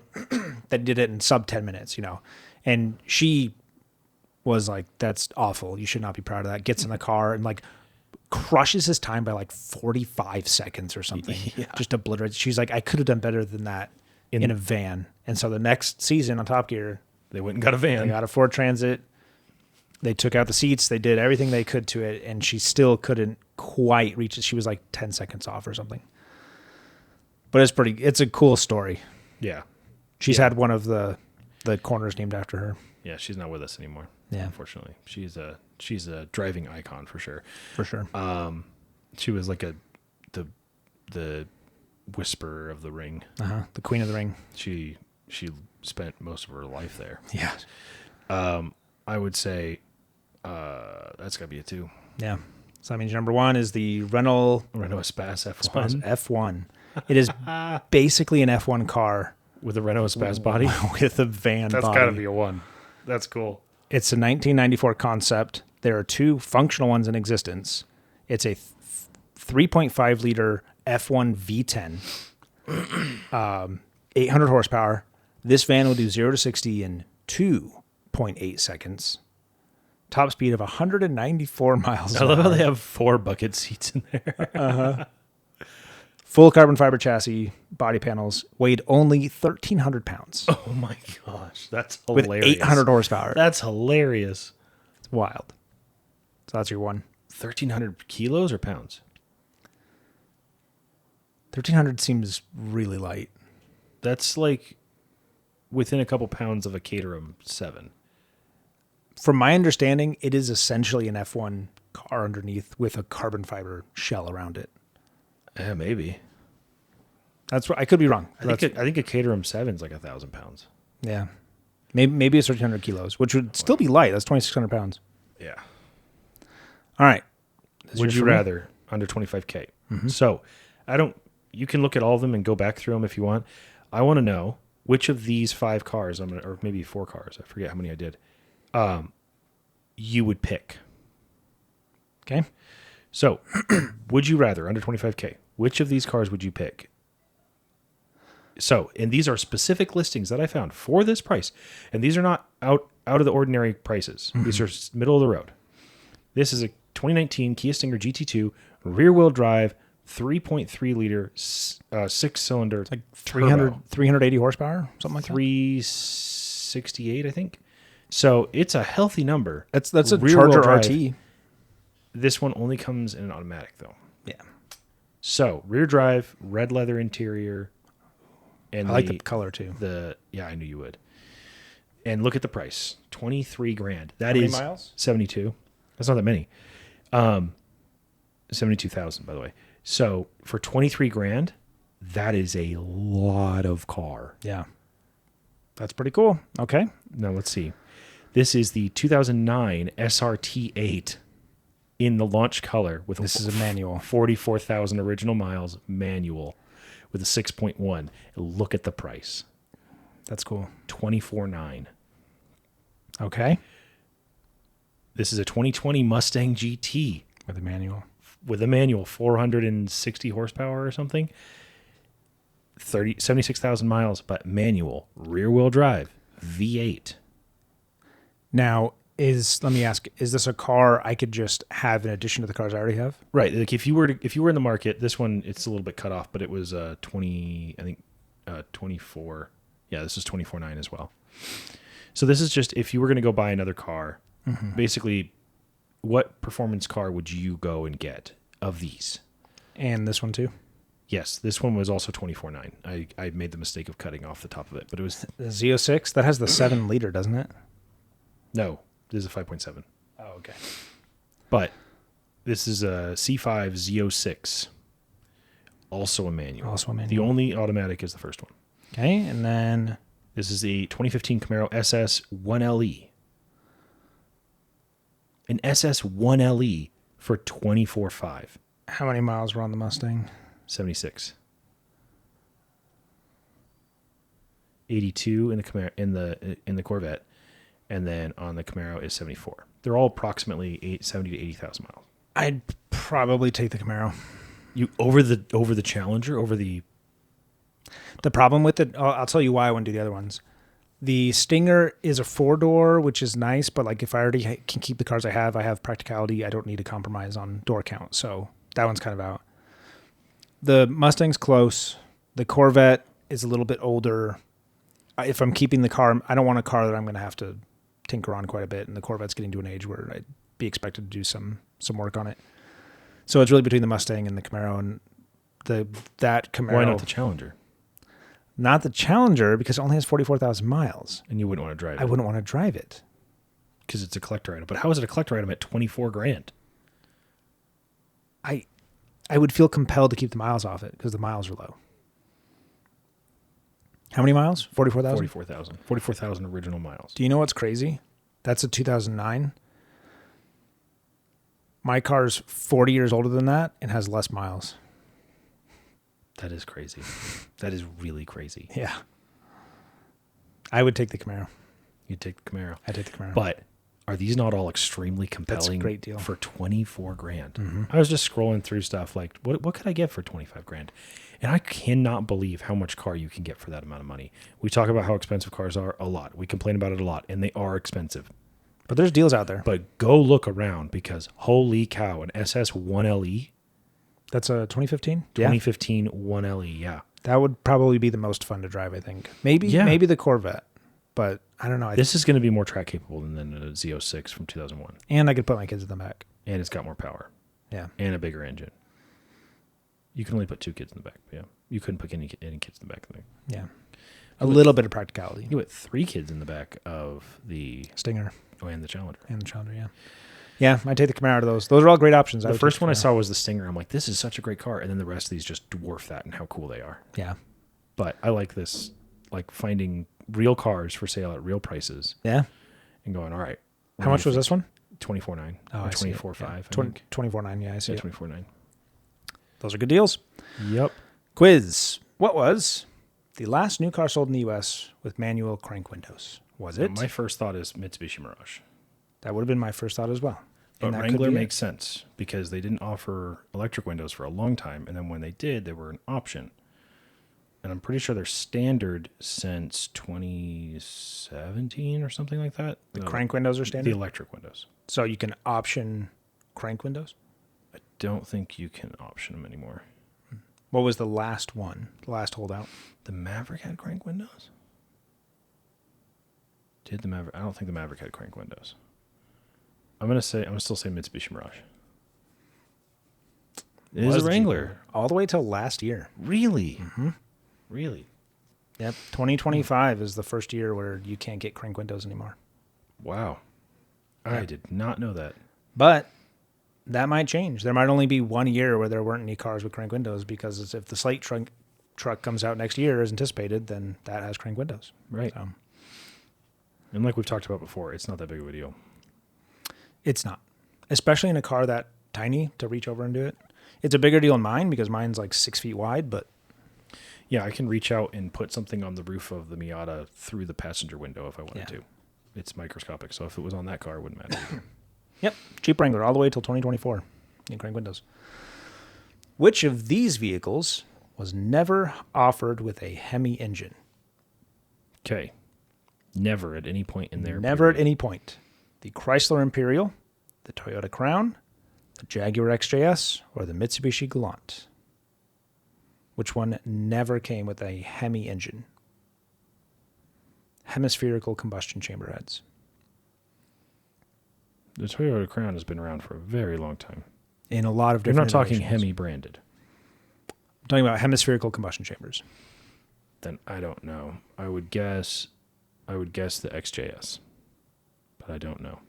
that did it in sub 10 minutes, And she was like, that's awful. You should not be proud of that. Gets in the car and crushes his time by 45 seconds or something. Yeah. Just obliterates. She's like, I could have done better than that in a van. And so the next season on Top Gear, they went and got a van. They got a Ford Transit. They took out the seats. They did everything they could to it, and she still couldn't quite reach it. She was 10 seconds off or something. But it's a cool story. Yeah. She's had one of the corners named after her. Yeah, she's not with us anymore. Yeah. Unfortunately. She's a driving icon for sure. For sure. She was like the whisperer of the ring. The queen of the ring. She spent most of her life there. Yeah. I would say that's got to be a 2. Yeah. So that means number 1 is the Renault Espace F1. F1. It is basically an F1 car with a Renault Espace body with a van That's body. got to be a 1. That's cool. It's a 1994 concept. There are 2 functional ones in existence. It's a 3.5 liter F1 V10, 800 horsepower, This van will do 0 to 60 in 2.8 seconds. Top speed of 194 miles I an love how hour. they have 4 bucket seats in there. Full carbon fiber chassis, body panels, weighed only 1,300 pounds Oh my gosh, that's with hilarious. 800 horsepower. That's hilarious. It's wild. So that's your one. 1,300 kilos or pounds? 1,300 seems really light. That's like within a couple pounds of a Caterham 7. From my understanding, it is essentially an F1 car underneath with a carbon fiber shell around it. Yeah, maybe. That's what I could be wrong. I think a Caterham 7 is like 1,000 pounds. Yeah. Maybe it's 1,300 kilos, which would still be light. That's 2,600 pounds. Yeah. All right. Would you rather under 25K? Mm-hmm. So you can look at all of them and go back through them if you want. I want to know which of these 5 cars, or maybe 4 cars, I forget how many I did, you would pick. Okay. So, would you rather, under 25K, which of these cars would you pick? So, and these are specific listings that I found for this price. And these are not out of the ordinary prices. Mm-hmm. These are middle of the road. This is a 2019 Kia Stinger GT2 rear-wheel drive, 3.3 liter, 6-cylinder, like 380 horsepower, something like that. 368, I think. So it's a healthy number. That's a Charger RT. This one only comes in an automatic, though. Yeah. So rear drive, red leather interior, and I like the color too. Yeah, I knew you would. And look at the price, $23,000. That How is many miles? 72. That's not that many. 72,000, by the way. So for $23,000, that is a lot of car. Yeah. That's pretty cool. Okay. Now let's see. This is the 2009 SRT8 in the launch color with this is a manual. 44,000 original miles manual with a 6.1. Look at the price. That's cool. $24,900. Okay. This is a 2020 Mustang GT With a manual. 460 horsepower or something. 76,000 miles, but manual, rear wheel drive, V8. Now, let me ask, is this a car I could just have in addition to the cars I already have? Right. Like if you were in the market, this one, it's a little bit cut off, but it was 24. Yeah, this is 24.9 as well. So this is just, if you were going to go buy another car, mm-hmm. basically, what performance car would you go and get of these? And this one too? Yes, this one was also 24.9. I made the mistake of cutting off the top of it, but it was... The Z06? That has the 7-liter, doesn't it? No, this is a 5.7. Oh, okay. But this is a C5 Z06. Also a manual. The only automatic is the first one. Okay, and then... This is the 2015 Camaro SS 1LE. An SS 1LE for $24,500. How many miles were on the Mustang? 76. 82 in the Camaro, in the Corvette, and then on the Camaro is 74. They're all approximately 70 to 80,000 miles. I'd probably take the Camaro. You over the Challenger, over the... The problem with it, I'll tell you why I wouldn't do the other ones. The Stinger is a 4-door, which is nice, but like if I already can keep the cars I have practicality. I don't need to compromise on door count, so that one's kind of out. The Mustang's close. The Corvette is a little bit older. If I'm keeping the car, I don't want a car that I'm going to have to tinker on quite a bit, and the Corvette's getting to an age where I'd be expected to do some work on it. So it's really between the Mustang and the Camaro, and that Camaro. Why not the Challenger? Not the Challenger, because it only has 44,000 miles. And you wouldn't want to drive it. I wouldn't want to drive it. Because it's a collector item. But how is it a collector item at $24,000? I would feel compelled to keep the miles off it because the miles are low. How many miles? 44,000? 44,000. 44,000 original miles. Do you know what's crazy? That's a 2009. My car's 40 years older than that and has less miles. That is crazy. That is really crazy. Yeah. I would take the Camaro. You'd take the Camaro. I'd take the Camaro. But are these not all extremely compelling? That's a great deal. For $24,000. Mm-hmm. I was just scrolling through stuff like, what could I get for $25,000? And I cannot believe how much car you can get for that amount of money. We talk about how expensive cars are a lot. We complain about it a lot, and they are expensive. But there's deals out there. But go look around, because holy cow, an SS1LE. That's a 2015? 2015 1LE, yeah. That would probably be the most fun to drive, I think. Maybe the Corvette, but I don't know. This is going to be more track capable than a Z06 from 2001. And I could put my kids in the back. And it's got more power. Yeah. And a bigger engine. You can only put 2 kids in the back. Yeah. You couldn't put any kids in the back. Yeah. A little bit of practicality. You put 3 kids in the back of the Stinger. Oh, and the Challenger. Yeah. Yeah, I'd take the Camaro out of those. Those are all great options. The first one I saw was the Stinger. I'm like, this is such a great car. And then the rest of these just dwarf that and how cool they are. Yeah. But I like this, like finding real cars for sale at real prices. Yeah. And going, all right. How much was this one? $24,900. Oh, or $24,500. Yeah. $24,900. Yeah, I see. Yeah, $24,900. Those are good deals. Yep. Quiz. What was the last new car sold in the U.S. with manual crank windows? Was it? My first thought is Mitsubishi Mirage. That would have been my first thought as well. But Wrangler makes sense because they didn't offer electric windows for a long time. And then when they did, they were an option. And I'm pretty sure they're standard since 2017 or something like that. The crank windows are standard? The electric windows. So you can option crank windows? I don't think you can option them anymore. What was the last one? The last holdout? The Maverick had crank windows? Did the Maverick? I don't think the Maverick had crank windows. I'm gonna still say Mitsubishi Mirage. It is a Wrangler. All the way till last year. Really? Mm-hmm. Really? Yep. 2025 is the first year where you can't get crank windows anymore. Wow. I did not know that. But that might change. There might only be 1 year where there weren't any cars with crank windows, because if the Slate truck comes out next year as anticipated, then that has crank windows. Right. So. And like we've talked about before, it's not that big of a deal. It's not. Especially in a car that tiny to reach over and do it. It's a bigger deal in mine because mine's like 6 feet wide, but... Yeah, I can reach out and put something on the roof of the Miata through the passenger window if I wanted to. It's microscopic, so if it was on that car, it wouldn't matter either. Yep. Jeep Wrangler all the way till 2024 in crank windows. Which of these vehicles was never offered with a Hemi engine? Okay. Never at any point in there. Never at any point. The Chrysler Imperial, the Toyota Crown, the Jaguar XJS, or the Mitsubishi Galant? Which one never came with a Hemi engine? Hemispherical combustion chamber heads. The Toyota Crown has been around for a very long time. In a lot of You're different not talking iterations. Hemi branded. I'm talking about hemispherical combustion chambers. Then I don't know. I would guess the XJS. But I don't know.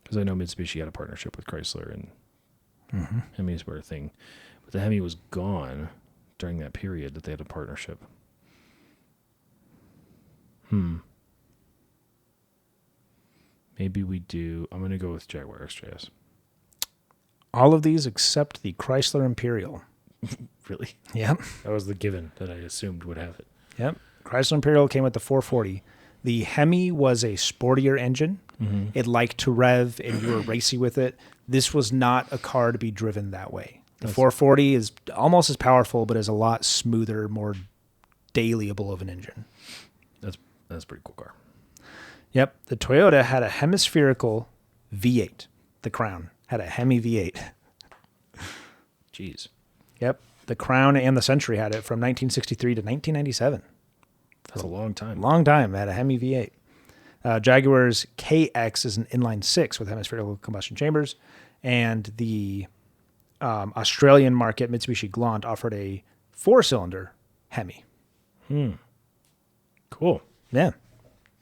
Because I know Mitsubishi had a partnership with Chrysler and Hemis were a thing. But the Hemi was gone during that period that they had a partnership. Maybe we do. I'm going to go with Jaguar XJS. All of these except the Chrysler Imperial. Really? Yep. That was the given that I assumed would have it. Yep. Chrysler Imperial came with the 440. The Hemi was a sportier engine. Mm-hmm. It liked to rev, and you were racy with it. This was not a car to be driven that way. The 440 is almost as powerful, but is a lot smoother, more dailyable of an engine. That's a pretty cool car. Yep. The Toyota had a hemispherical V8. The Crown had a Hemi V8. Jeez. Yep. The Crown and the Century had it from 1963 to 1997. That's a long time. Long time. It had a Hemi V8. Jaguar's KX is an inline six with hemispherical combustion chambers. And the Australian market, Mitsubishi Galant, offered a 4-cylinder Hemi. Cool. Yeah.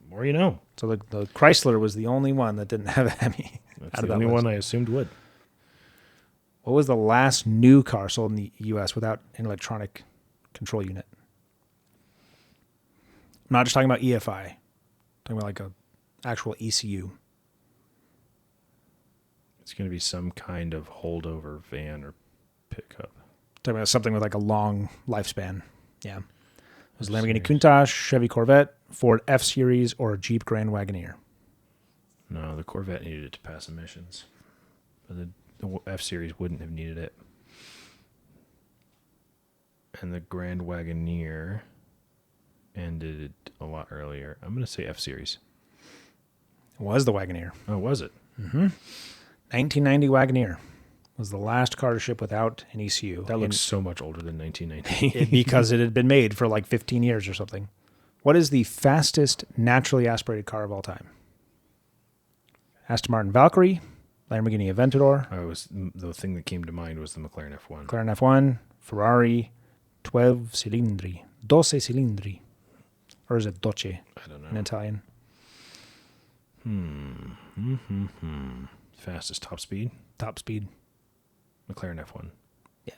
More you know. So the Chrysler was the only one that didn't have a Hemi. That's the only one I assumed would. What was the last new car sold in the U.S. without an electronic control unit? I'm not just talking about EFI. I'm talking about like a actual ECU. It's going to be some kind of holdover van or pickup. Talking about something with like a long lifespan. Yeah. It was Lamborghini Countach, Chevy Corvette, Ford F-Series, or Jeep Grand Wagoneer. No, the Corvette needed it to pass emissions. But the F-Series wouldn't have needed it. And the Grand Wagoneer ended it a lot earlier. I'm going to say F-Series. It was the Wagoneer. Oh, was it? 1990 Wagoneer was the last car to ship without an ECU. That looks so much older than 1990. because it had been made for like 15 years or something. What is the fastest naturally aspirated car of all time? Aston Martin Valkyrie, Lamborghini Aventador, The thing that came to mind was the McLaren F1. McLaren F1, Ferrari 12 cilindri, 12 cilindri. Or is it Doce I don't know. in Italian? Fastest top speed? Top speed. McLaren F1. Yeah.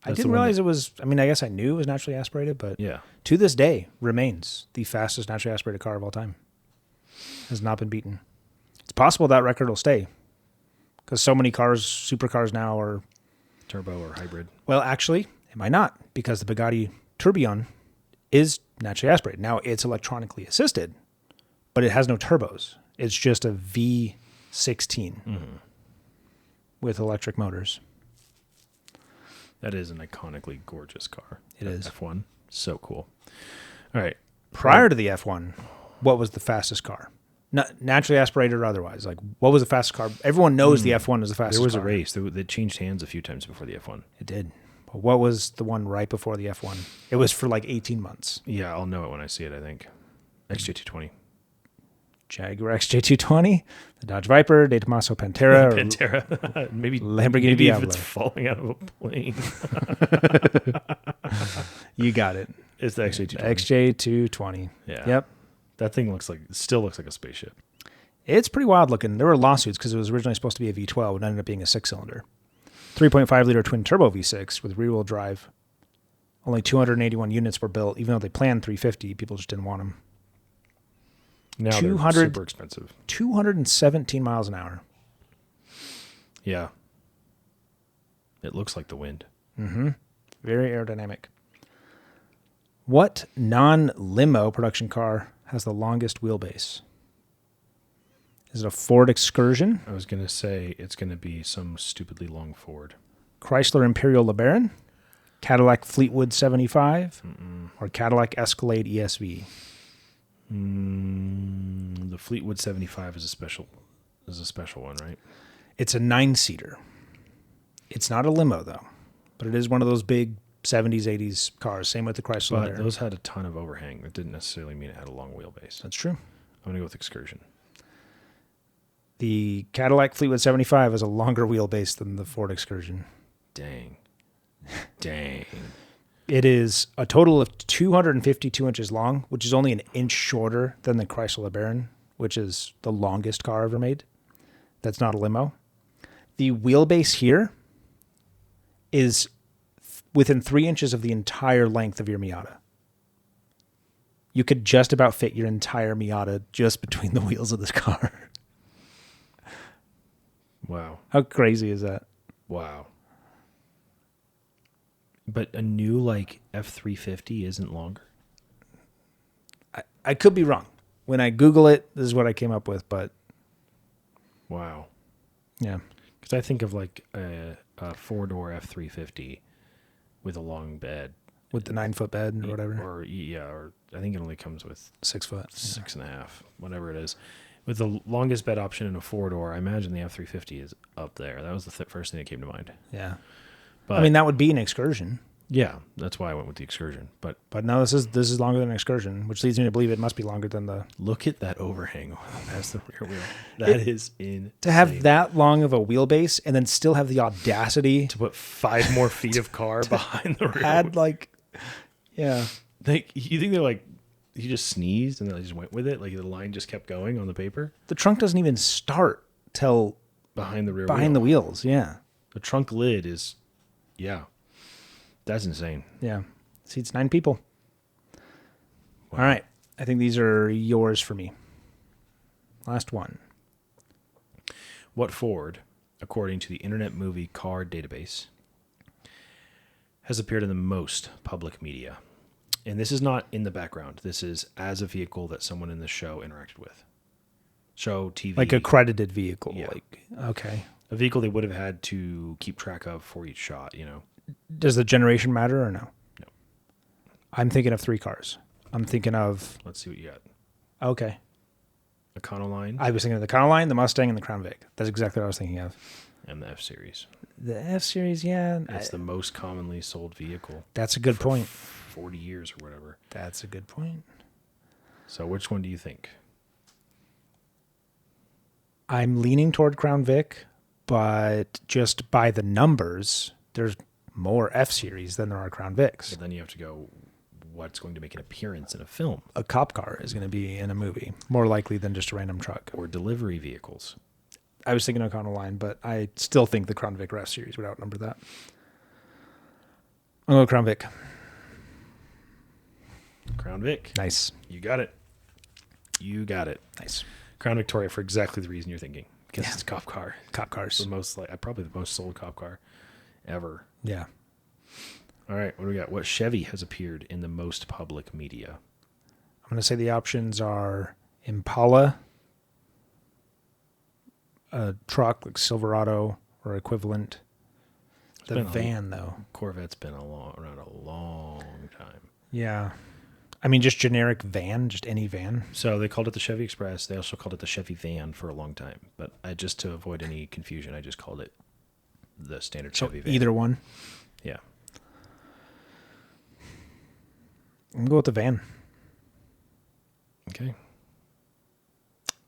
I That's the didn't one realize it was, I mean, I guess I knew it was naturally aspirated, but Yeah. to this day remains the fastest naturally aspirated car of all time. Has not been beaten. It's possible that record will stay because so many cars, supercars now are... Turbo or hybrid? Well, actually, it might not because the Bugatti Tourbillon is naturally aspirated. Now, it's electronically assisted, but it has no turbos. It's just a V16 with electric motors. That is an iconically gorgeous car. It That is. F1. So cool. All right. Prior to the F1, what was the fastest car? Not naturally aspirated or otherwise. Like, what was the fastest car? Everyone knows the F1 is the fastest There was car. a race. They changed hands a few times before the F1. It did. But what was the one right before the F1? It was for like 18 months. Yeah, I'll know it when I see it, I think. XJ220. Jaguar XJ220, the Dodge Viper, De Tomaso Pantera, or Pantera. maybe Lamborghini maybe if Diablo. it's falling out of a plane. You got it. It's the XJ220. XJ220. Yeah. Yep. That thing still looks like a spaceship. It's pretty wild looking. There were lawsuits because it was originally supposed to be a V12 and ended up being a 6-cylinder. 3.5-liter twin-turbo V6 with rear-wheel drive. Only 281 units were built, even though they planned 350. People just didn't want them. Now 200 they're super expensive. 217 miles an hour. Yeah. It looks like the wind. Very aerodynamic. What non-limo production car has the longest wheelbase? Is it a Ford Excursion, I was going to say it's going to be some stupidly long Ford. Chrysler Imperial LeBaron, Cadillac Fleetwood 75, or Cadillac Escalade ESV? The Fleetwood 75 is a special one, right? It's a 9-seater. It's not a limo, though, but it is one of those big 70s, 80s cars. Same with the Chrysler But LeBaron. those had a ton of overhang. That didn't necessarily mean it had a long wheelbase. That's true. I'm going to go with Excursion. The Cadillac Fleetwood 75 has a longer wheelbase than the Ford Excursion. Dang. It is a total of 252 inches long, which is only an inch shorter than the Chrysler LeBaron, which is the longest car ever made. That's not a limo. The wheelbase here is within 3 inches of the entire length of your Miata. You could just about fit your entire Miata just between the wheels of this car. Wow. How crazy is that? Wow. But a new like F350 isn't longer? I could be wrong. When I Google it, this is what I came up with, but Wow. yeah. Because I think of like a 4-door F350 with a long bed. With the 9-foot bed or whatever. Or I think it only comes with 6 foot. 6.5, whatever it is. With the longest bed option in a 4-door, I imagine the F350 is up there. That was the first thing that came to mind. Yeah. But I mean, that would be an Excursion. yeah, that's why I went with the Excursion. But But no, this is longer than an Excursion, which leads me to believe it must be longer than the... look at that overhang past the rear wheel. That is insane. To have that long of a wheelbase and then still have the audacity To put 5 more feet of car behind the rear add wheel. like... Yeah. You think they're like, he just sneezed and then they just went with it? Like the line just kept going on the paper? The trunk doesn't even start till Behind the rear behind wheel. the wheels. Yeah. The trunk lid is, yeah. That's insane. Yeah. Seats 9 people. All right. I think these are yours for me. Last one. What Ford, according to the Internet Movie Car Database, has appeared in the most public media? And this is not in the background. This is as a vehicle that someone in the show interacted with. show TV. Like accredited vehicle. Yeah. Like, okay. A vehicle they would have had to keep track of for each shot, Does the generation matter or no? No. I'm thinking of 3 cars. I'm thinking of... Let's see what you got. Okay. Econoline I was thinking of the Econoline, the Mustang, and the Crown Vic. That's exactly what I was thinking of. and the F-Series. The F-Series, yeah. It's the most commonly sold vehicle. That's a good point. 40 years or whatever. That's a good point. So which one do you think? I'm leaning toward Crown Vic, but just by the numbers, there's more F-Series than there are Crown Vics. But then you have to go, what's going to make an appearance in a film? A cop car is going to be in a movie, more likely than just a random truck. Or delivery vehicles. I was thinking Econoline, but I still think the Crown Vic or F-Series would outnumber that. I'll go Crown Vic. Crown Vic. Nice. You got it. You got it. Nice. Crown Victoria for exactly the reason you're thinking. Because it's a cop car. Cop cars. The most, probably the most sold cop car ever. Yeah. All right, what do we got? What Chevy has appeared in the most public media? I'm going to say the options are Impala, a truck like Silverado or equivalent. The van, though. Corvette's been around a long time. Yeah. I mean, just generic van, just any van. So they called it the Chevy Express. They also called it the Chevy van for a long time. But just to avoid any confusion, I just called it the standard Chevy van. Either one. Yeah. I'm going to go with the van. Okay.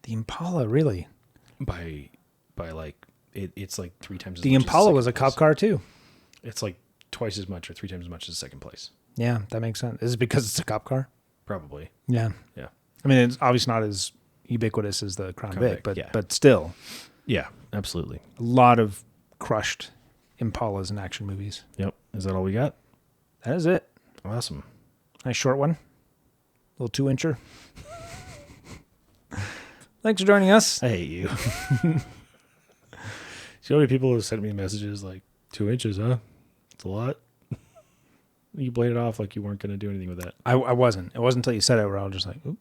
The Impala, really? By it's like 3 times as The much. Impala as was a cop car, too. It's like twice as much or 3 times as much as second place. Yeah, that makes sense. Is it because it's a cop car? Probably. Yeah. Yeah. I mean, it's obviously not as ubiquitous as the Crown Vic, Vic, yeah. but still, Yeah, absolutely. a lot of crushed Impalas in action movies. Yep. Is that all we got? That is it. Awesome. Nice short one. Little 2-incher. Thanks for joining us. I hate you. See how many people have sent me messages like 2 inches, huh? It's a lot. You played it off like you weren't going to do anything with that. I wasn't. It wasn't until you said it where I was just like, oop.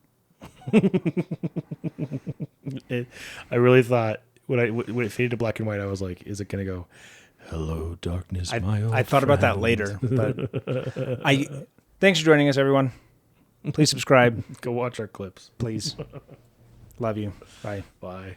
I really thought when it faded to black and white, I was like, is it going to go, hello, darkness, my old I thought about that friend." later. But thanks for joining us, everyone. Please subscribe. Go watch our clips. Please. Love you. Bye. Bye.